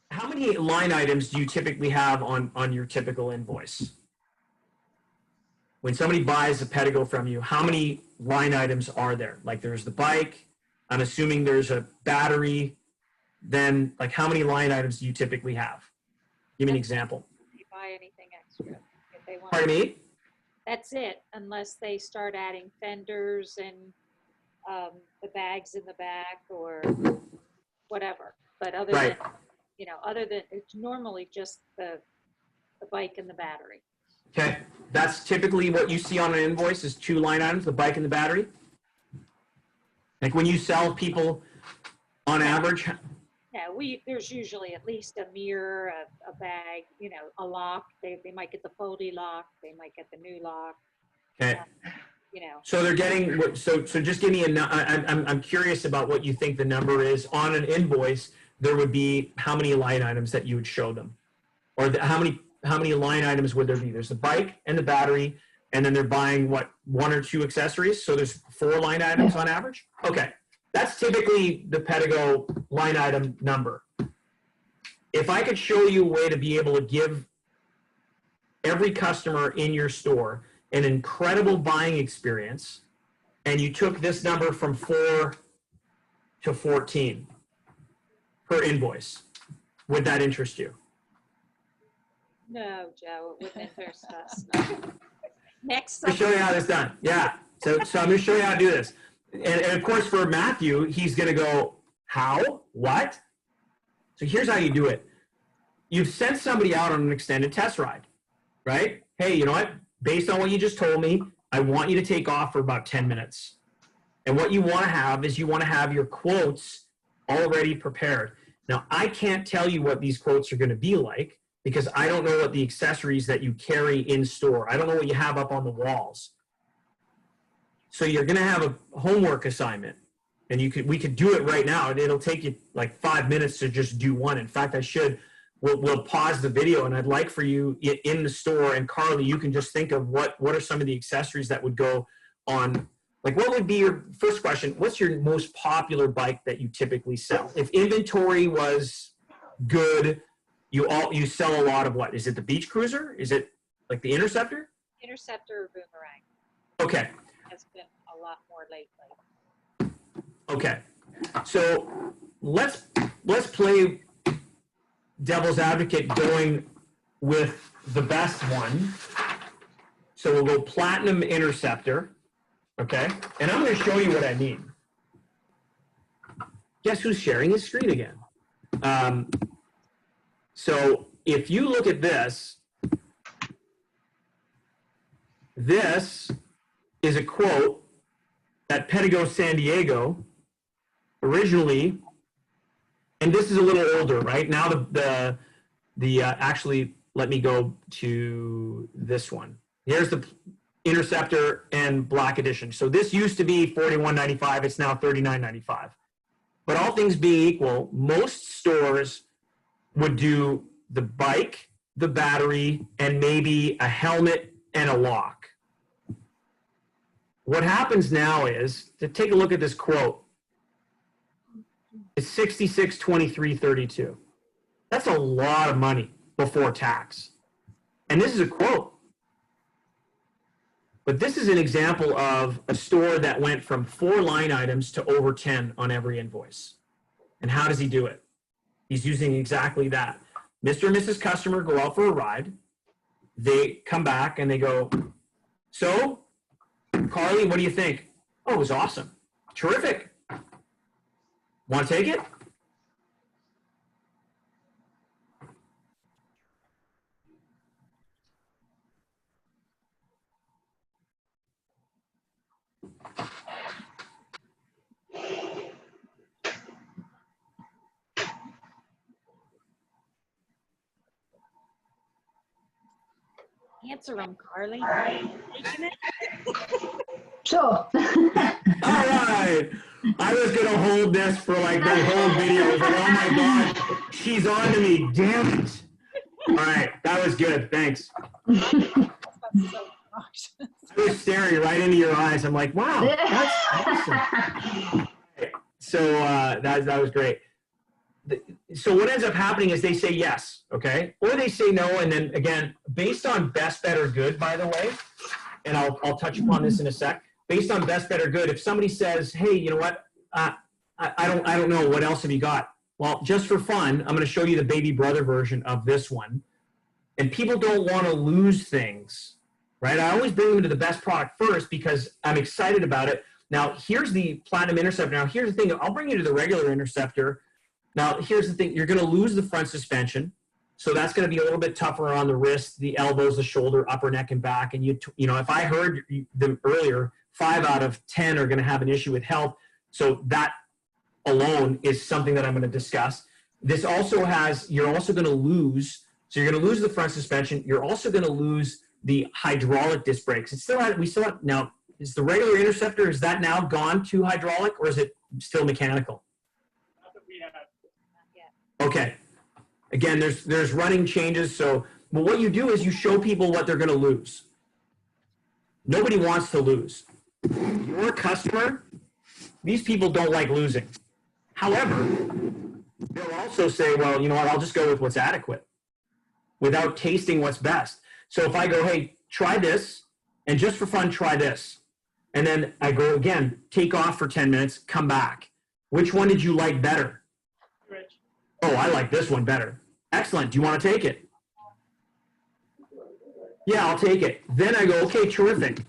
How many line items do you typically have on your typical invoice? When somebody buys a Pedgo from you, how many line items are there? Like there's the bike, I'm assuming there's a battery, then like how many line items do you typically have? Give me an example. You buy anything extra if they want. Pardon me? That's it, unless they start adding fenders and the bags in the back or whatever. But other Right. than, you know, other than, it's normally just the bike and the battery. Okay, that's typically what you see on an invoice is 2 line items, the bike and the battery. Like when you sell people on average. Yeah, there's usually at least a mirror, a bag, you know, a lock. They might get the foldy lock. They might get the new lock. Okay. You know. So they're getting, so just give me I'm curious about what you think the number is on an invoice. There would be how many line items that you would show them, or how many line items would there be? There's the bike and the battery, and then they're buying what, 1 or 2 accessories. So there's 4 line items on average. Okay. That's typically the Pedgo line item number. If I could show you a way to be able to give every customer in your store an incredible buying experience, and you took this number from 4 to 14 per invoice, would that interest you? No, Joe, it wouldn't interest us. No. Next. Let me show you how this is done. Yeah. So I'm going to show you how to do this. And of course, for Matthew, he's going to go, how? What? So here's how you do it. You've sent somebody out on an extended test ride, right? Hey, you know what? Based on what you just told me, I want you to take off for about 10 minutes. And what you want to have is you want to have your quotes already prepared. Now, I can't tell you what these quotes are going to be like because I don't know what the accessories that you carry in store. I don't know what you have up on the walls. So you're going to have a homework assignment, and we could do it right now. And it'll take you like 5 minutes to just do one. In fact, we'll pause the video, and I'd like for you in the store, and Carly, you can just think of what are some of the accessories that would go on. Like, what would be your first question? What's your most popular bike that you typically sell? If inventory was good, you sell a lot of what? Is it the Beach Cruiser? Is it like the Interceptor? Interceptor or Boomerang Okay. has been a lot more lately. Okay. So let's play devil's advocate going with the best one. So we'll go Platinum Interceptor. Okay. And I'm going to show you what I mean. Guess who's sharing his screen again? So if you look at this, this is a quote that Pedgo San Diego originally, and this is a little older, right? Now actually, let me go to this one. Here's the Interceptor and Black Edition. So this used to be $41.95. It's now $39.95. But all things being equal, most stores would do the bike, the battery, and maybe a helmet and a lock. What happens now is, to take a look at this quote, it's $66.23.32. That's a lot of money before tax. And this is a quote. But this is an example of a store that went from 4 line items to over 10 on every invoice. And how does he do it? He's using exactly that. Mr. and Mrs. Customer go out for a ride. They come back and they go, so, Carly, what do you think? Oh, it was awesome. Terrific. Want to take it? Answer them, Carly. Sure. All right. I was going to hold this for like the whole video. I was like, oh my God, she's on to me. Damn it. All right. That was good. Thanks. That's so obnoxious. I was staring right into your eyes. I'm like, wow, that's awesome. So that was great. So what ends up happening is they say yes, okay? Or they say no, and then again, based on best, better, good, by the way, and I'll touch upon this in a sec. Based on best, better, good, if somebody says, hey, you know what, I don't know, what else have you got? Well, just for fun, I'm going to show you the baby brother version of this one. And people don't want to lose things, right? I always bring them to the best product first because I'm excited about it. Now, here's the Platinum Interceptor. Now, here's the thing. I'll bring you to the regular Interceptor. Now, here's the thing. You're going to lose the front suspension. So that's going to be a little bit tougher on the wrist, the elbows, the shoulder, upper neck, and back. And, you know, if I heard them earlier, 5 out of 10 are going to have an issue with health. So that alone is something that I'm going to discuss. This also has, you're also going to lose, so you're going to lose the front suspension. You're also going to lose the hydraulic disc brakes. It's still, we still have, now, is the regular Interceptor, is that now gone to hydraulic or is it still mechanical? Okay. Again, there's running changes. So, but what you do is you show people what they're going to lose. Nobody wants to lose. Your customer, these people don't like losing. However, they'll also say, well, you know what, I'll just go with what's adequate without tasting what's best. So if I go, hey, try this, and just for fun, try this. And then I go again, take off for 10 minutes, come back. Which one did you like better? Rich. Oh, I like this one better. Excellent. Do you want to take it? Yeah, I'll take it. Then I go, okay, terrific.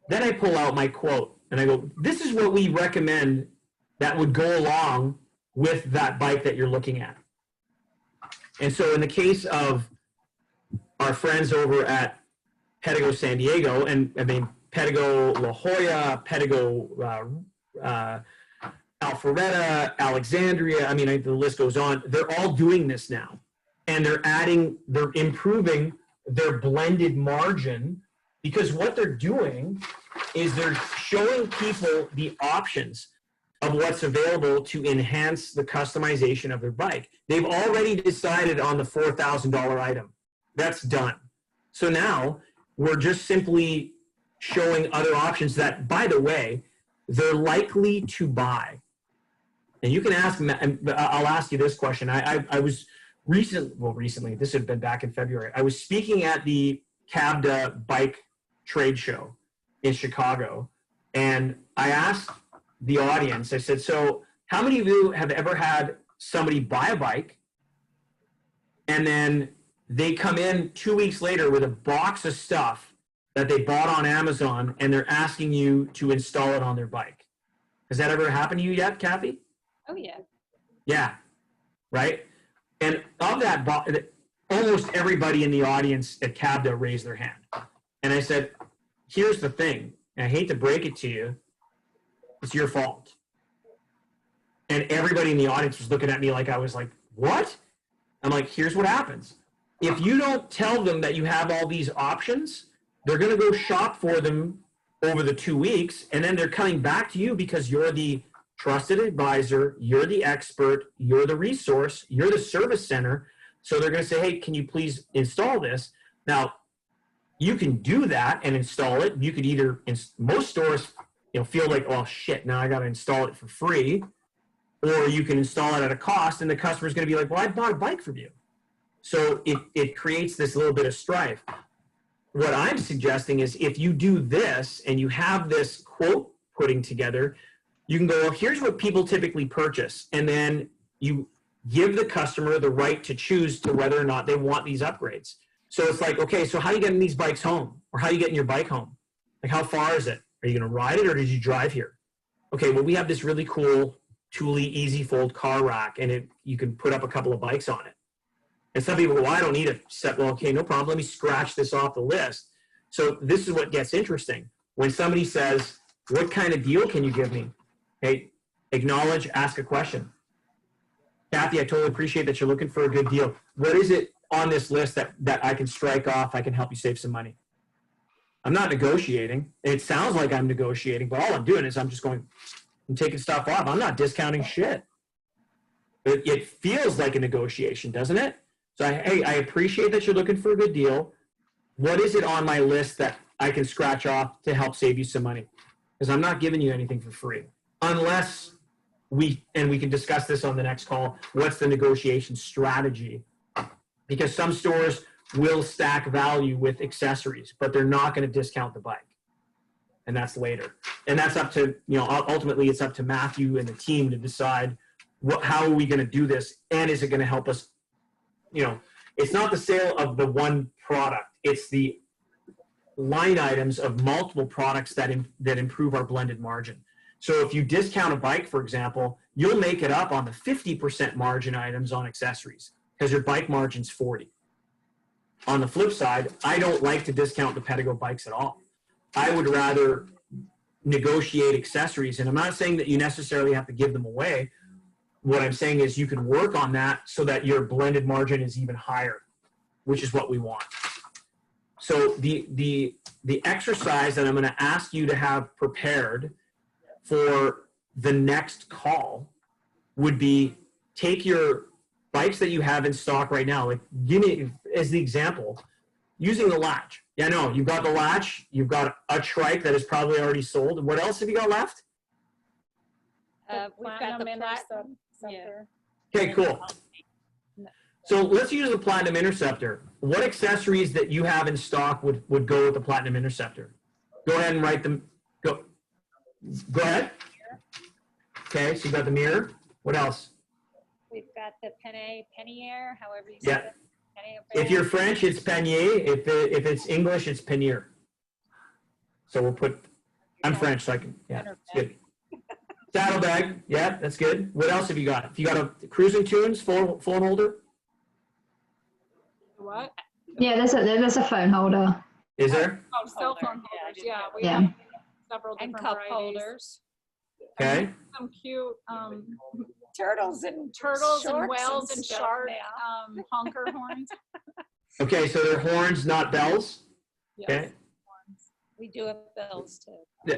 Then I pull out my quote and I go, this is what we recommend that would go along with that bike that you're looking at. And so in the case of our friends over at Pedgo San Diego, and I mean, Pedgo La Jolla, Pedgo Alpharetta, Alexandria, I mean, the list goes on. They're all doing this now. And they're improving their blended margin because what they're doing is they're showing people the options of what's available to enhance the customization of their bike. They've already decided on the $4,000 item. That's done. So now we're just simply showing other options that, by the way, they're likely to buy. And you can ask, I'll ask you this question. I was recently, this had been back in February, I was speaking at the CABDA bike trade show in Chicago. And I asked the audience, I said, so how many of you have ever had somebody buy a bike and then they come in 2 weeks later with a box of stuff that they bought on Amazon and they're asking you to install it on their bike? Has that ever happened to you yet, Kathy? Oh, yeah. Yeah, right? And of that, almost everybody in the audience at CABDA raised their hand. And I said, here's the thing, and I hate to break it to you, it's your fault. And everybody in the audience was looking at me like I was like, what? I'm like, here's what happens. If you don't tell them that you have all these options, they're going to go shop for them over the 2 weeks, and then they're coming back to you because you're the trusted advisor, you're the expert, you're the resource, you're the service center. So they're going to say, hey, can you please install this? Now, you can do that and install it. You could either, most stores, feel like, oh shit, now I got to install it for free, or you can install it at a cost, and the customer's going to be like, well, I bought a bike from you. So it creates this little bit of strife. What I'm suggesting is if you do this and you have this quote putting together, you can go, well, here's what people typically purchase. And then you give the customer the right to choose to whether or not they want these upgrades. So it's like, okay, so how are you getting these bikes home? Or how are you getting your bike home? Like, how far is it? Are you going to ride it, or did you drive here? Okay, well, we have this really cool Thule Easy Fold car rack, and you can put up a couple of bikes on it. And some people go, well, I don't need a set. Well, okay, no problem. Let me scratch this off the list. So this is what gets interesting. When somebody says, what kind of deal can you give me? Hey, acknowledge, ask a question. Kathy, I totally appreciate that you're looking for a good deal. What is it on this list that I can strike off? I can help you save some money. I'm not negotiating. It sounds like I'm negotiating, but all I'm doing is I'm taking stuff off. I'm not discounting shit. It feels like a negotiation, doesn't it? So, hey, I appreciate that you're looking for a good deal. What is it on my list that I can scratch off to help save you some money? Because I'm not giving you anything for free. Unless we can discuss this on the next call, what's the negotiation strategy? Because some stores will stack value with accessories, but they're not going to discount the bike. And that's later. And that's up to, ultimately it's up to Matthew and the team to decide how are we going to do this, and is it going to help us? It's not the sale of the one product. It's the line items of multiple products that improve our blended margin. So if you discount a bike, for example, you'll make it up on the 50% margin items on accessories because your bike margin's 40. On the flip side, I don't like to discount the Pedgo bikes at all. I would rather negotiate accessories, and I'm not saying that you necessarily have to give them away. What I'm saying is you can work on that so that your blended margin is even higher, which is what we want. So the exercise that I'm going to ask you to have prepared for the next call would be take your bikes that you have in stock right now, like give me as the example, using the latch. Yeah, no, you've got the latch, you've got a trike that is probably already sold. And what else have you got left? We've got the platinum. Interceptor. Okay, cool. So let's use the Platinum Interceptor. What accessories that you have in stock would go with the Platinum Interceptor? Go ahead and write them. Go ahead. Okay, so you got the mirror. What else? We've got the Penier, however you say it. If you're French, it's Panier. If it's English, it's Panier. So we'll put, I'm French, so I can, yeah, it's good. Saddlebag, yeah, that's good. What else have you got? If you got a Cruising Tunes phone holder? What? Yeah, there's a phone holder. Is there? Oh, cell phone holders. Yeah, we Yeah. have several And different cup varieties. holders. Okay. Some cute Turtles and turtles and sharks whales and stuff shark now. honker horns. Okay, so they're horns, not bells. Yes. Okay. We do have bells too.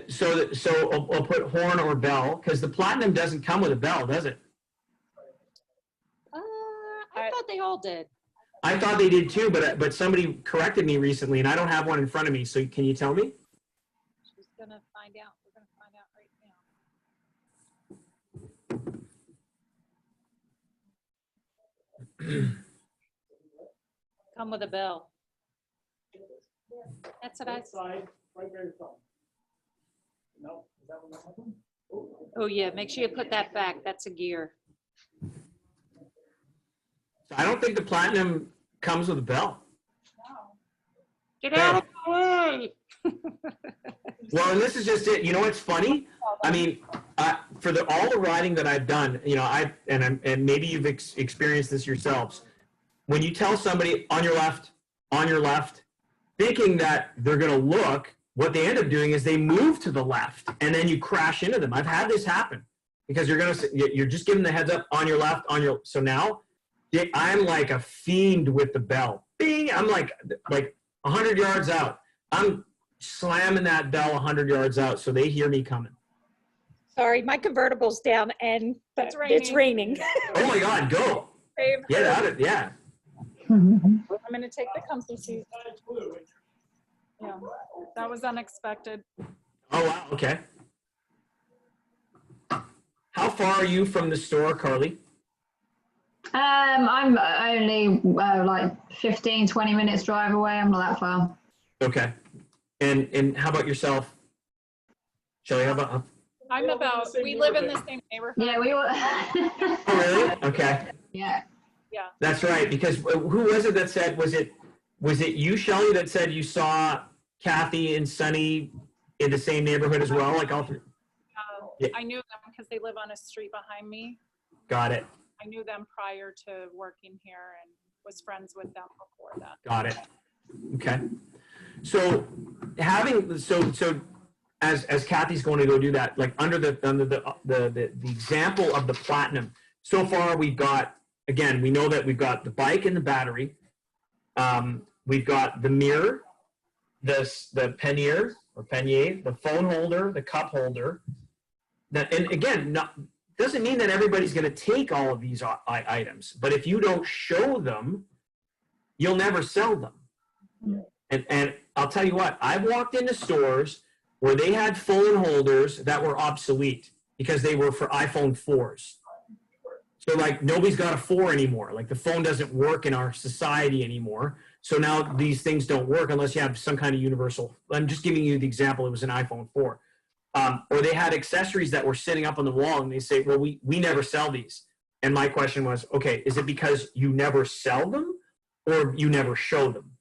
So I'll put horn or bell because the Platinum doesn't come with a bell, does it? I thought they all did. I thought they did too, but somebody corrected me recently, and I don't have one in front of me. So can you tell me? She's gonna find out. We're gonna find out right now. Come with a bell. That's what I said. Oh yeah, make sure you put that back. That's a gear. I don't think the Platinum comes with a bell. Get out of the way. Well, and this is just it. You know what's funny? I mean, for all the riding that I've done, you know, and maybe you've experienced this yourselves. When you tell somebody on your left, thinking that they're going to look, what they end up doing is they move to the left, and then you crash into them. I've had this happen because you're just giving the heads up on your left, so now I'm like a fiend with the bell. Bing! I'm like 100 yards out. I'm slamming that bell 100 yards out so they hear me coming. Sorry, my convertible's down and it's raining. Oh my God, go. Babe, Get out of it, yeah. I'm gonna take the comfy seat. Yeah, that was unexpected. Oh, wow, okay. How far are you from the store, Carly? I'm only like 15, 20 minutes drive away. I'm not that far. Okay. And how about yourself? Shelley, how about? We live in the same neighborhood. Yeah, we were. Oh, really? Okay. Yeah. Yeah. That's right, because who was it that said, was it you, Shelley, that said you saw Kathy and Sunny in the same neighborhood as well? Like all three? Yeah. I knew them because they live on a street behind me. Got it. I knew them prior to working here and was friends with them before that. Got it. Okay. So as Kathy's going to go do that, like under the example of the Platinum, so far we've got, again, we know that we've got the bike and the battery. We've got the mirror, the pannier, the phone holder, the cup holder. And again, doesn't mean that everybody's going to take all of these items, but if you don't show them, you'll never sell them. And I'll tell you what, I've walked into stores where they had phone holders that were obsolete because they were for iPhone 4s. So like nobody's got a 4 anymore. Like the phone doesn't work in our society anymore. So now these things don't work unless you have some kind of universal. I'm just giving you the example. It was an iPhone 4. Or they had accessories that were sitting up on the wall and they say, well, we never sell these. And my question was, okay, is it because you never sell them or you never show them?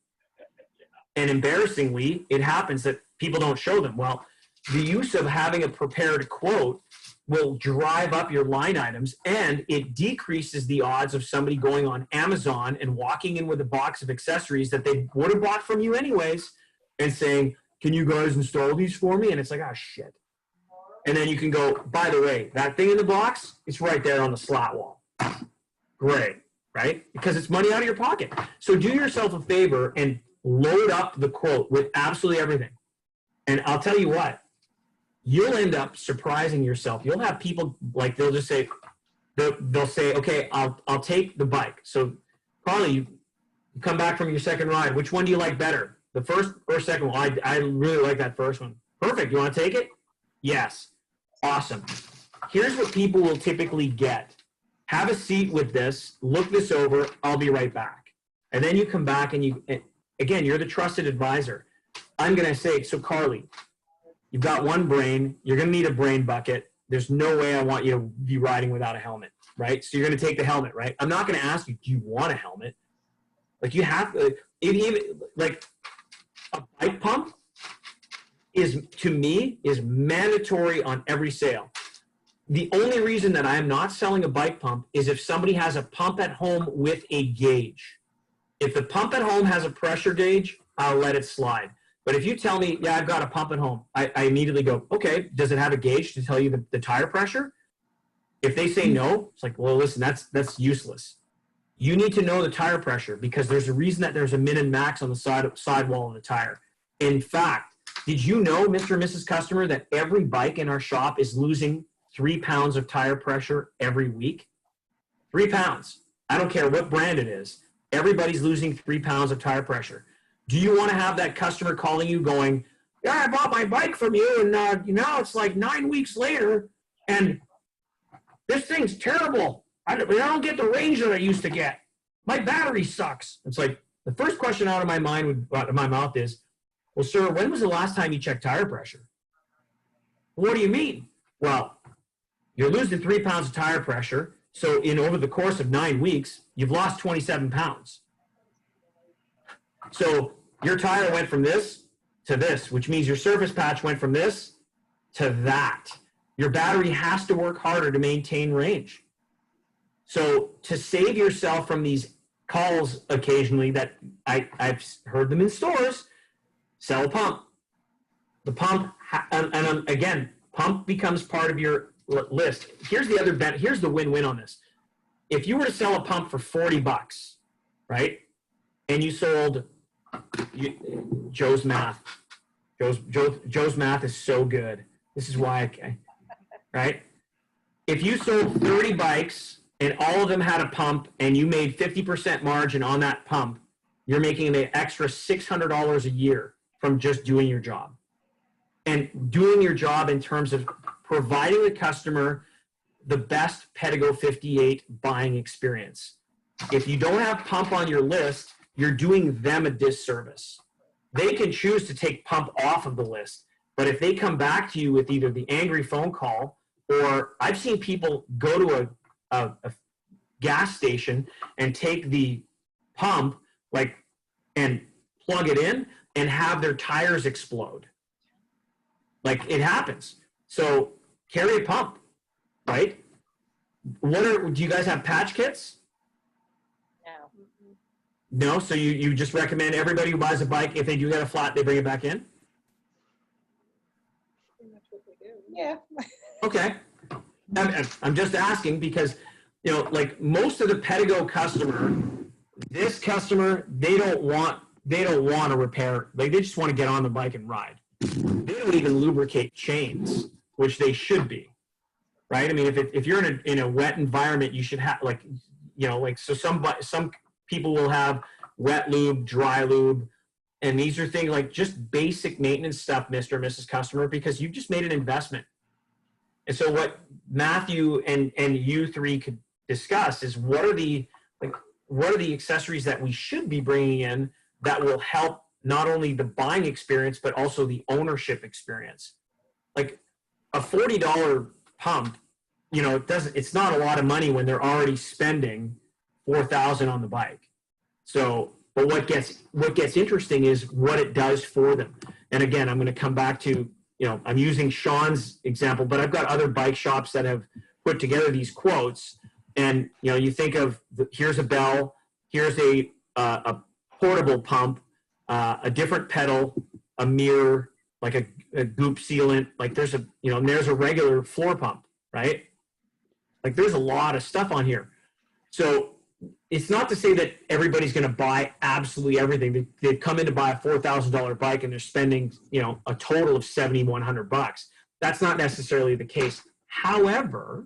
And embarrassingly, it happens that people don't show them. Well, the use of having a prepared quote will drive up your line items, and it decreases the odds of somebody going on Amazon and walking in with a box of accessories that they would have bought from you anyways and saying, can you guys install these for me? And it's like, oh, shit. And then you can go, by the way, that thing in the box, it's right there on the slot wall. Great, right? Because it's money out of your pocket. So do yourself a favor and load up the quote with absolutely everything. And I'll tell you what, you'll end up surprising yourself. You'll have people, like, they'll just say, they'll say, okay, I'll take the bike. So Carly, you come back from your second ride. Which one do you like better? The first or second one? I really like that first one. Perfect. You want to take it? Yes. Awesome. Here's what people will typically get. Have a seat with this. Look this over. I'll be right back. And then you come back and again, you're the trusted advisor. I'm going to say, so Carly, you've got one brain. You're going to need a brain bucket. There's no way I want you to be riding without a helmet, right? So you're going to take the helmet, right? I'm not going to ask you, do you want a helmet? Like you have, even like a bike pump is, to me, is mandatory on every sale. The only reason that I am not selling a bike pump is if somebody has a pump at home with a gauge. If the pump at home has a pressure gauge, I'll let it slide. But if you tell me, yeah, I've got a pump at home, I immediately go, okay, does it have a gauge to tell you the tire pressure? If they say no, it's like, well, listen, that's useless. You need to know the tire pressure because there's a reason that there's a min and max on the sidewall of the tire. In fact, did you know, Mr. and Mrs. Customer, that every bike in our shop is losing 3 pounds of tire pressure every week? 3 pounds. I don't care what brand it is. Everybody's losing 3 pounds of tire pressure. Do you want to have that customer calling you going, yeah, I bought my bike from you, and now it's like 9 weeks later, and this thing's terrible. I don't get the range that I used to get. My battery sucks. It's like the first question out of my mouth is, well, sir, when was the last time you checked tire pressure? Well, what do you mean? Well, you're losing 3 pounds of tire pressure. So over the course of 9 weeks, you've lost 27 pounds. So your tire went from this to this, which means your surface patch went from this to that. Your battery has to work harder to maintain range. So to save yourself from these calls occasionally that I've heard them in stores, sell a pump. The pump, and again, pump becomes part of your list. Here's the other bet. Here's the win-win on this. If you were to sell a pump for $40, right, and you sold Joe's math. Joe's math is so good. This is why, right? If you sold 30 bikes and all of them had a pump and you made 50% margin on that pump, you're making an extra $600 a year from just doing your job. And doing your job in terms of providing the customer the best Pedgo 58 buying experience. If you don't have pump on your list, you're doing them a disservice. They can choose to take pump off of the list, but if they come back to you with either the angry phone call, or I've seen people go to a gas station and take the pump and plug it in and have their tires explode. Like, it happens. So carry a pump, right? Do you guys have patch kits? No, so you just recommend everybody who buys a bike, if they do get a flat, they bring it back in? Yeah. Okay. I'm just asking because, like most of the Pedgo customer, this customer, they don't want a repair. Like, they just want to get on the bike and ride. They don't even lubricate chains, which they should be, right? I mean, if you're in a wet environment, you should have so some people will have wet lube, dry lube, and these are things like just basic maintenance stuff, Mr. and Mrs. Customer, because you just made an investment. And so what Matthew and you three could discuss is what are the accessories that we should be bringing in that will help not only the buying experience, but also the ownership experience. Like a $40 pump, it's not a lot of money when they're already spending $4,000 on the bike. So, but what gets interesting is what it does for them. And again, I'm going to come back to, I'm using Sean's example, but I've got other bike shops that have put together these quotes. And, you think of, here's a bell, here's a portable pump, a different pedal, a mirror, like a goop sealant, like there's and there's a regular floor pump, right? Like there's a lot of stuff on here. So it's not to say that everybody's going to buy absolutely everything. They come in to buy a $4,000 bike and they're spending, a total of $7,100. That's not necessarily the case. However,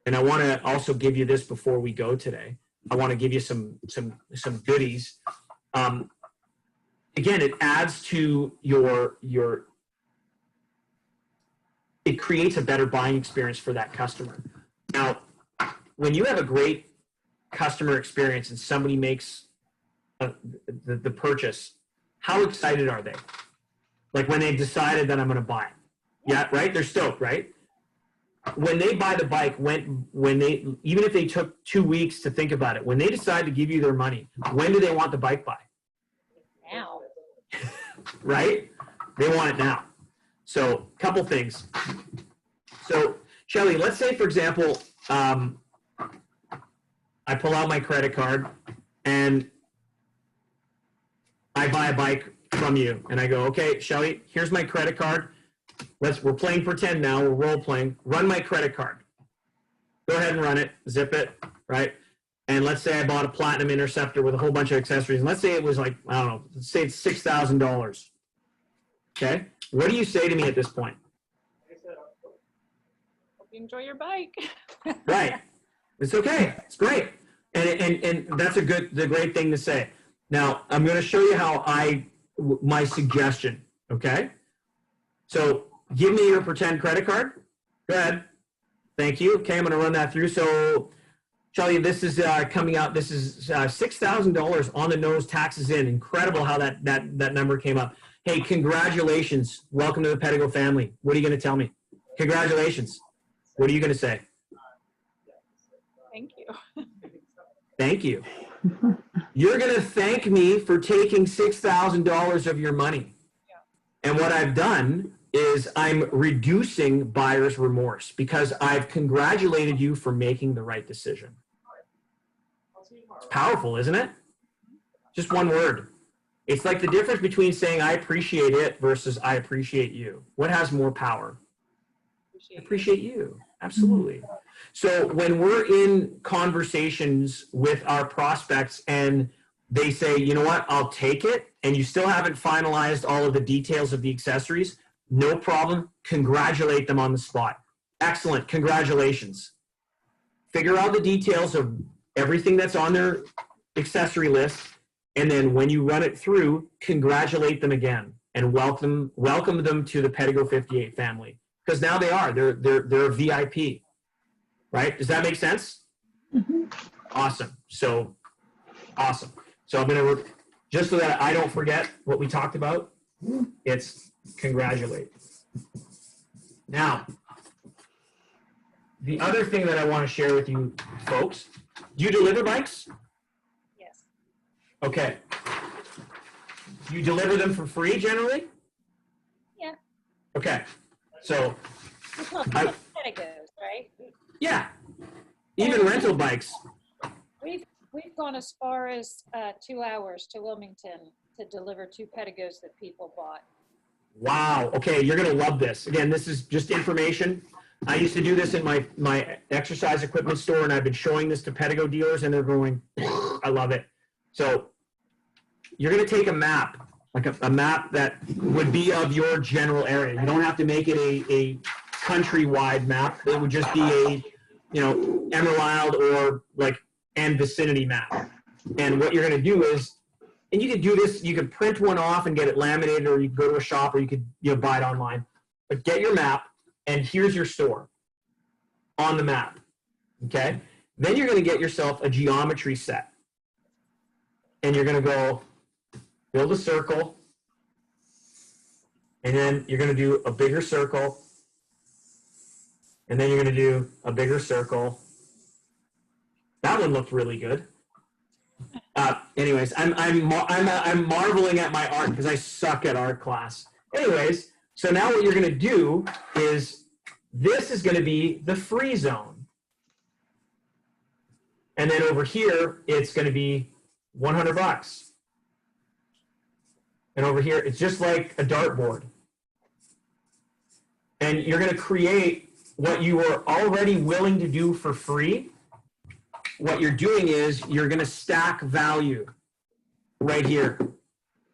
and I want to also give you this before we go today. I want to give you some goodies. Again, it adds to it creates a better buying experience for that customer. Now, when you have a great customer experience and somebody makes the purchase, how excited are they? Like when they've decided that I'm going to buy it. Yeah, right? They're stoked, right? When they buy the bike, even if they took 2 weeks to think about it, when they decide to give you their money, when do they want the bike by? Now. Right? They want it now. So a couple things. So Shelly, let's say, for example, I pull out my credit card and I buy a bike from you and I go, okay, Shelly, here's my credit card. We're playing pretend now. We're role playing. Run my credit card. Go ahead and run it. Zip it, right? And let's say I bought a Platinum Interceptor with a whole bunch of accessories. And let's say it was like, I don't know, let's say it's $6,000. Okay? What do you say to me at this point? Hope you enjoy your bike. Right. It's okay. It's great. And that's the great thing to say. Now, I'm going to show you how my suggestion, okay? So give me your pretend credit card. Go ahead. Thank you. Okay, I'm going to run that through. So, Shelly, this is coming out. This is $6,000 on the nose, taxes in. Incredible how that number came up. Hey, congratulations. Welcome to the Pedgo family. What are you going to tell me? Congratulations. What are you going to say? Thank you. Thank you. You're going to thank me for taking $6,000 of your money. And what I've done is I'm reducing buyer's remorse because I've congratulated you for making the right decision. It's powerful, isn't it? Just one word. It's like the difference between saying I appreciate it versus I appreciate you. What has more power? I appreciate you. Absolutely. So when we're in conversations with our prospects and they say, you know what, I'll take it, and you still haven't finalized all of the details of the accessories, no problem. Congratulate them on the spot. Excellent. Congratulations. Figure out the details of everything that's on their accessory list, and then when you run it through, congratulate them again and welcome them to the Pedgo 58 family, because now they are. They're a VIP, right? Does that make sense? Mm-hmm. Awesome. So awesome. So I'm going to, just so that I don't forget what we talked about, it's congratulate. Now, the other thing that I want to share with you folks, do you deliver bikes? Yes. Okay. Do you deliver them for free generally? Yeah. Okay. So, We call them Pedgos, right? yeah. Even rental bikes. We've gone as far as 2 hours to Wilmington to deliver 2 Pedgos that people bought. Wow. Okay, you're going to love this. Again, this is just information. I used to do this in my exercise equipment store, and I've been showing this to Pedgo dealers, and they're going, I love it. So you're going to take a map, like a map that would be of your general area. You don't have to make it a countrywide map. It would just be a, Emerald or and vicinity map. And what you're going to do is, and you can do this, you can print one off and get it laminated, or you can go to a shop, or you could buy it online. But get your map, and here's your store on the map, okay? Then you're going to get yourself a geometry set. And you're going to go build a circle, and then you're going to do a bigger circle, and then you're going to do a bigger circle. That one looked really good. Anyways, I'm marveling at my art because I suck at art class. Anyways, so now what you're going to do is this is going to be the free zone. And then over here, it's going to be $100. And over here, it's just like a dartboard. And you're going to create what you were already willing to do for free. What you're doing is you're going to stack value right here.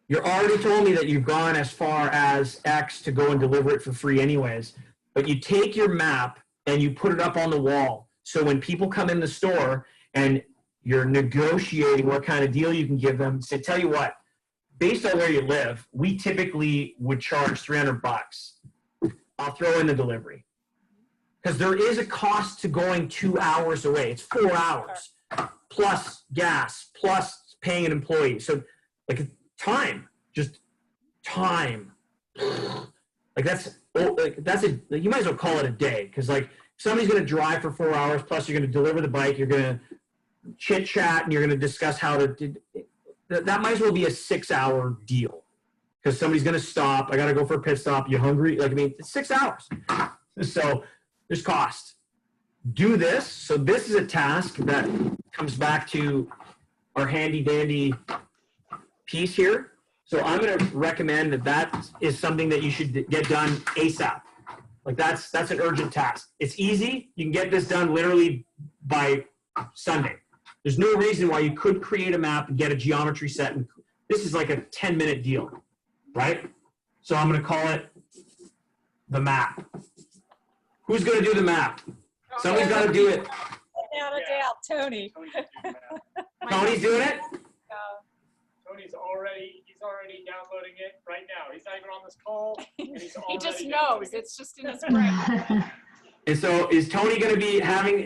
You already told me that you've gone as far as X to go and deliver it for free anyways. But you take your map and you put it up on the wall. So when people come in the store and you're negotiating what kind of deal you can give them, say, tell you what, based on where you live, we typically would charge $300. I'll throw in the delivery. Because there is a cost to going 2 hours away. It's 4 hours plus gas, plus paying an employee. So time, just time. You might as well call it a day. Because somebody's going to drive for 4 hours, plus you're going to deliver the bike, you're going to chit chat, and you're going to discuss how to, that might as well be a 6 hour deal. Because somebody's going to stop. I got to go for a pit stop. You hungry? It's 6 hours. So there's cost. Do this. So this is a task that comes back to our handy dandy piece here. So I'm going to recommend that is something that you should get done ASAP. That's an urgent task. It's easy. You can get this done literally by Sunday. There's no reason why you couldn't create a map and get a geometry set. And this is like a 10-minute deal, right? So I'm going to call it the map. Who's going to do the map? Somebody's got to do it. Without a doubt, Tony. Tony's doing it? Tony's already downloading it right now. He's not even on this call. And he's He just already knows. It's just in his brain. And so is Tony going to be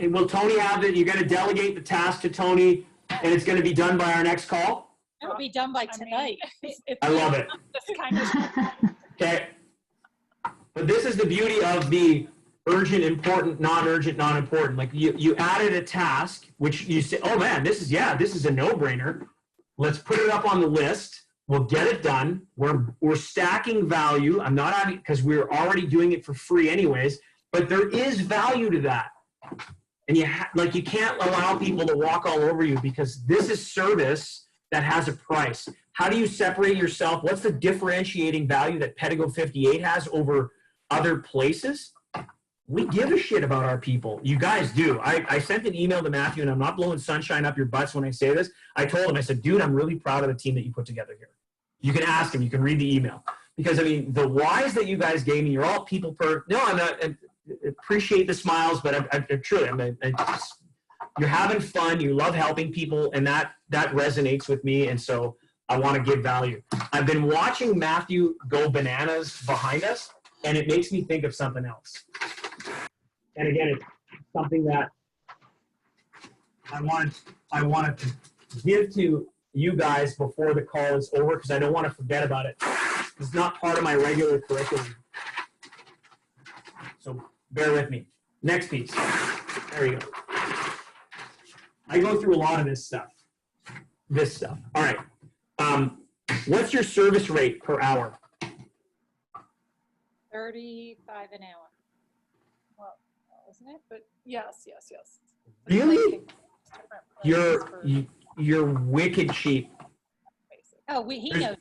will Tony have it? You're going to delegate the task to Tony, and it's going to be done by our next call? It'll be done by tonight. I love it. This kind of Okay. But this is the beauty of the urgent, important, non-urgent, non-important. You added a task, which you say, oh man, this is a no-brainer. Let's put it up on the list. We'll get it done. We're stacking value. I'm not having, because we're already doing it for free anyways, but there is value to that. And you can't allow people to walk all over you, because this is service that has a price. How do you separate yourself? What's the differentiating value that Pedgo 58 has over other places? We give a shit about our people. You guys do. I sent an email to Matthew, and I'm not blowing sunshine up your butts when I say this. I told him, I said, dude, I'm really proud of the team that you put together here. You can ask him. You can read the email. Because, I mean, the whys that you guys gave me, you're all people no, I'm not. I appreciate the smiles, but you're having fun. You love helping people, and that resonates with me, and so I want to give value. I've been watching Matthew go bananas behind us, and it makes me think of something else. And again, it's something that I wanted to give to you guys before the call is over, because I don't want to forget about it. It's not part of my regular curriculum. So bear with me. Next piece. There we go. I go through a lot of this stuff. All right. What's your service rate per hour? 35 an hour. Well, isn't it? But yes. Really? You're wicked cheap. Oh, he knows that.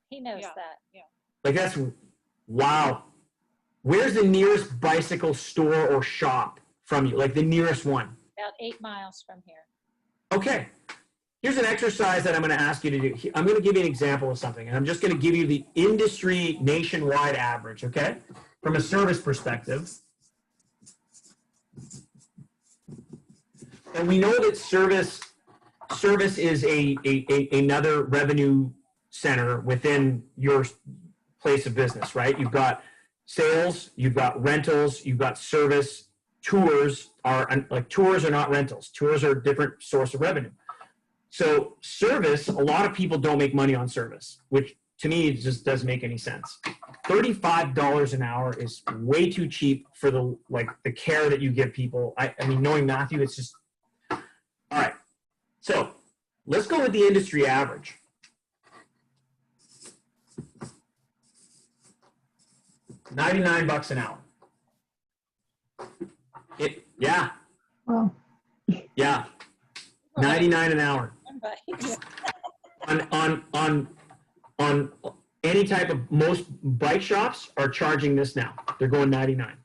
He knows Yeah. that. Yeah. Like, that's, wow. Where's the nearest bicycle store or shop from you? Like the nearest one? About 8 miles from here. Okay. Here's an exercise that I'm going to ask you to do. I'm going to give you an example of something, and I'm just going to give you the industry nationwide average, okay? From a service perspective. And we know that service is another revenue center within your place of business, right? You've got sales, you've got rentals, you've got service. Tours are not rentals. Tours are a different source of revenue. So service, a lot of people don't make money on service, which to me it just doesn't make any sense. $35 an hour is way too cheap for the care that you give people. I mean, knowing Matthew, it's just, all right. So let's go with the industry average. $99 an hour. Yeah. Well, Yeah. 99 an hour. On any type of, most bike shops are charging this now. They're going 99.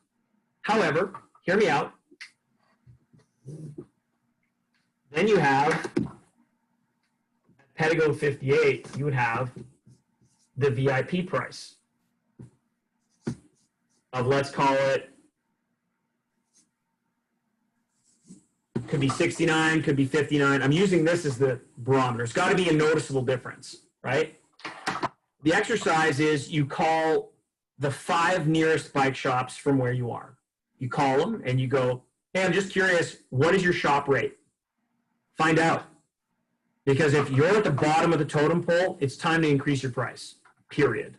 However, hear me out. Then you have Pedgo 58, you would have the VIP price of, let's call it, could be 69, could be 59. I'm using this as the barometer. It's got to be a noticeable difference, right? The exercise is you call the 5 nearest bike shops from where you are. You call them and you go, hey, I'm just curious, what is your shop rate? Find out. Because if you're at the bottom of the totem pole, it's time to increase your price, period.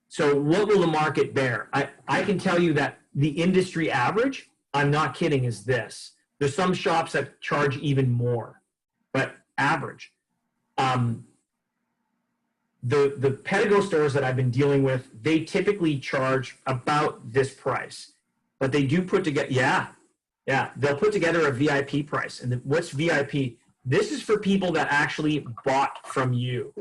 So what will the market bear? I can tell you that the industry average, I'm not kidding, is this. There's some shops that charge even more, but average. The Pedgo stores that I've been dealing with, they typically charge about this price, but they do put together, they'll put together a VIP price. And what's VIP? This is for people that actually bought from you.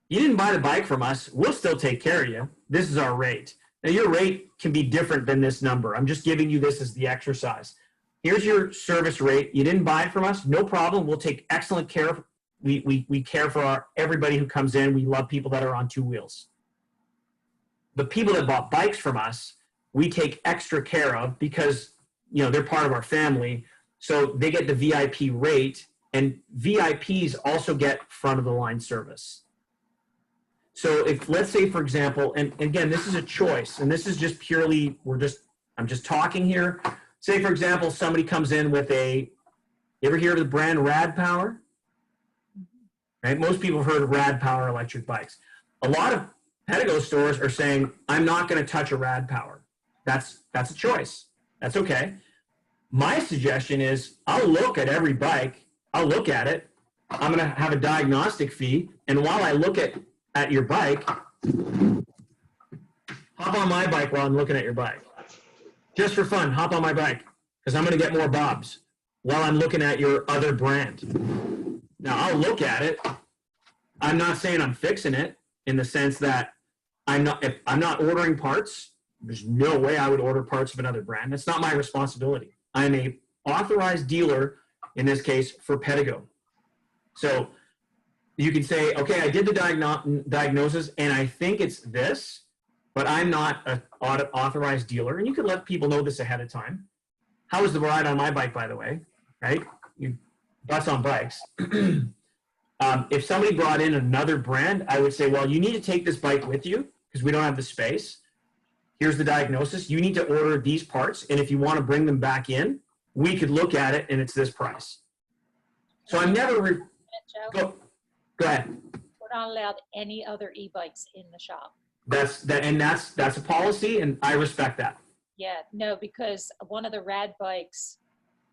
You didn't buy the bike from us, we'll still take care of you. This is our rate. Now your rate can be different than this number. I'm just giving you this as the exercise. Here's your service rate. You didn't buy it from us, no problem. We'll take excellent care. We care for everybody who comes in. We love people that are on 2 wheels. The people that bought bikes from us, we take extra care of because, you know, they're part of our family. So they get the VIP rate, and VIPs also get front of the line service. So if, let's say, for example, and again, this is a choice, and this is just purely, I'm just talking here. Say, for example, somebody comes in with you ever hear of the brand Rad Power? Right? Most people have heard of Rad Power electric bikes. A lot of Pedgo stores are saying, I'm not going to touch a Rad Power. That's a choice. That's okay. My suggestion is I'll look at every bike. I'll look at it. I'm going to have a diagnostic fee. And while I look at your bike, hop on my bike while I'm looking at your bike. Just for fun, hop on my bike because I'm going to get more bobs while I'm looking at your other brand. Now, I'll look at it. I'm not saying I'm fixing it in the sense that if I'm not ordering parts, there's no way I would order parts of another brand. That's not my responsibility. I'm a authorized dealer, in this case, for Pedgo. So you can say, okay, I did the diagnosis and I think it's this, but I'm not an authorized dealer. And you can let people know this ahead of time. How was the ride on my bike, by the way? Right? Butts on bikes. If somebody brought in another brand, I would say, well, you need to take this bike with you because we don't have the space. Here's the diagnosis. You need to order these parts. And if you want to bring them back in, we could look at it and it's this price. So I'm never, go ahead. We're not allowed any other e-bikes in the shop. That's a policy and I respect that. Yeah, no, because one of the rad bikes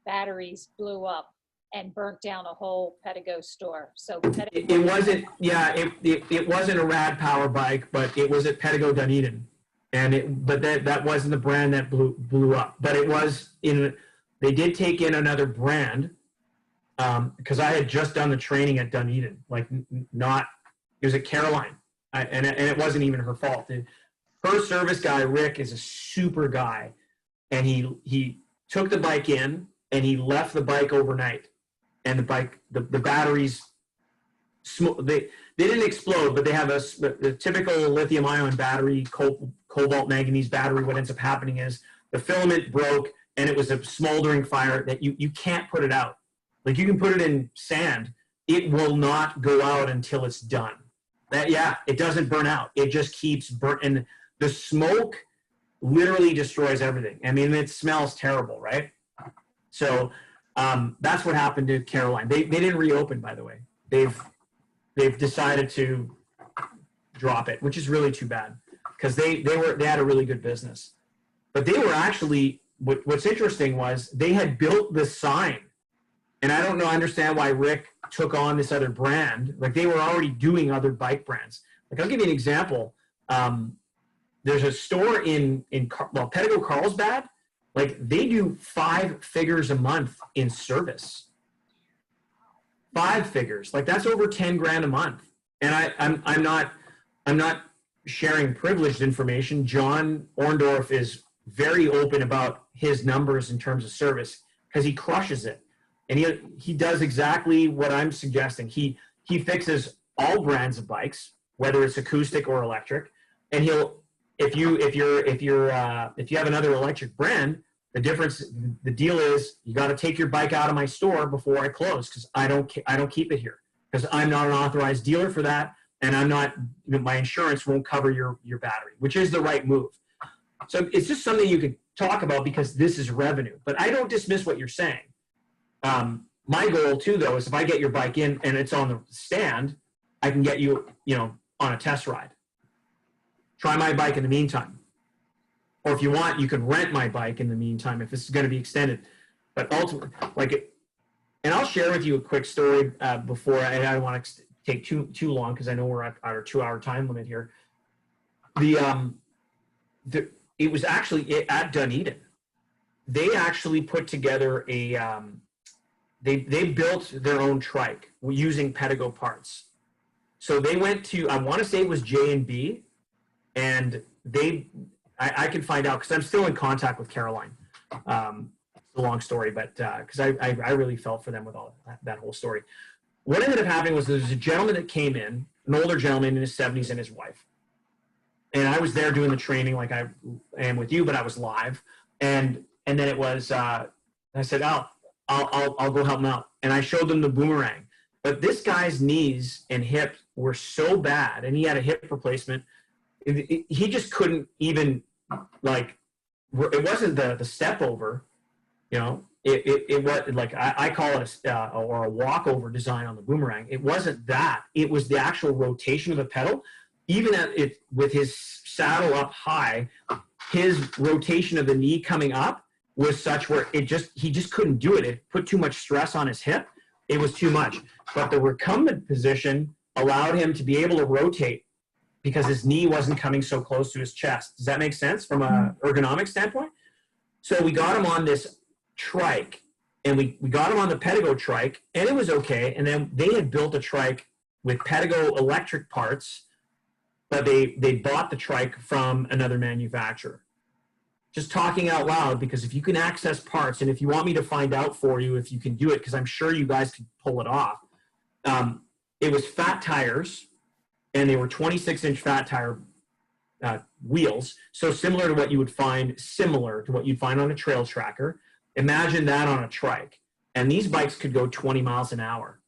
batteries blew up and burnt down a whole Pedgo store. So it wasn't, it wasn't a rad power bike, but it was at Pedgo Dunedin. And but that wasn't the brand that blew up, but it was they did take in another brand because I had just done the training at Dunedin, it was at Caroline, and it wasn't even her fault. Her service guy, Rick, is a super guy, and he took the bike in and he left the bike overnight, and the batteries, they didn't explode, but they have the typical lithium-ion battery, cobalt manganese battery. What ends up happening is the filament broke, and it was a smoldering fire that you can't put it out. Like you can put it in sand, it will not go out until it's done. It doesn't burn out. It just keeps and the smoke literally destroys everything. I mean, it smells terrible, right? So that's what happened to Caroline. They didn't reopen, by the way. They've decided to drop it, which is really too bad because they had a really good business. But they were actually, what's interesting was they had built the sign. And I don't understand why Rick took on this other brand. Like they were already doing other bike brands. Like I'll give you an example. There's a store in Pedgo Carlsbad. Like they do 5 figures a month in service. 5 figures. Like that's over 10 grand a month. And I'm not sharing privileged information. John Orndorff is very open about his numbers in terms of service because he crushes it. And he does exactly what I'm suggesting. He fixes all brands of bikes, whether it's acoustic or electric. And if you have another electric brand, the deal is you got to take your bike out of my store before I close because I don't keep it here because I'm not an authorized dealer for that, and my insurance won't cover your battery, which is the right move. So it's just something you could talk about because this is revenue. But I don't dismiss what you're saying. My goal too, though, is if I get your bike in and it's on the stand, I can get you, on a test ride. Try my bike in the meantime. Or if you want, you can rent my bike in the meantime if this is going to be extended. But ultimately, and I'll share with you a quick story before I don't want to take too long because I know we're at our 2-hour time limit here. It was actually at Dunedin. They actually put together they built their own trike using Pedgo parts. So they went to, I want to say it was J&B, and I can find out because I'm still in contact with Caroline. It's a long story, but because I really felt for them with all that whole story. What ended up happening was there was a gentleman that came in, an older gentleman in his 70s, and his wife. And I was there doing the training like I am with you, but I was live. And then it was, I said, I'll go help him out. And I showed them the boomerang. But this guy's knees and hips were so bad, and he had a hip replacement. He just couldn't even, it wasn't the step over, it was like, I call it a walkover design on the boomerang. It wasn't that. It was the actual rotation of the pedal. Even with his saddle up high, his rotation of the knee coming up was such where he just couldn't do it. It put too much stress on his hip. it was too much. But the recumbent position allowed him to be able to rotate because his knee wasn't coming so close to his chest. Does that make sense from an ergonomic standpoint? So we got him on this trike, and we got him on the Pedgo trike, and it was okay. And then they had built a trike with Pedgo electric parts, but they bought the trike from another manufacturer. Just talking out loud, because if you can access parts, and if you want me to find out for you if you can do it, because I'm sure you guys could pull it off. It was fat tires, and they were 26-inch fat tire wheels, so similar to what you'd find on a trail tracker. Imagine that on a trike. And these bikes could go 20 miles an hour.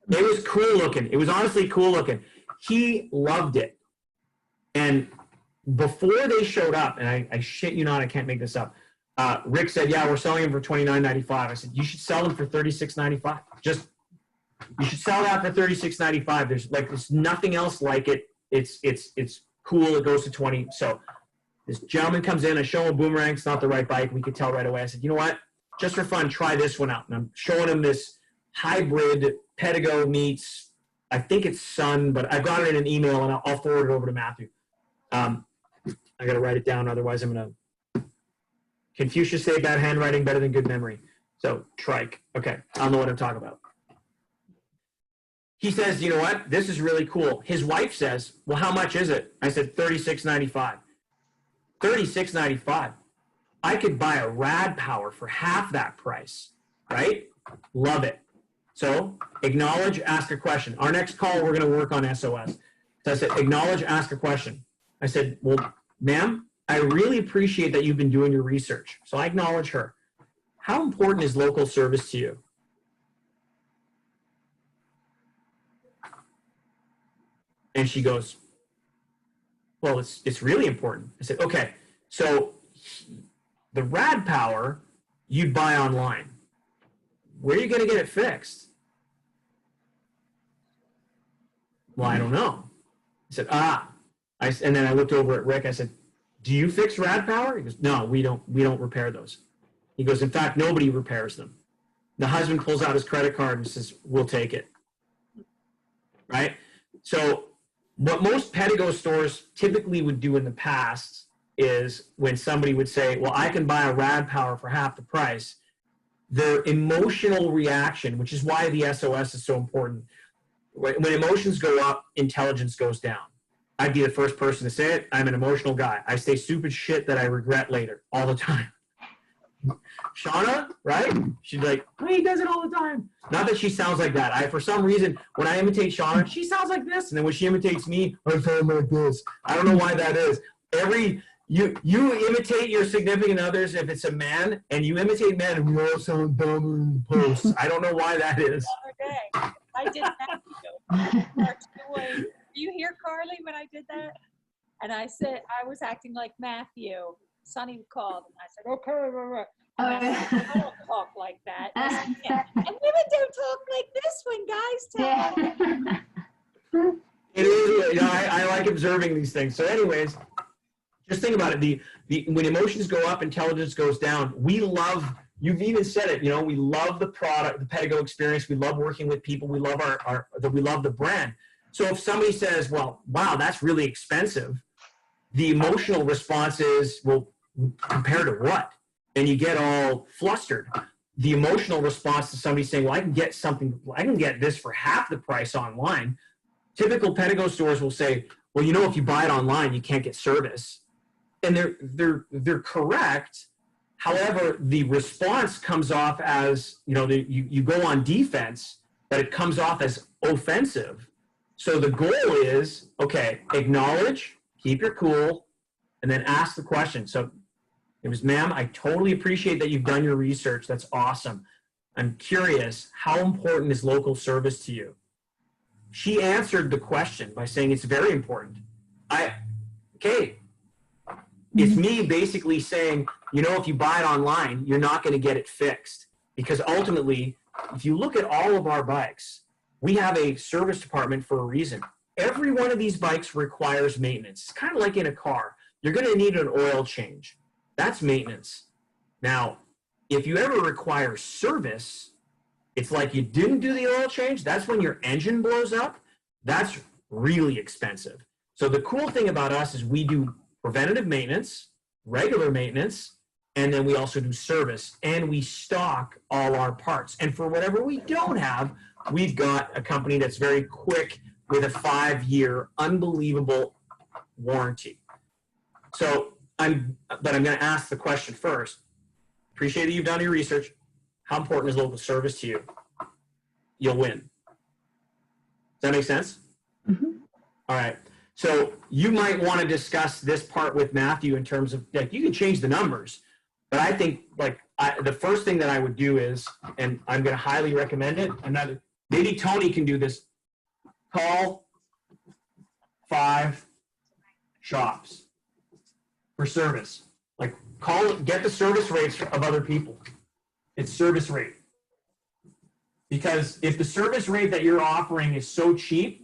It was cool looking. It was honestly cool looking. He loved it. And before they showed up, and I shit you not, I can't make this up, Rick said, yeah, we're selling them for $29.95. I said, you should sell them for $36.95. You should sell that for $36.95. There's nothing else like it. It's cool. It goes to 20. So this gentleman comes in, I show him a Boomerang. It's not the right bike. We could tell right away. I said, you know what? Just for fun, try this one out. And I'm showing him this hybrid Pedgo meets, I think it's Sun, but I've got it in an email, and I'll forward it over to Matthew. I got to write it down. Otherwise, I'm going to Confucius say bad handwriting better than good memory. So trike. Okay. I'll know what I'm talking about. He says, you know what? This is really cool. His wife says, well, how much is it? I said, $36.95. $36.95. I could buy a Rad Power for half that price, right? Love it. So acknowledge, ask a question. Our next call, we're going to work on SOS. So I said, acknowledge, ask a question. I said, well, ma'am, I really appreciate that you've been doing your research. So I acknowledge her. How important is local service to you? And she goes, well, it's really important. I said, okay, so the Rad Power you'd buy online. Where are you going to get it fixed? Well, I don't know. I said, and then I looked over at Rick. I said, do you fix Rad Power? He goes, no, we don't repair those. He goes, in fact, nobody repairs them. The husband pulls out his credit card and says, we'll take it. Right? So what most Pedgo stores typically would do in the past is when somebody would say, well, I can buy a Rad Power for half the price, their emotional reaction, which is why the SOS is so important. When emotions go up, intelligence goes down. I'd be the first person to say it. I'm an emotional guy. I say stupid shit that I regret later all the time. Shauna, right? She's like, oh, he does it all the time. Not that she sounds like that. For some reason, when I imitate Shauna, she sounds like this. And then when she imitates me, I sound like this. I don't know why that is. You imitate your significant others if it's a man, and you imitate men, and we all sound dumber in the posts. I don't know why that is. The other day, I did that. Do you hear Carly when I did that? And I said, I was acting like Matthew. Sonny called, and I said, okay. I don't talk like that. And women don't talk like this when guys talk. It is. I like observing these things. So anyways, just think about it. When emotions go up, intelligence goes down. We love, you've even said it, we love the product, the Pedgo experience. We love working with people. We love we love the brand. So if somebody says, well, wow, that's really expensive, the emotional response is, well, compared to what? And you get all flustered. The emotional response to somebody saying, well, I can get this for half the price online. Typical Pedgo stores will say, well, if you buy it online, you can't get service. And they're correct. However, the response comes off as, you go on defense, but it comes off as offensive. So the goal is, okay, acknowledge, keep your cool, and then ask the question. So it was, ma'am, I totally appreciate that you've done your research. That's awesome. I'm curious, how important is local service to you? She answered the question by saying it's very important. It's me basically saying, if you buy it online, you're not going to get it fixed. Because ultimately, if you look at all of our bikes, we have a service department for a reason. Every one of these bikes requires maintenance. It's kind of like in a car. You're going to need an oil change. That's maintenance. Now, if you ever require service, It's like you didn't do the oil change. That's when your engine blows up. That's really expensive. So the cool thing about us is we do preventative maintenance, regular maintenance, and then we also do service, and we stock all our parts. And for whatever we don't have, we've got a company that's very quick with a 5-year unbelievable warranty. So I'm going to ask the question first. Appreciate that you've done your research. How important is local service to you? You'll win. Does that make sense? Mm-hmm. All right. So you might want to discuss this part with Matthew in terms of, like, you can change the numbers, but I think, like, the first thing that I would do is, and I'm going to highly recommend it, and maybe Tony can do this, call 5 shops for service. Like, get the service rates of other people. It's service rate. Because if the service rate that you're offering is so cheap,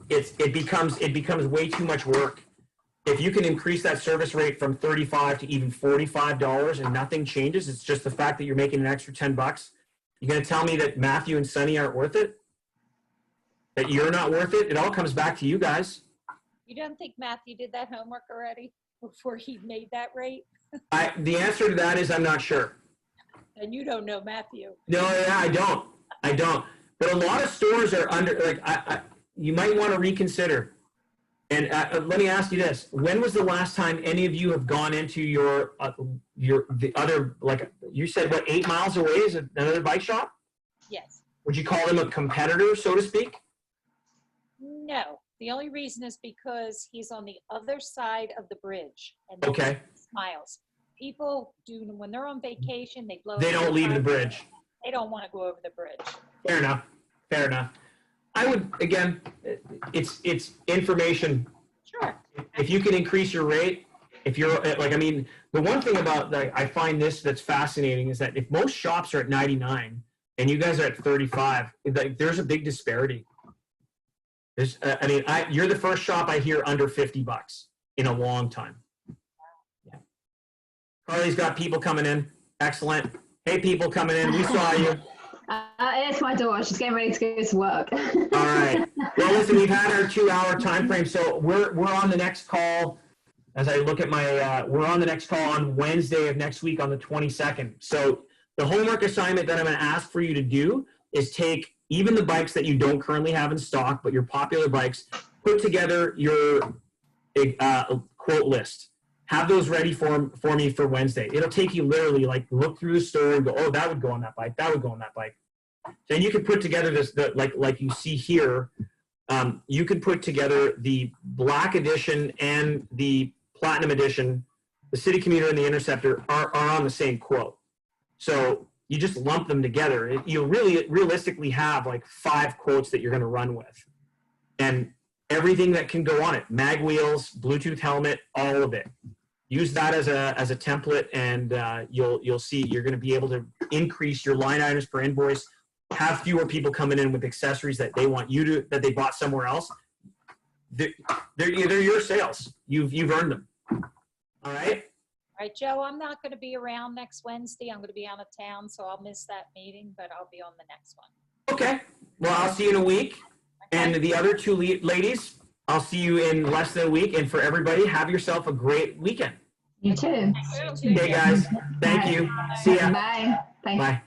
it becomes way too much work. If you can increase that service rate from $35 to even $45 and nothing changes, it's just the fact that you're making an extra $10. You're going to tell me that Matthew and Sonny aren't worth it? That you're not worth it? It all comes back to you guys. You don't think Matthew did that homework already before he made that rate? The answer to that is I'm not sure. And you don't know Matthew. No, yeah, I don't. But a lot of stores are under, like, you might want to reconsider. And let me ask you this. When was the last time any of you have gone into the other, like, you said, what, 8 miles away is another bike shop? Yes. Would you call them a competitor, so to speak? No. The only reason is because he's on the other side of the bridge. And Okay. Miles. People do, when they're on vacation, they blow. They don't leave the bridge. They don't want to go over the bridge. Fair enough. I would, again, it's information. Sure. If you can increase your rate, if you're, like, I mean, the one thing about, like, I find this that's fascinating is that if most shops are at 99 and you guys are at 35, like, there's a big disparity. There's, you're the first shop I hear under $50 in a long time. Yeah. Carly's got people coming in. Excellent. Hey, people coming in. We saw you. It's my daughter. She's getting ready to go to work. All right. Well, listen, we've had our 2-hour time frame, so we're on the next call. As I look at my, we're on the next call on Wednesday of next week on the 22nd. So the homework assignment that I'm going to ask for you to do is take even the bikes that you don't currently have in stock, but your popular bikes, put together your quote list. Have those ready for me for Wednesday. It'll take you literally, like, look through the store and go, oh, that would go on that bike. That would go on that bike. Then you can put together this, like you see here, you can put together the Black Edition and the Platinum Edition. The City Commuter and the Interceptor are on the same quote. So you just lump them together. You'll really realistically have like 5 quotes that you're going to run with. And everything that can go on it, mag wheels, Bluetooth helmet, all of it. Use that as a template, and you'll see you're going to be able to increase your line items per invoice, have fewer people coming in with accessories that they want you to, that they bought somewhere else. They're your sales. You've earned them. All right. All right, Joe, I'm not going to be around next Wednesday. I'm going to be out of town, so I'll miss that meeting, but I'll be on the next one. Okay. Well, I'll see you in a week. And the other 2 ladies, I'll see you in less than a week. And for everybody, have yourself a great weekend. You too. Okay, guys. Thank you. See ya. Bye. Bye. Bye.